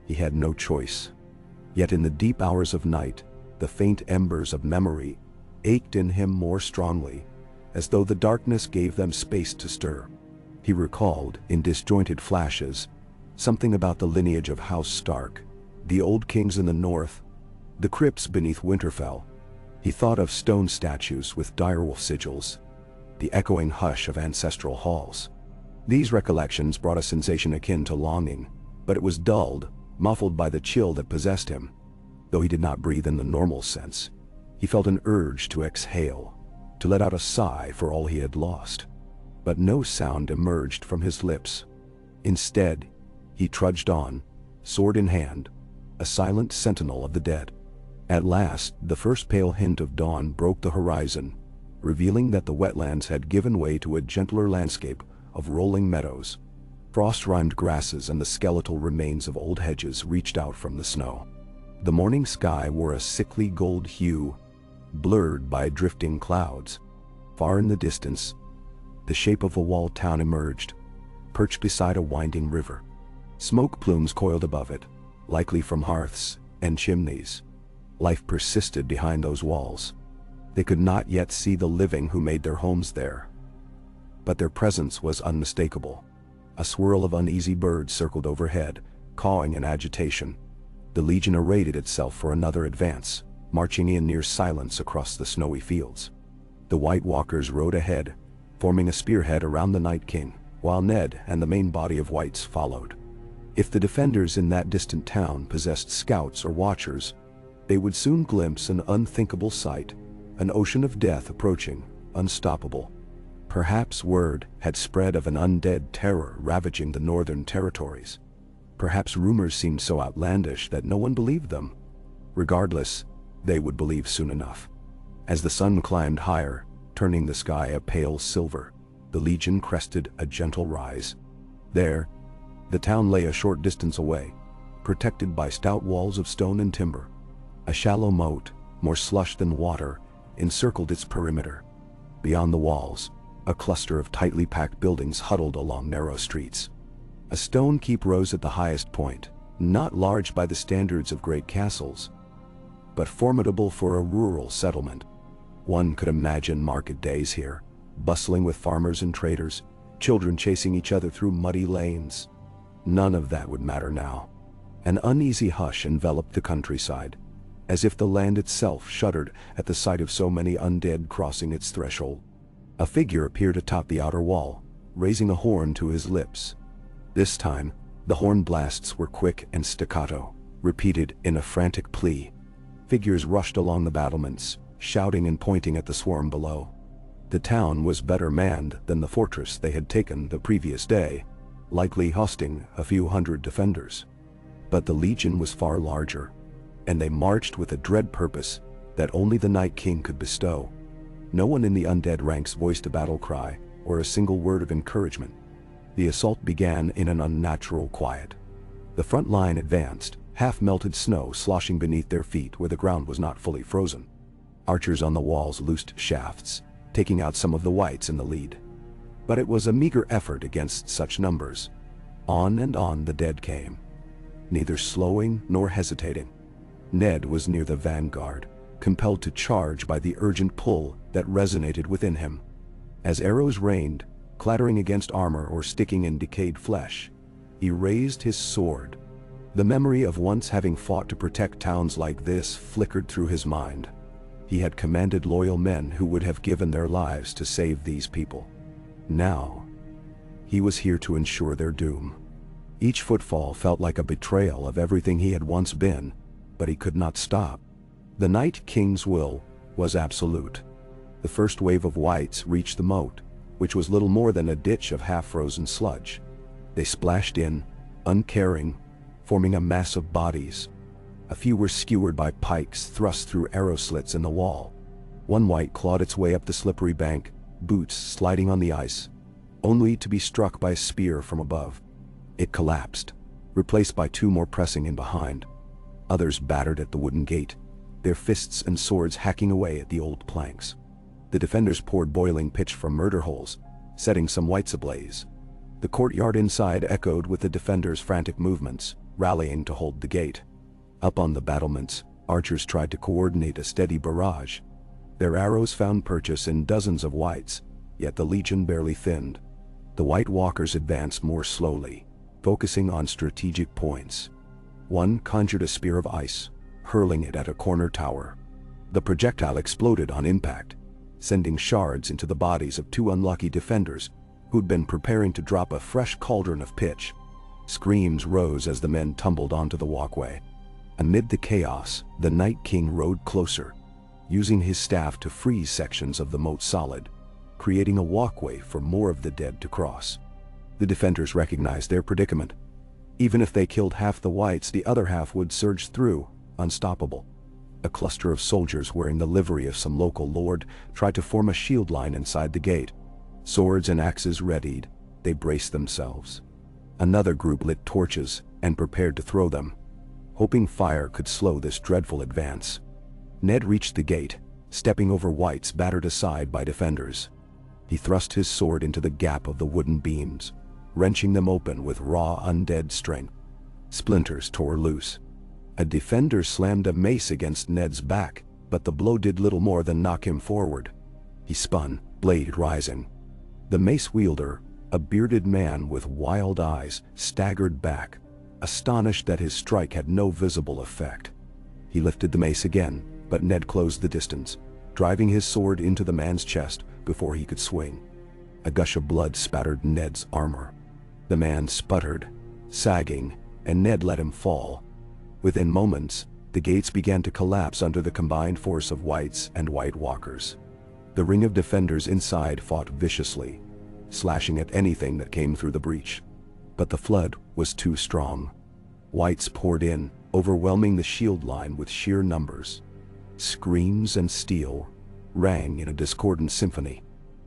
He had no choice. Yet in the deep hours of night, the faint embers of memory ached in him more strongly, as though the darkness gave them space to stir. He recalled, in disjointed flashes, something about the lineage of House Stark, the old kings in the north, the crypts beneath Winterfell. He thought of stone statues with direwolf sigils, the echoing hush of ancestral halls. These recollections brought a sensation akin to longing, but it was dulled, muffled by the chill that possessed him. Though he did not breathe in the normal sense, he felt an urge to exhale, to let out a sigh for all he had lost. But no sound emerged from his lips. Instead, he trudged on, sword in hand, a silent sentinel of the dead. At last, the first pale hint of dawn broke the horizon, revealing that the wetlands had given way to a gentler landscape of rolling meadows. Frost-rimed grasses and the skeletal remains of old hedges reached out from the snow. The morning sky wore a sickly gold hue, blurred by drifting clouds. Far in the distance, the shape of a walled town emerged, perched beside a winding river. Smoke plumes coiled above it, likely from hearths and chimneys. Life persisted behind those walls. They could not yet see the living who made their homes there. But their presence was unmistakable. A swirl of uneasy birds circled overhead, cawing in agitation. The Legion arrayed itself for another advance, marching in near silence across the snowy fields. The White Walkers rode ahead, forming a spearhead around the Night King, while Ned and the main body of Whites followed. If the defenders in that distant town possessed scouts or watchers, they would soon glimpse an unthinkable sight, an ocean of death approaching, unstoppable. Perhaps word had spread of an undead terror ravaging the northern territories. Perhaps rumors seemed so outlandish that no one believed them. Regardless, they would believe soon enough. As the sun climbed higher, turning the sky a pale silver, the Legion crested a gentle rise. There, the town lay a short distance away, protected by stout walls of stone and timber. A shallow moat, more slush than water, encircled its perimeter. Beyond the walls, a cluster of tightly packed buildings huddled along narrow streets. A stone keep rose at the highest point, not large by the standards of great castles, but formidable for a rural settlement. One could imagine market days here, bustling with farmers and traders, children chasing each other through muddy lanes. None of that would matter now. An uneasy hush enveloped the countryside, as if the land itself shuddered at the sight of so many undead crossing its threshold. A figure appeared atop the outer wall, raising a horn to his lips. This time, the horn blasts were quick and staccato, repeated in a frantic plea. Figures rushed along the battlements, shouting and pointing at the swarm below. The town was better manned than the fortress they had taken the previous day, likely hosting a few hundred defenders. But the Legion was far larger, and they marched with a dread purpose that only the Night King could bestow. No one in the undead ranks voiced a battle cry or a single word of encouragement. The assault began in an unnatural quiet. The front line advanced, half-melted snow sloshing beneath their feet where the ground was not fully frozen. Archers on the walls loosed shafts, taking out some of the whites in the lead. But it was a meager effort against such numbers. On and on the dead came, neither slowing nor hesitating. Ned was near the vanguard, compelled to charge by the urgent pull that resonated within him. As arrows rained, clattering against armor or sticking in decayed flesh, he raised his sword. The memory of once having fought to protect towns like this flickered through his mind. He had commanded loyal men who would have given their lives to save these people. Now, he was here to ensure their doom. Each footfall felt like a betrayal of everything he had once been, but he could not stop. The Night King's will was absolute. The first wave of whites reached the moat, which was little more than a ditch of half-frozen sludge. They splashed in, uncaring, forming a mass of bodies. A few were skewered by pikes thrust through arrow slits in the wall. One white clawed its way up the slippery bank, boots sliding on the ice, only to be struck by a spear from above. It collapsed, replaced by two more pressing in behind. Others battered at the wooden gate, their fists and swords hacking away at the old planks. The defenders poured boiling pitch from murder holes, setting some whites ablaze. The courtyard inside echoed with the defenders' frantic movements, rallying to hold the gate. Up on the battlements, archers tried to coordinate a steady barrage. Their arrows found purchase in dozens of whites, yet the legion barely thinned. The White Walkers advanced more slowly, focusing on strategic points. One conjured a spear of ice, hurling it at a corner tower. The projectile exploded on impact, sending shards into the bodies of two unlucky defenders who'd been preparing to drop a fresh cauldron of pitch. Screams rose as the men tumbled onto the walkway. Amid the chaos, the Night King rode closer, using his staff to freeze sections of the moat solid, creating a walkway for more of the dead to cross. The defenders recognized their predicament. Even if they killed half the whites, the other half would surge through, unstoppable. A cluster of soldiers wearing the livery of some local lord tried to form a shield line inside the gate. Swords and axes readied, they braced themselves. Another group lit torches and prepared to throw them, hoping fire could slow this dreadful advance. Ned reached the gate, stepping over whites battered aside by defenders. He thrust his sword into the gap of the wooden beams, wrenching them open with raw undead strength. Splinters tore loose. A defender slammed a mace against Ned's back, but the blow did little more than knock him forward. He spun, blade rising. The mace wielder, a bearded man with wild eyes, staggered back, astonished that his strike had no visible effect. He lifted the mace again, but Ned closed the distance, driving his sword into the man's chest before he could swing. A gush of blood spattered Ned's armor. The man sputtered, sagging, and Ned let him fall. Within moments, the gates began to collapse under the combined force of whites and White Walkers. The ring of defenders inside fought viciously, slashing at anything that came through the breach. But the flood was too strong. Whites poured in, overwhelming the shield line with sheer numbers. Screams and steel rang in a discordant symphony.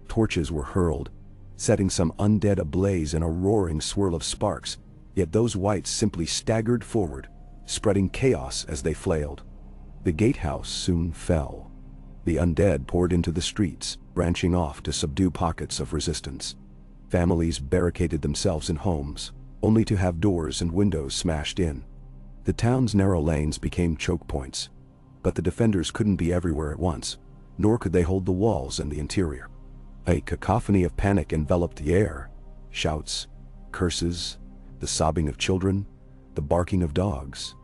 Torches were hurled, setting some undead ablaze in a roaring swirl of sparks, yet those whites simply staggered forward, spreading chaos as they flailed. The gatehouse soon fell. The undead poured into the streets, branching off to subdue pockets of resistance. Families barricaded themselves in homes, only to have doors and windows smashed in. The town's narrow lanes became choke points, but the defenders couldn't be everywhere at once, nor could they hold the walls and the interior. A cacophony of panic enveloped the air. Shouts, curses, the sobbing of children, the barking of dogs.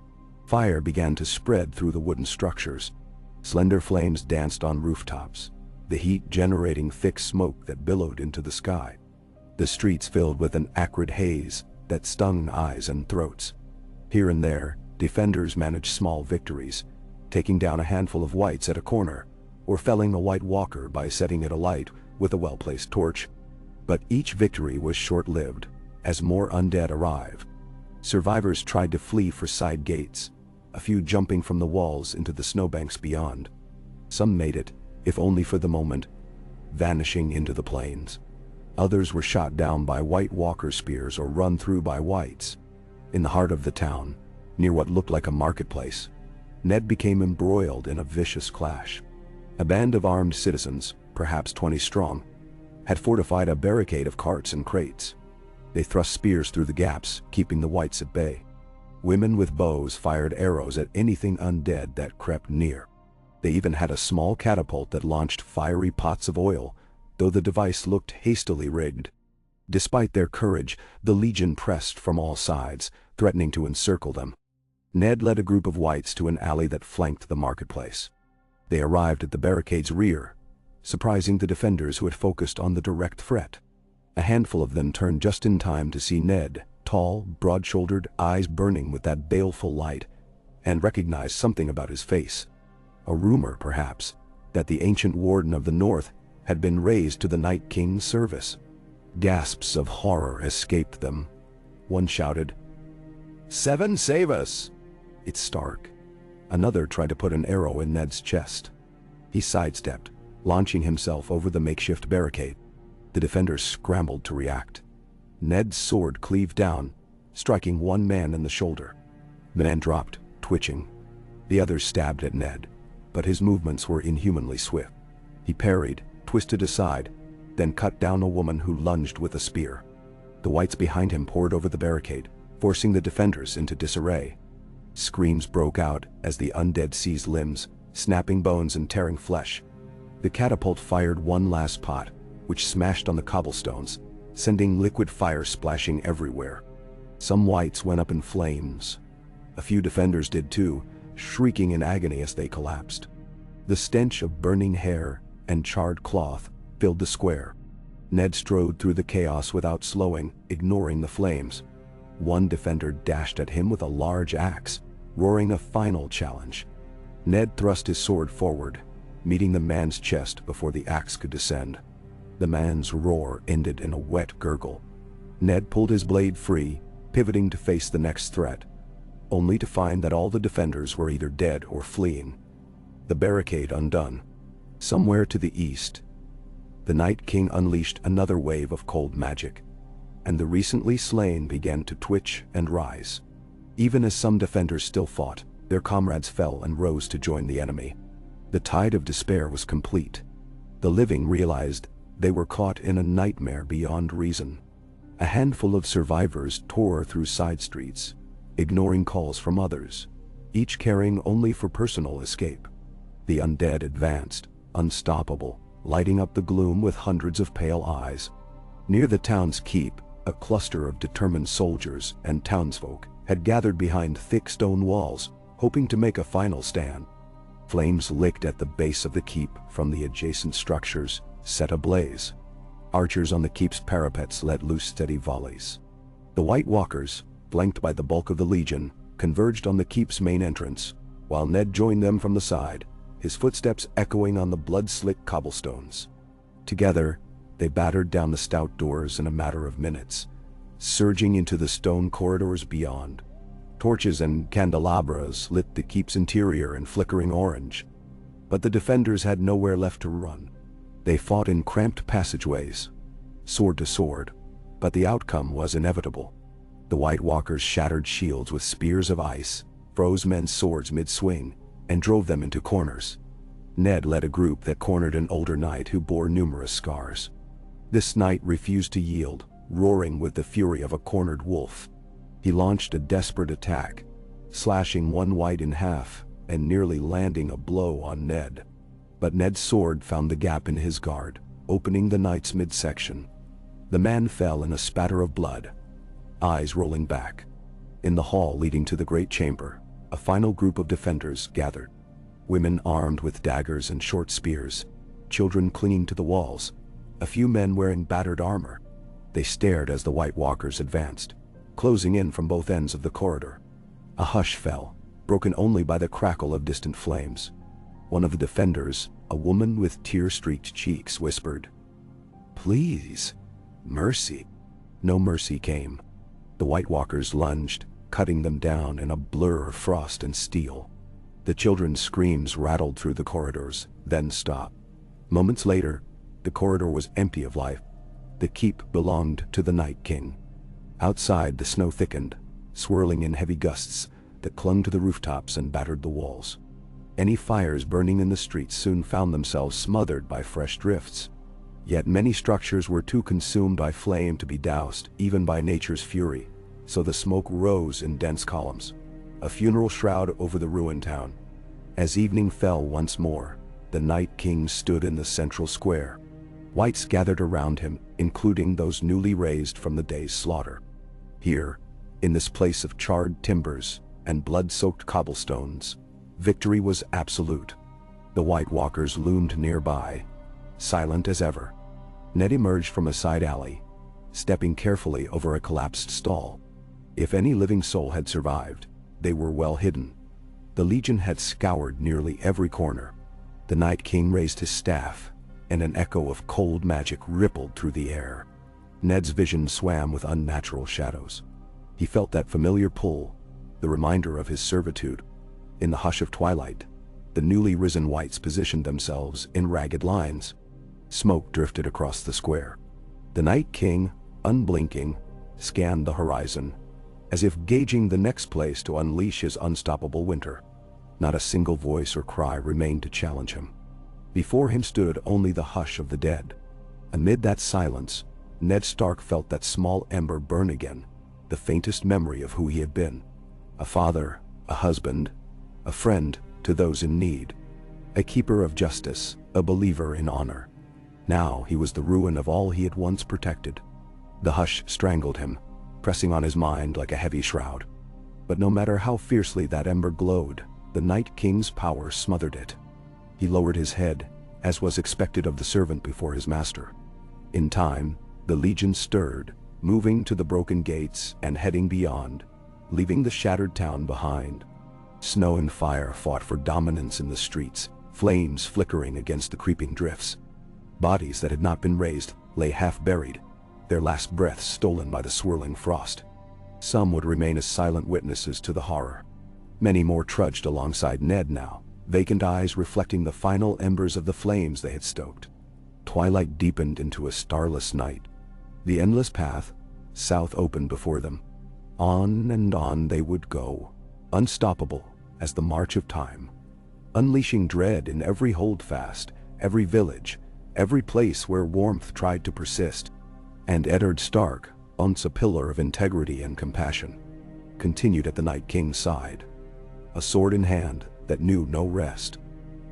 Fire began to spread through the wooden structures. Slender flames danced on rooftops, the heat generating thick smoke that billowed into the sky. The streets filled with an acrid haze that stung eyes and throats. Here and there, defenders managed small victories, taking down a handful of whites at a corner, or felling a White Walker by setting it alight with a well-placed torch. But each victory was short-lived, as more undead arrived. Survivors tried to flee for side gates, a few jumping from the walls into the snowbanks beyond. Some made it, if only for the moment, vanishing into the plains. Others were shot down by White Walker spears or run through by whites. In the heart of the town, near what looked like a marketplace, Ned became embroiled in a vicious clash. A band of armed citizens, perhaps 20 strong, had fortified a barricade of carts and crates. They thrust spears through the gaps, keeping the whites at bay. Women with bows fired arrows at anything undead that crept near. They even had a small catapult that launched fiery pots of oil, though the device looked hastily rigged. Despite their courage, the Legion pressed from all sides, threatening to encircle them. Ned led a group of whites to an alley that flanked the marketplace. They arrived at the barricade's rear, surprising the defenders who had focused on the direct threat. A handful of them turned just in time to see Ned, tall, broad-shouldered, eyes burning with that baleful light, and recognized something about his face. A rumor, perhaps, that the ancient Warden of the North had been raised to the Night King's service. Gasps of horror escaped them. One shouted, "Seven, save us!" It's Stark. Another tried to put an arrow in Ned's chest. He sidestepped, launching himself over the makeshift barricade. The defenders scrambled to react. Ned's sword cleaved down, striking one man in the shoulder. The man dropped, twitching. The others stabbed at Ned, but his movements were inhumanly swift. He parried, twisted aside, then cut down a woman who lunged with a spear. The whites behind him poured over the barricade, forcing the defenders into disarray. Screams broke out as the undead seized limbs, snapping bones and tearing flesh. The catapult fired one last pot, which smashed on the cobblestones, sending liquid fire splashing everywhere. Some whites went up in flames. A few defenders did too, shrieking in agony as they collapsed. The stench of burning hair and charred cloth filled the square. Ned strode through the chaos without slowing, ignoring the flames. One defender dashed at him with a large axe, roaring a final challenge. Ned thrust his sword forward, meeting the man's chest before the axe could descend. The man's roar ended in a wet gurgle. Ned pulled his blade free, pivoting to face the next threat, only to find that all the defenders were either dead or fleeing. The barricade undone. Somewhere to the east, the Night King unleashed another wave of cold magic, and the recently slain began to twitch and rise. Even as some defenders still fought, their comrades fell and rose to join the enemy. The tide of despair was complete. The living realized they were caught in a nightmare beyond reason. A handful of survivors tore through side streets, ignoring calls from others, each caring only for personal escape. The undead advanced, unstoppable, lighting up the gloom with hundreds of pale eyes. Near the town's keep, a cluster of determined soldiers and townsfolk had gathered behind thick stone walls, hoping to make a final stand. Flames licked at the base of the keep from the adjacent structures, set ablaze. Archers on the keep's parapets let loose steady volleys. The White Walkers, flanked by the bulk of the Legion, converged on the keep's main entrance, while Ned joined them from the side, his footsteps echoing on the blood-slick cobblestones. Together, they battered down the stout doors in a matter of minutes, surging into the stone corridors beyond. Torches and candelabras lit the keep's interior in flickering orange, but the defenders had nowhere left to run. They fought in cramped passageways, sword to sword, but the outcome was inevitable. The White Walkers shattered shields with spears of ice, froze men's swords mid-swing, and drove them into corners. Ned led a group that cornered an older knight who bore numerous scars. This knight refused to yield, roaring with the fury of a cornered wolf. He launched a desperate attack, slashing one white in half and nearly landing a blow on Ned. But Ned's sword found the gap in his guard, opening the knight's midsection. The man fell in a spatter of blood, eyes rolling back. In the hall leading to the great chamber, a final group of defenders gathered. Women armed with daggers and short spears, children clinging to the walls, a few men wearing battered armor. They stared as the White Walkers advanced, closing in from both ends of the corridor. A hush fell, broken only by the crackle of distant flames. One of the defenders, a woman with tear-streaked cheeks, whispered, "Please, mercy." No mercy came. The White Walkers lunged, cutting them down in a blur of frost and steel. The children's screams rattled through the corridors, then stopped. Moments later, the corridor was empty of life. The keep belonged to the Night King. Outside, the snow thickened, swirling in heavy gusts that clung to the rooftops and battered the walls. Any fires burning in the streets soon found themselves smothered by fresh drifts. Yet many structures were too consumed by flame to be doused, even by nature's fury, so the smoke rose in dense columns, a funeral shroud over the ruined town. As evening fell once more, the Night King stood in the central square. Whites gathered around him, including those newly raised from the day's slaughter. Here, in this place of charred timbers and blood-soaked cobblestones, victory was absolute. The White Walkers loomed nearby, silent as ever. Ned emerged from a side alley, stepping carefully over a collapsed stall. If any living soul had survived, they were well hidden. The Legion had scoured nearly every corner. The Night King raised his staff, and an echo of cold magic rippled through the air. Ned's vision swam with unnatural shadows. He felt that familiar pull, the reminder of his servitude. In the hush of twilight, the newly risen Whites positioned themselves in ragged lines. Smoke drifted across the square. The Night King, unblinking, scanned the horizon, as if gauging the next place to unleash his unstoppable winter. Not a single voice or cry remained to challenge him. Before him stood only the hush of the dead. Amid that silence, Ned Stark felt that small ember burn again, the faintest memory of who he had been. A father, a husband, a friend to those in need, a keeper of justice, a believer in honor. Now he was the ruin of all he had once protected. The hush strangled him, pressing on his mind like a heavy shroud. But no matter how fiercely that ember glowed, the Night King's power smothered it. He lowered his head, as was expected of the servant before his master. In time, the Legion stirred, moving to the broken gates and heading beyond, leaving the shattered town behind. Snow and fire fought for dominance in the streets, flames flickering against the creeping drifts. Bodies that had not been raised lay half-buried, their last breaths stolen by the swirling frost. Some would remain as silent witnesses to the horror. Many more trudged alongside Ned now, vacant eyes reflecting the final embers of the flames they had stoked. Twilight deepened into a starless night. The endless path, south, opened before them. On and on they would go, unstoppable as the march of time, unleashing dread in every holdfast, every village, every place where warmth tried to persist. And Eddard Stark, once a pillar of integrity and compassion, continued at the Night King's side, a sword in hand that knew no rest.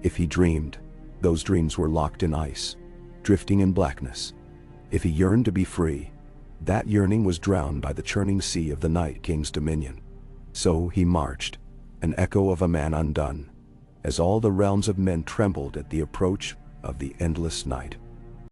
If he dreamed, those dreams were locked in ice, drifting in blackness. If he yearned to be free, that yearning was drowned by the churning sea of the Night King's dominion. So he marched, an echo of a man undone, as all the realms of men trembled at the approach of the endless night.